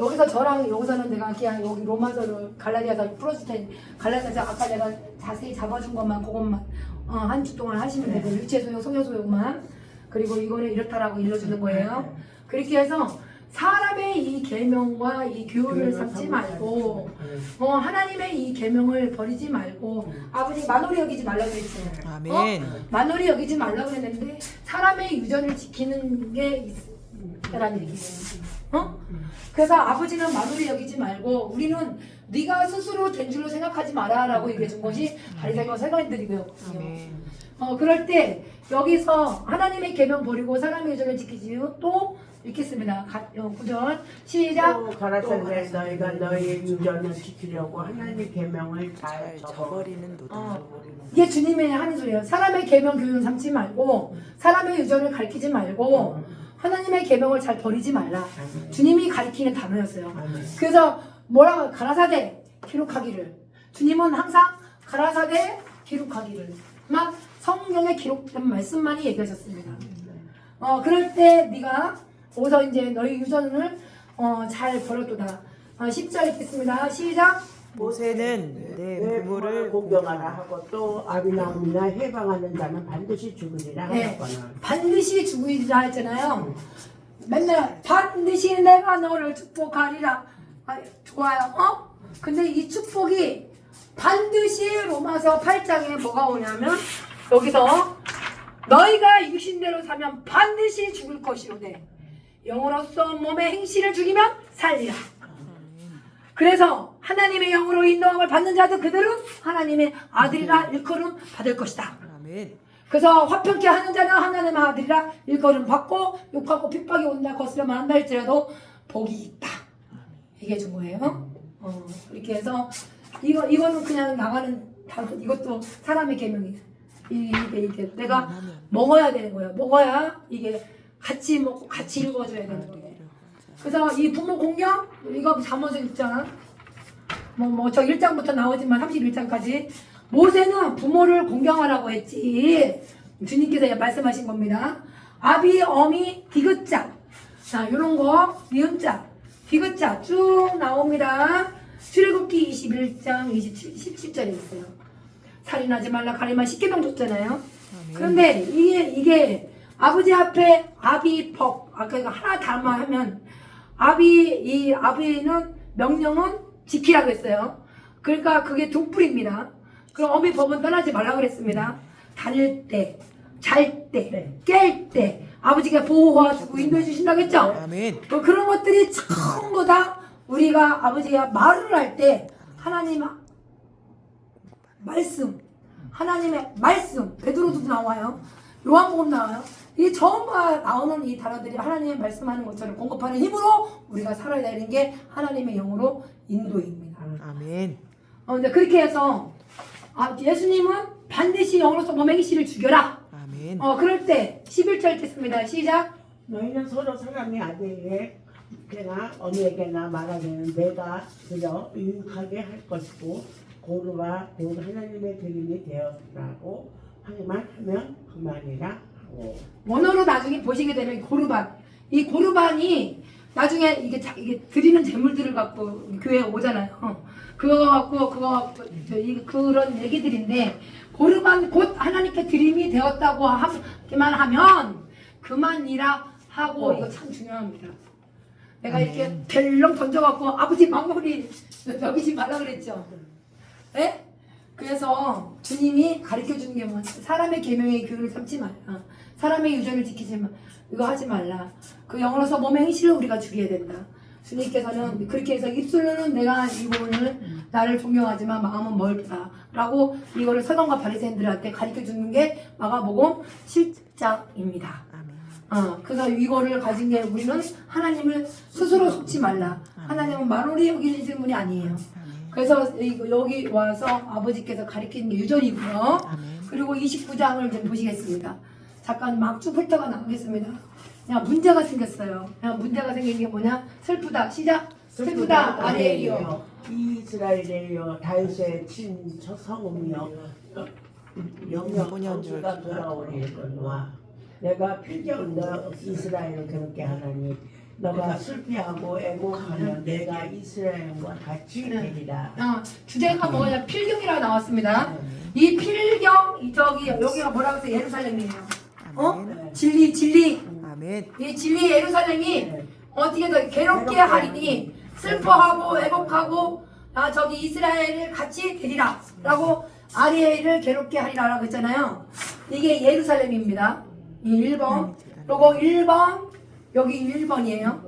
여기서 저랑 여기서는 내가 그냥 여기 로마서를 갈라디아서 풀어줄 테니 갈라디아서 아까 내가 자세히 잡아준 것만 그것만 한 주 동안 하시면 되고 유체소용 소녀소용만 그리고 이거는 이렇다라고 일러주는 거예요. 그렇게 해서 사람의 이 계명과 이 교훈을 삼지 말고 하나님의 이 계명을 버리지 말고 아버지 만홀히 여기지 말라고 그랬잖아요. 아멘. 만홀히 여기지 말라고 그랬는데 사람의 유전을 지키는 게 있다라는 얘기예요. 그래서 아버지는 만홀히 여기지 말고 우리는 네가 스스로 된 줄로 생각하지 마라라고 얘기해 준 것이 바리새인과 서기관들이고요. 그럴 때 여기서 하나님의 계명 버리고 사람의 유전을 지키지 또 읽겠습니다. 9절 시작. 또 가라사대 너희가 너희의 유전을 지키려고 하나님의 계명을 잘 저버리는도다. 이게 주님의 하는 소리예요. 사람의 계명 교훈 삼지 말고 사람의 유전을 가르치지 말고 하나님의 계명을 잘 버리지 말라. 주님이 가르치는 단어였어요. 그래서 뭐라고 가라사대 기록하기를. 주님은 항상 가라사대 기록하기를 막 성경에 기록된 말씀만이 얘기하셨습니다. 그럴 때 네가 어디서 이제 너희 유전을 잘 버렸도다. 10절 읽겠습니다. 시작. 모세는 내 부모를 공경하라 하고 또 아비나움이나 해방하는 자는 반드시 죽으리라 하였거늘. 반드시 죽으리라 했잖아요. 맨날 반드시 내가 너를 축복하리라. 좋아요. 근데 이 축복이 반드시 로마서 8장에 뭐가 오냐면 여기서 너희가 육신대로 사면 반드시 죽을 것이오되 영으로서 몸의 행실을 죽이면 살리라. 그래서 하나님의 영으로 인도함을 받는 자도 그들은 하나님의 아들이라 일컬음 받을 것이다. 아멘. 그래서 화평케 하는 자는 하나님의 아들이라 일컬음 받고 욕하고 핍박이 온다 거스려만 한다 할지라도 복이 있다. 얘기해 준 거예요. 이렇게 해서 이거는 그냥 나가는 단어. 이것도 사람의 계명이에요. 이게 내가 먹어야 되는 거예요. 먹어야 이게 같이 먹고 같이 읽어줘야 되는 거예요. 그래서 이 부모 공경 이거 잠언서 6장 저 1장부터 나오지만 31장까지 모세는 부모를 공경하라고 했지. 주님께서 말씀하신 겁니다. 아비, 어미, 디귿자. 자, 요런 거, 니은자, 디귿자 쭉 나옵니다. 출애굽기 21장 17절에 있어요. 살인하지 말라 가리만 10계명 줬잖아요. 그런데 이게 아버지 앞에 아비법, 아까 이거 하나 닮아 하면 이 아비는 명령은 지키라고 했어요. 그러니까 그게 등불입니다. 그럼 어미 법은 떠나지 말라 그랬습니다. 다닐 때, 잘 때, 깰 때 아버지가 보호하시고 인도해 주신다고 했죠? 아멘. 그런 것들이 전부 다 우리가 아버지가 말을 할 때 하나님 말씀, 하나님의 말씀, 베드로도 나와요. 요한복음 나와요. 이게 전부 나오는 이 단어들이 하나님의 말씀하는 것처럼 공급하는 힘으로 우리가 살아야 되는 게 하나님의 영으로 인도입니다. 아멘. 근데 그렇게 해서 예수님은 반드시 영으로서 모맹이 씨를 죽여라. 아멘. 그럴 때 11절 읽겠습니다. 시작. 너희는 서로 사람이 아들에게나 어미에게나 말하기는 내가 그저 유익하게 할 것이고 고르와 곧 하나님의 드림이 되었라고 하기만 하면 그만이라 하고. 원어로 나중에 보시게 되면 고르반. 이 고르반이 나중에 이게 드리는 재물들을 갖고 교회에 오잖아요. 그거 갖고 그런 얘기들인데 고르반 곧 하나님께 드림이 되었다고 하기만 하면 그만이라 하고 이거 참 중요합니다. 내가 이렇게 델렁 던져갖고 아버지 마무리 여기지 말라 그랬죠. 네? 그래서 주님이 가르쳐주는 게 뭐냐, 사람의 계명의 교훈을 삼지 말라, 사람의 유전을 지키지 마, 이거 하지 말라. 그 영으로서 몸의 행실을 우리가 죽여야 된다. 주님께서는 그렇게 해서 입술로는 내가 이거를 나를 존경하지만 마음은 멀다 라고 이거를 서당과 바리새인들한테 가르쳐주는 게 마가복음 7장입니다. 그래서 이거를 가진 게 우리는 하나님을 스스로 속지 말라. 하나님은 만홀히 여기는 분이 아니에요. 그래서 여기 와서 아버지께서 가르치는 게 유전이고요. 그리고 29장을 좀 보시겠습니다. 잠깐 막 쭉 훑어가 나오겠습니다. 문제가 생겼어요. 문제가 생긴 게 뭐냐? 슬프다. 시작. 슬프다. 아레이요. 이스라엘이여 다윗의 친첫 성읍이여 영영 주가 돌아오리거니와 내가 필경 너 이스라엘을 괴롭게 하나니 너가 슬피하고 애곡하면 내가 이스라엘과 같이 되리라. 주제가 뭐냐? 필경이라고 나왔습니다. 이 필경 여기가 뭐라고 해서 예루살렘이에요. 진리. 아멘. 이 진리 예루살렘이 어떻게 더 괴롭게 하리니 슬퍼하고 애곡하고 저기 이스라엘을 같이 되리라 라고 아리엘을 괴롭게 하리라라고 했잖아요. 이게 예루살렘입니다. 이 1번 그리고 1번 여기 1번이에요.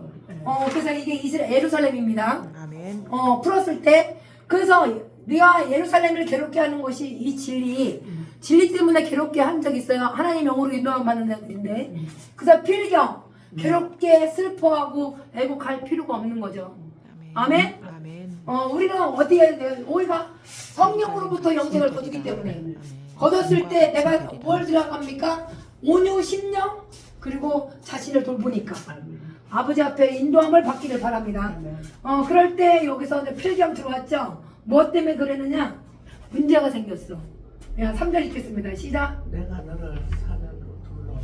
그래서 이게 예루살렘입니다. 아멘. 풀었을 때 그래서 네가 예루살렘을 괴롭게 하는 것이 이 진리 때문에 괴롭게 한 적 있어요. 하나님 영으로 인도함 받는 자들인데 그래서 필경 괴롭게 슬퍼하고 애곡할 필요가 없는 거죠. 아멘. 아멘. 우리는 어디에 해야 돼요? 우리가 성령으로부터 영생을 거두기 때문에 거뒀을 때 내가 뭘 들어갑니까? 온유 심령 그리고 자신을 돌보니까 아버지 앞에 인도함을 받기를 바랍니다. 그럴 때 여기서 이제 필경 들어왔죠. 무엇 때문에 그랬느냐? 문제가 생겼어. 3절 읽겠습니다. 시작. 내가 너를 사면으로 둘러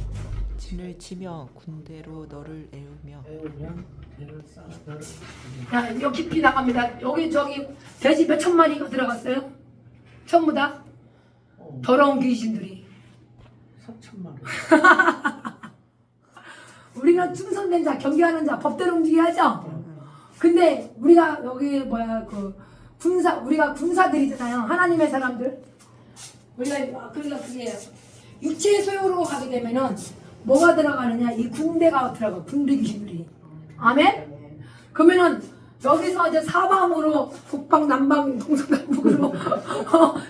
진을 치며 군대로 너를 애우며 애우면 배를 쌓아 너를 여기 깊이 나갑니다. 여기 돼지 몇 천 마리가 들어갔어요? 전부 다 더러운 귀신들이. 3천만 우리가 충성된 자, 경계하는 자, 법대로 움직여야죠. 근데 우리가 여기 우리가 군사들이잖아요. 하나님의 사람들. 우리가 그게 육체의 소유로 가게 되면은 뭐가 들어가느냐? 이 군대가 들어가. 군대 귀신들이. 아멘? 그러면은 여기서 이제 사방으로 북방, 남방, 동서남북으로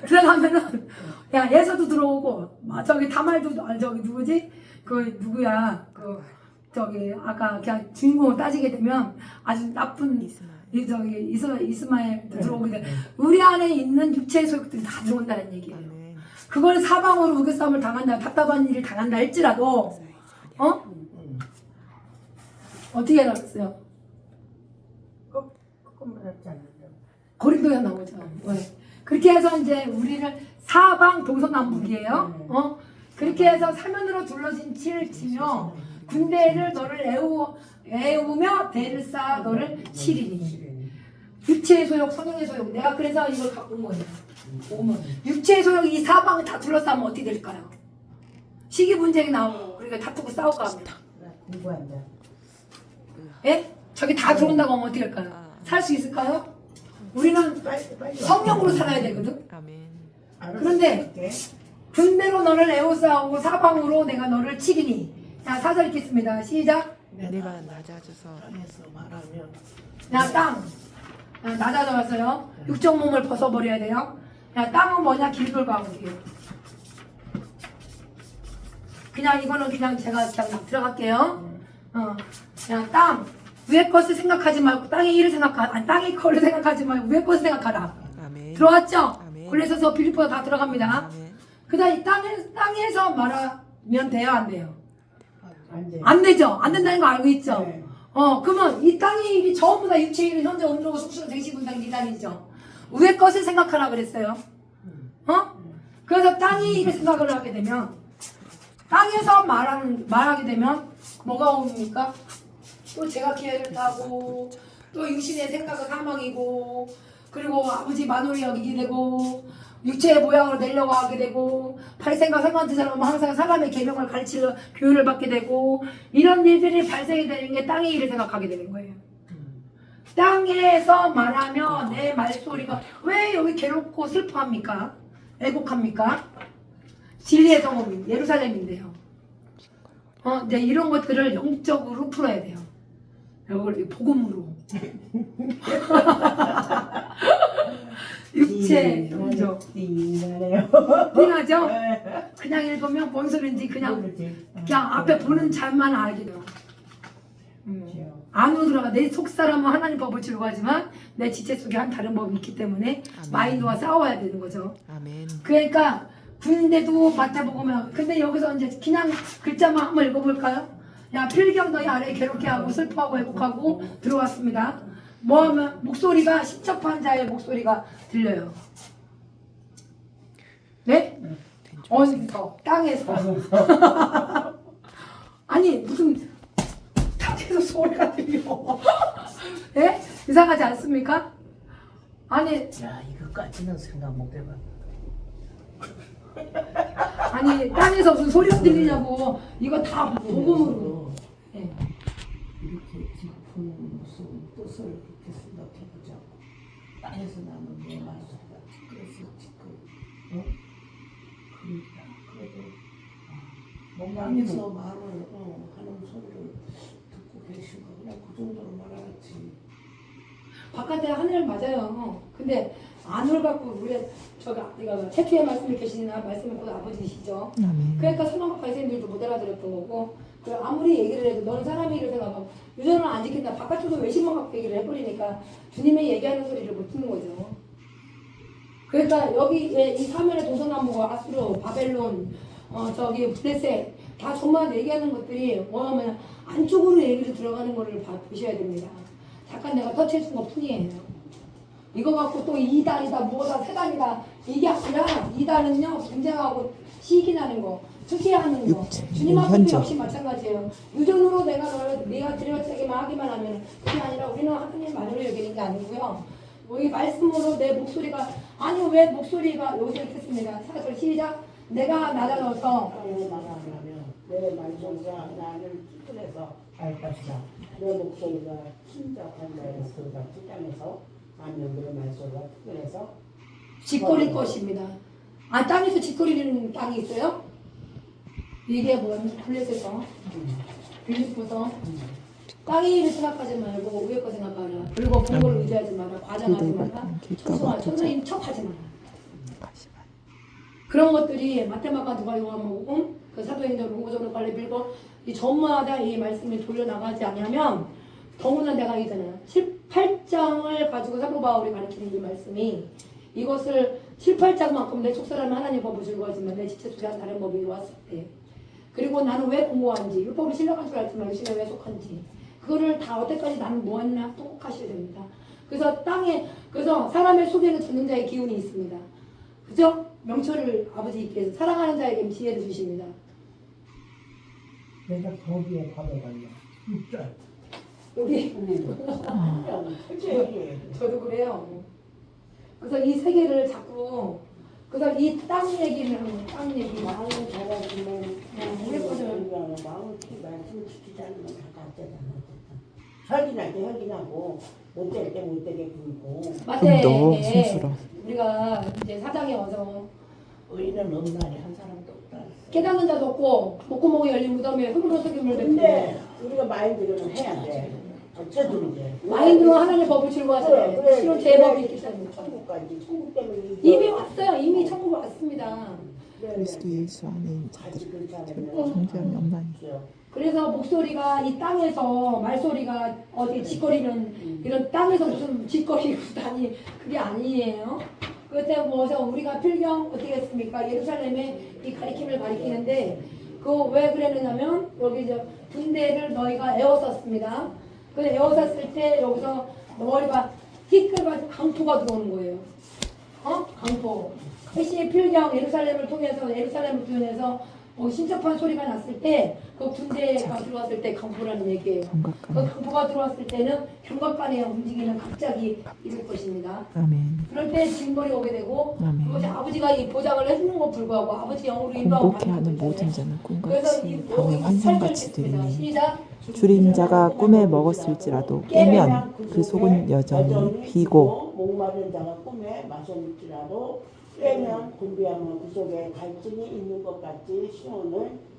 들어가면은 예서도 들어오고 저기 다말도 저기 누구지? 누구야? 아까 그냥 주인공을 따지게 되면 아주 나쁜 이 저기 이스마엘 들어오게 돼. 우리 안에 있는 육체의 소욕들이 다 들어온다는 얘기예요. 아멘. 그걸 사방으로 우겨싸움을 당한다, 답답한 일을 당한다 할지라도 어떻게 알았어요? 조금 어렵잖아요. 고린도에 나오죠. 왜? 그렇게 해서 이제 우리를 사방 동서남북이에요. 그렇게 해서 사면으로 둘러진 치를 치며 군대를 너를 애우며 대를 쌓아 너를 치리니. 육체의 소욕, 성령의 소욕. 내가 그래서 이걸 갖고 온 거예요. 오면 육체의 소욕 이 사방을 다 둘러싸면 어떻게 될까요? 시기 분쟁이 나오고 그러니까 다투고 싸우고 합니다. 공부한다. 예? 저기 다 들어온다고 하면 어떻게 할까요? 살 수 있을까요? 우리는 빨리 성령으로 살아야 되거든. 아멘. 그런데 군대로 너를 에워싸우고 사방으로 내가 너를 치리니. 자, 4절 읽겠습니다. 시작. 내가 낮아져서 땅에서 말하면 야, 땅. 야, 낮아져갔어요. 육적 몸을 벗어버려야 돼요. 야, 땅은 뭐냐? 길들과 어디예요? 그냥 이거는 그냥 제가 그냥 들어갈게요. 야, 땅. 위에 것을 생각하지 말고 땅의 일을 아니, 땅의 거를 생각하지 말고 위에 것을 생각하라. 아멘. 들어왔죠? 아멘. 그래서 빌립보가 다 들어갑니다. 아멘. 그다음 이 땅에서 말하면 돼요, 안 돼요? 안 돼. 안 되죠. 안 된다는 거 알고 있죠. 네. 그러면 이 땅의 일이 전부 다 육체의 일은 현재 온도고 속수로 쟁시분당 니단이죠. 위에 것을 생각하라 그랬어요. 그래서 땅의 일을 생각을 하게 되면 땅에서 말하게 되면 뭐가 옵니까? 또 제가 기회를 타고 또 육신의 생각은 사망이고 그리고 아버지 만홀히 여기게 되고 육체의 모양으로 내려고 하게 되고 발생과 상관된 사람은 항상 사람의 계명을 가르치려 교훈을 받게 되고 이런 일들이 발생이 되는 게 땅의 일을 생각하게 되는 거예요. 땅에서 말하면 내 말소리가 왜 여기 괴롭고 슬퍼합니까? 애곡합니까? 진리의 성읍이 예루살렘인데요. 이제 이런 것들을 영적으로 풀어야 돼요. 이걸 복음으로. 육체, 그죠? 띵하네요. 띵하죠? 그냥 읽으면 뭔 소린지 그냥 앞에 보는 잘만 알게 돼요. 안으로 들어가 내 속 사람은 하나님 법을 즐거워하지만 내 지체 속에 한 다른 법이 있기 때문에 아멘. 마인드와 싸워야 되는 거죠. 아멘. 그러니까 군대도 맞아보면 근데 여기서 이제 그냥 글자만 한번 읽어볼까요? 야 필경 너희 아래 괴롭게 하고 슬퍼하고 애곡하고 들어왔습니다. 뭐하면 목소리가 신첩한 자의 목소리가 들려요. 네? 어디서? 땅에서. 아니 무슨 땅에서 소리가 들려. 예? 이상하지 않습니까? 아니 야 이거까지는 생각 못 해봐. 아니 땅에서 무슨 소리가 들리냐고. 이거 다 복음으로. 예. 이렇게 깊은 무슨 뜻을 이렇게 생각해보자. 땅에서 나는 내 말소리가 그래서 지금 그러니까 그래도 땅에서 말을 하는 소리를 듣고 계신 거 그냥 그 정도로 말하지. 바깥에 하늘 맞아요. 근데 안을 갖고 우리 저가 최초의 말씀을 계시나 말씀을 곧 아버지시죠. 그러니까 선왕과 바리새인들도 못 알아들었던 거고. 그 아무리 얘기를 해도 너는 사람의 일을 생각하고 유전을 안 지킨다. 바깥쪽도 외식만 갖고 얘기를 해버리니까 주님의 얘기하는 소리를 못 듣는 거죠. 그러니까 여기 이 사면의 동서남북과 아수르, 바벨론, 저기 블레셋 다 정말 얘기하는 것들이 뭐냐면 안쪽으로 얘기를 들어가는 거를 보셔야 됩니다. 잠깐 내가 터치해준 것 뿐이에요. 이거 갖고 또 2단이다 뭐다 3단이다 이게 아니라 2단은요 분쟁하고 시기나는 거 투기하는 거 주님 앞에도 역시 마찬가지예요. 유전으로 내가 드려지기만 하기만 하면 그게 아니라 우리는 하나님 말로 여기는 게 아니고요. 여기 말씀으로 내 목소리가 아니 왜 목소리가 여기서 읽겠습니다. 사절 시작. 내가 낮아져서 내 말소리가 나를 찌끄려서 알 것이다. 내 목소리가 친절한 자의 소리가 땅에서 아니면 내 말소리가 찌끄려서 짓거릴 것입니다. 아 땅에서 짓거리는 땅이 있어요? 이게 뭐냐면 블레셋에서 빌립보서 땅의 일을 생각하지 말고 위에 거 생각하라. 그리고 본 걸 의지하지 마라. 과장하지 마라. 천선인 척하지 마라. 그런 것들이 마테마가 누가 요하고 그 사도행전 로고전을 빨리 빌고 이 전마다 이 말씀이 돌려나가지 않으면 더구나 내가 이잖아요. 8장을 가지고 사도 바울이 가르치는 이 말씀이 이것을 7, 8장만큼 내 속사람은 하나님 법을 즐거워하지만 내 지체 속에 한 다른 법이 왔을 때 그리고 나는 왜 공고한지 율법을 신뢰한 줄 알지만 열심히 왜 속한지 그거를 다 어때까지 나는 뭐했나 똑똑하셔야 됩니다. 그래서 사람의 속에는 전능자의 기운이 있습니다. 그죠? 명철을 아버지께서 사랑하는 자에게 지혜를 주십니다. 내가 거기에 밥을 갔냐. 여기 저도 그래요. 그래서 이 세계를 자꾸 그래서 이 땅 얘기를 하면 땅 얘기 마음을 잘하시면 우리 거는 마음을 말씀 지키지 않으면 다 가짜잖아. 혈기 날 때 혈기 나고 못 될 때 못 되게 굴고 맞네. 너 순수로. 우리가 이제 사장에 와서 의인은 없나니 한 사람도 없다. 깨닫는 자도 없고 목구멍이 열린 무덤에 흙으로 속임을 근데 뱉는데 우리가 마인드로는 해야 돼. 어쨌든 이제 마인드로 하나님의 법을 즐거워하잖아요. 실은 제 법이 있기 때문에 천국까지 천국 때문에 이미 왔어요. 이미 천국 왔습니다. 그리스도 예수 안에 있는 자들 같이 그렇게 하면 존재함이 없나니. 그래서 목소리가 이 땅에서 말소리가 어디 짓거리는 이런 땅에서 무슨 짓거리고 다니 그게 아니에요. 그때 뭐서 우리가 필경 어떻게 했습니까? 예루살렘에 이 가리킴을 가리키는데 그거 왜 그랬느냐면 여기 저 군대를 너희가 에워쌌습니다. 그 에워쌌을 때 여기서 머리가 티끌과 강포가 들어오는 거예요. 강포. 회시의 필경 예루살렘을 통해서 신접한 소리가 났을 때 그 군대가 들어왔을 때 강포라는 얘기예요. 그 강포가 들어왔을 때는 경각간에 움직이는 갑자기 이럴 것입니다. 아멘. 그럴 때 징벌이 오게 되고 아멘. 그것이 아버지가 이 보장을 해주는 것 불구하고 아버지 영으로 인도하고 공복해 하는 모든 자는 그래서 꿈같이 이 밤의 환상같이 설정했습니다. 들리니 시작. 줄인 자가 꿈에 먹었을지라도 깨면 그 속은 여전히 비고 목마른 자가 꿈에 마셨을지라도 깨면 군비하면 그 속에 갈증이 있는 것 같이 시온을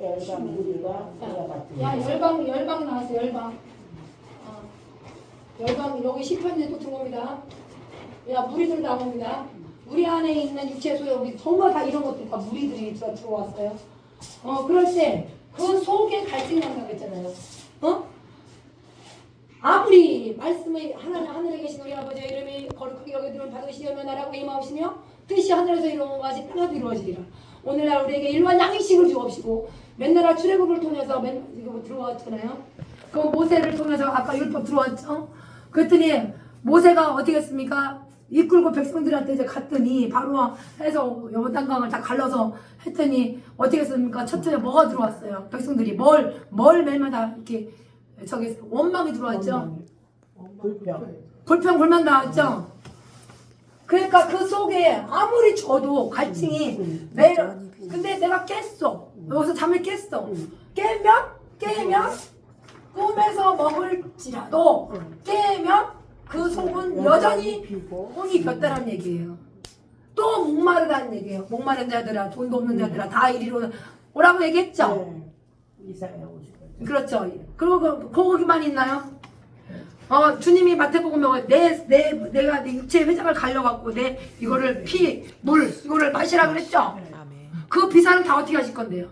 열방 무리가 들어갔다. 야 열방 나왔어 열방. 열방 여기 시편에 또 들어옵니다. 야 무리들 나옵니다. 우리 안에 있는 육체 소욕이 정말 다 이런 것들 다 무리들이 들어왔어요. 그럴 때 그 속에 갈증이 난다고 했잖아요. 아무리 말씀이 하늘에 계신 우리 아버지의 이름이 거룩하게 여겨드리면 받으시려며 나라가 임하옵시며 뜻이 하늘에서 이루어진 것 같이 땅에도 이루어지리라. 오늘날 우리에게 일반 양식을 주옵시고 맨날 출애굽을 통해서 이거 들어왔잖아요. 그 모세를 통해서 아까 율법 들어왔죠. 그랬더니 모세가 어떻게 했습니까? 이끌고 백성들한테 이제 갔더니 바로 해서 여보단강을 다 갈라서 했더니 어떻게 했습니까? 첫째 뭐가 들어왔어요? 백성들이 뭘 매일마다 이렇게 저기 원망이 들어왔죠. 불평 불만 나왔죠. 그러니까 그 속에 아무리 줘도 갈증이 매일 근데 내가 깼어. 여기서 잠을 깼어. 깨면 꿈에서 먹을지라도 깨면 그 속은 여전히 홍이 폈다는 얘기예요. 또 목마르다는 얘기예요. 목마른 자들아 돈도 없는 자들아 다 이리로 오라고 얘기했죠. 이사야 50번. 그렇죠. 그리고 거기만 있나요? 주님이 마태복음에 내가 내 육체의 회장을 갈려갖고 내 이거를 물 이거를 마시라 그랬죠. 아멘. 그 비사는 다 어떻게 하실 건데요?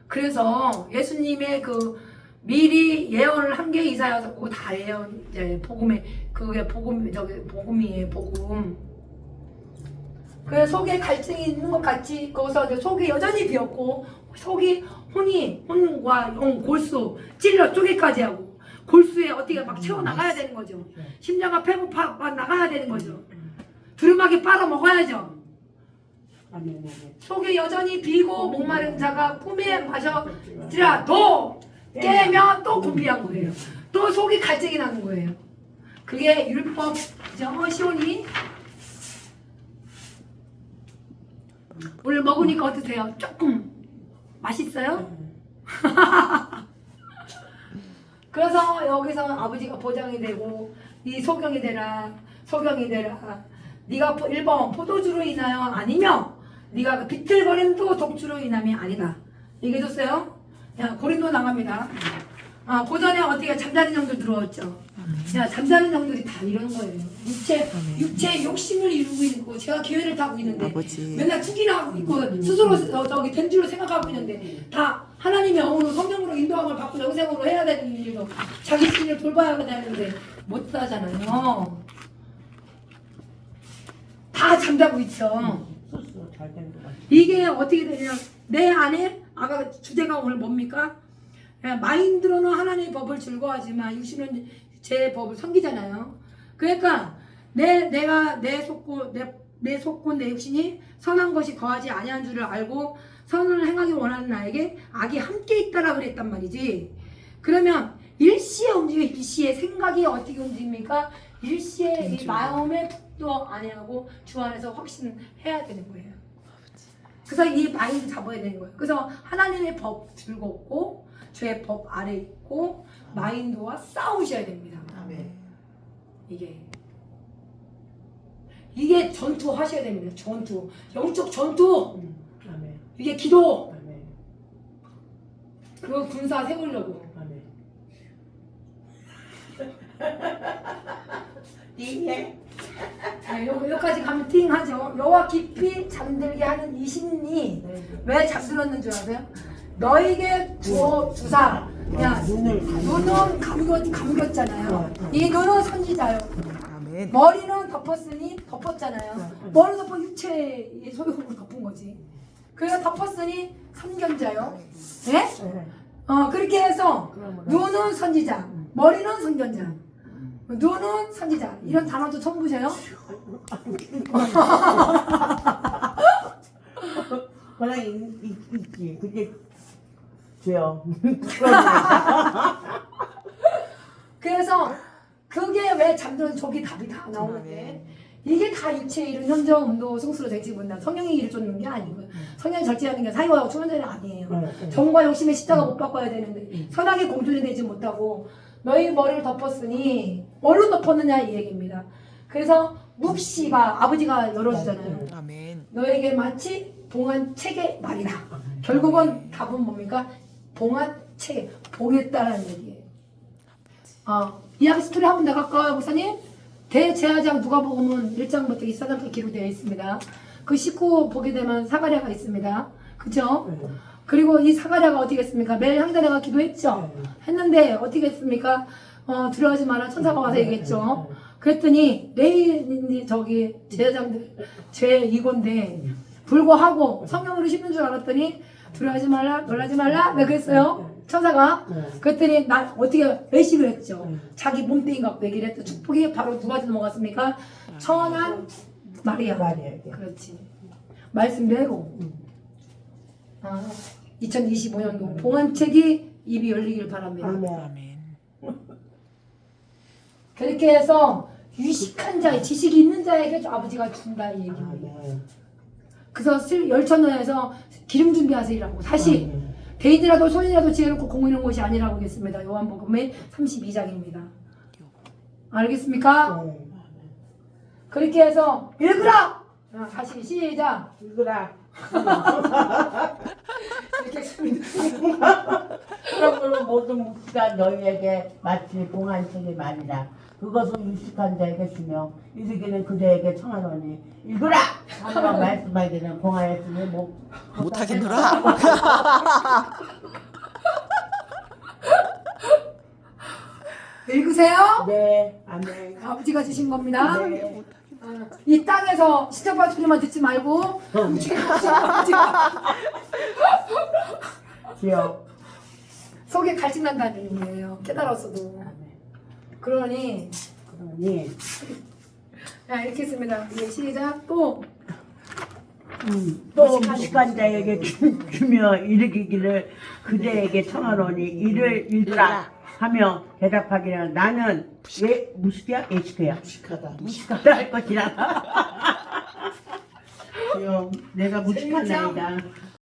그래서 예수님의 그 미리 예언을 한 게 이사야서고 다 예언 이제 복음에 그게 복음이에요 복음. 그 속에 갈증이 있는 것 같이 거기서 이제 속이 여전히 비었고 속이 혼과 영 골수 찔러 쪼개까지 하고 골수에 어떻게 막 채워 나가야 되는 거죠. 심장과 폐부 나가야 되는 거죠. 두루마기 빨아 먹어야죠. 속이 여전히 비고 목마른 자가 꿈에 마셔지라도 깨면 또 군비한 거예요. 또 속이 갈증이 나는 거예요. 그게 율법이죠. 시온이 오늘 먹으니까 어떠세요? 조금 맛있어요? 그래서 여기서 아버지가 보장이 되고 네 소경이 되라 네가 1번 포도주로 인하여 아니며 네가 비틀거리는 또 독주로 인함이 아니다 얘기해줬어요. 야 고린도 나갑니다. 고전에 어떻게 잠자는 형들 들어왔죠. 야 잠자는 형들이 다 이런 거예요. 육체 욕심을 이루고 있고 제가 기회를 타고 있는데 아버지. 맨날 투기나 하고 있고 스스로 저기 된 줄로 생각하고 있는데 다 하나님의 영으로 성령으로 인도함을 받고 영생으로 해야 되는 일도 자기 신을 돌봐야 되는데 못 하잖아요. 다 잠자고 있죠. 스스로 잘된 것 같아. 이게 어떻게 되냐? 내 안에 아까 주제가 오늘 뭡니까? 마인드로는 하나님의 법을 즐거워하지만 육신은 제 법을 섬기잖아요. 그러니까 내가 내 속고 내 육신이 선한 것이 거하지 아니한 줄을 알고 선을 행하기 원하는 나에게 악이 함께 있다라 그랬단 말이지. 그러면 일시에 움직여 일시에 생각이 어떻게 움직입니까? 일시에 이 마음의 또 아니하고 주 안에서 확신해야 되는 거예요. 그래서 이 마인드 잡아야 되는 거예요. 그래서 하나님의 법 즐겁고 주의 법 아래 있고 마인드와 싸우셔야 됩니다. 이게 전투 하셔야 됩니다. 전투, 영적 전투. 아멘. 이게 기도. 아멘. 그거 군사 세우려고. 아멘. 띵해. 네, 여기까지 가면 띵하죠. 여호와 깊이 잠들게 하는 이 신이 왜 잠들었는 줄 아세요? 너에게 주사. 야, 눈은 감겼잖아요. 이 눈은 선지자요. 아멘. 머리는 덮었잖아요. 머리 덮어 육체의 소유로 덮은 거지. 그래서 덮었으니 선견자요. 네? 그렇게 해서 눈은 선지자, 머리는 선견자, 눈은 선지자. 이런 단어도 처음 보세요. 그냥 있지. 그게 돼요. 그래서 그게 왜 잠드는 저기 답이 다 나오는데 이게 다 육체의 일은 현정, 운동, 승수로 되지 못한다. 성령의 일을 쫓는 게 아니고요. 성령이 절제하는 게 사유하고 충만자는 아니에요. 정과 욕심의 십자가 못 바꿔야 되는데 선악의 공존이 되지 못하고 너희 머리를 덮었으니 뭘로 덮었느냐 이 얘기입니다. 그래서 묵시가 아버지가 열어주잖아요. 아멘. 너에게 마치 봉한 책의 말이다. 결국은 답은 뭡니까? 봉한 책, 보겠다라는 얘기예요. 이야기 스토리 한번 나갈까요, 목사님? 대제사장 누가복음은 1장부터 24장까지 기록되어 있습니다. 그 19 보게 되면 사가랴가 있습니다. 그죠? 그리고 이 사가랴가 어떻게 했습니까? 매일 향단회가 기도했죠? 했는데 어떻게 했습니까? 두려워하지 마라 천사가 와서 얘기했죠. 그랬더니 레위 저기 제사장들 죄 이건데 불구하고 성령으로 씹는 줄 알았더니 두려워하지 말라 놀라지 말라 왜 그랬어요? 천사가 그랬더니 나 어떻게 외식을 했죠. 자기 몸뚱이 갖고 얘기를 했죠. 축복이 바로 누가 넘어갔습니까? 천한 마리아. 그렇지. 말씀대로 2025년도 봉헌책이 입이 열리길 바랍니다. 아멘. 그렇게 해서 유식한 자의 지식이 있는 자에게 아버지가 준다 이 얘기입니다. 그래서 열천원에서 기름 준비하세요라고 다시 대인이라도 손이라도 지혜롭고 공 이런 것이 아니라고 하겠습니다. 요한복음의 32장입니다. 알겠습니까? 그렇게 해서 읽으라! 다시 시작! 읽으라. 이렇게 했습니다. 그러므로 모든 묵시가 너희에게 마치 봉한 책의 말이라. 그것은 유식한 자에게 주며 이르기는 그대에게 청하노니 읽으라! 하며 말씀하기는 봉하였으니 못하겠노라. 읽으세요. 네, 아멘. 아버지가 주신 겁니다. 네. 이 땅에서 시청자 소리만 듣지 말고 주여. 속에 갈증 난다는 의미예요. 깨달았어도. 그러니 자, 이렇게 했습니다. 이제 시작. 또 무식한 자에게 주며 이르기를 그대에게 청하노니 이를 읽으라 하며 대답하기를 나는 왜 무식이야? 예식이야? 무식하다 할 것이라. 주여, 내가 무식한 재밌죠? 아이다.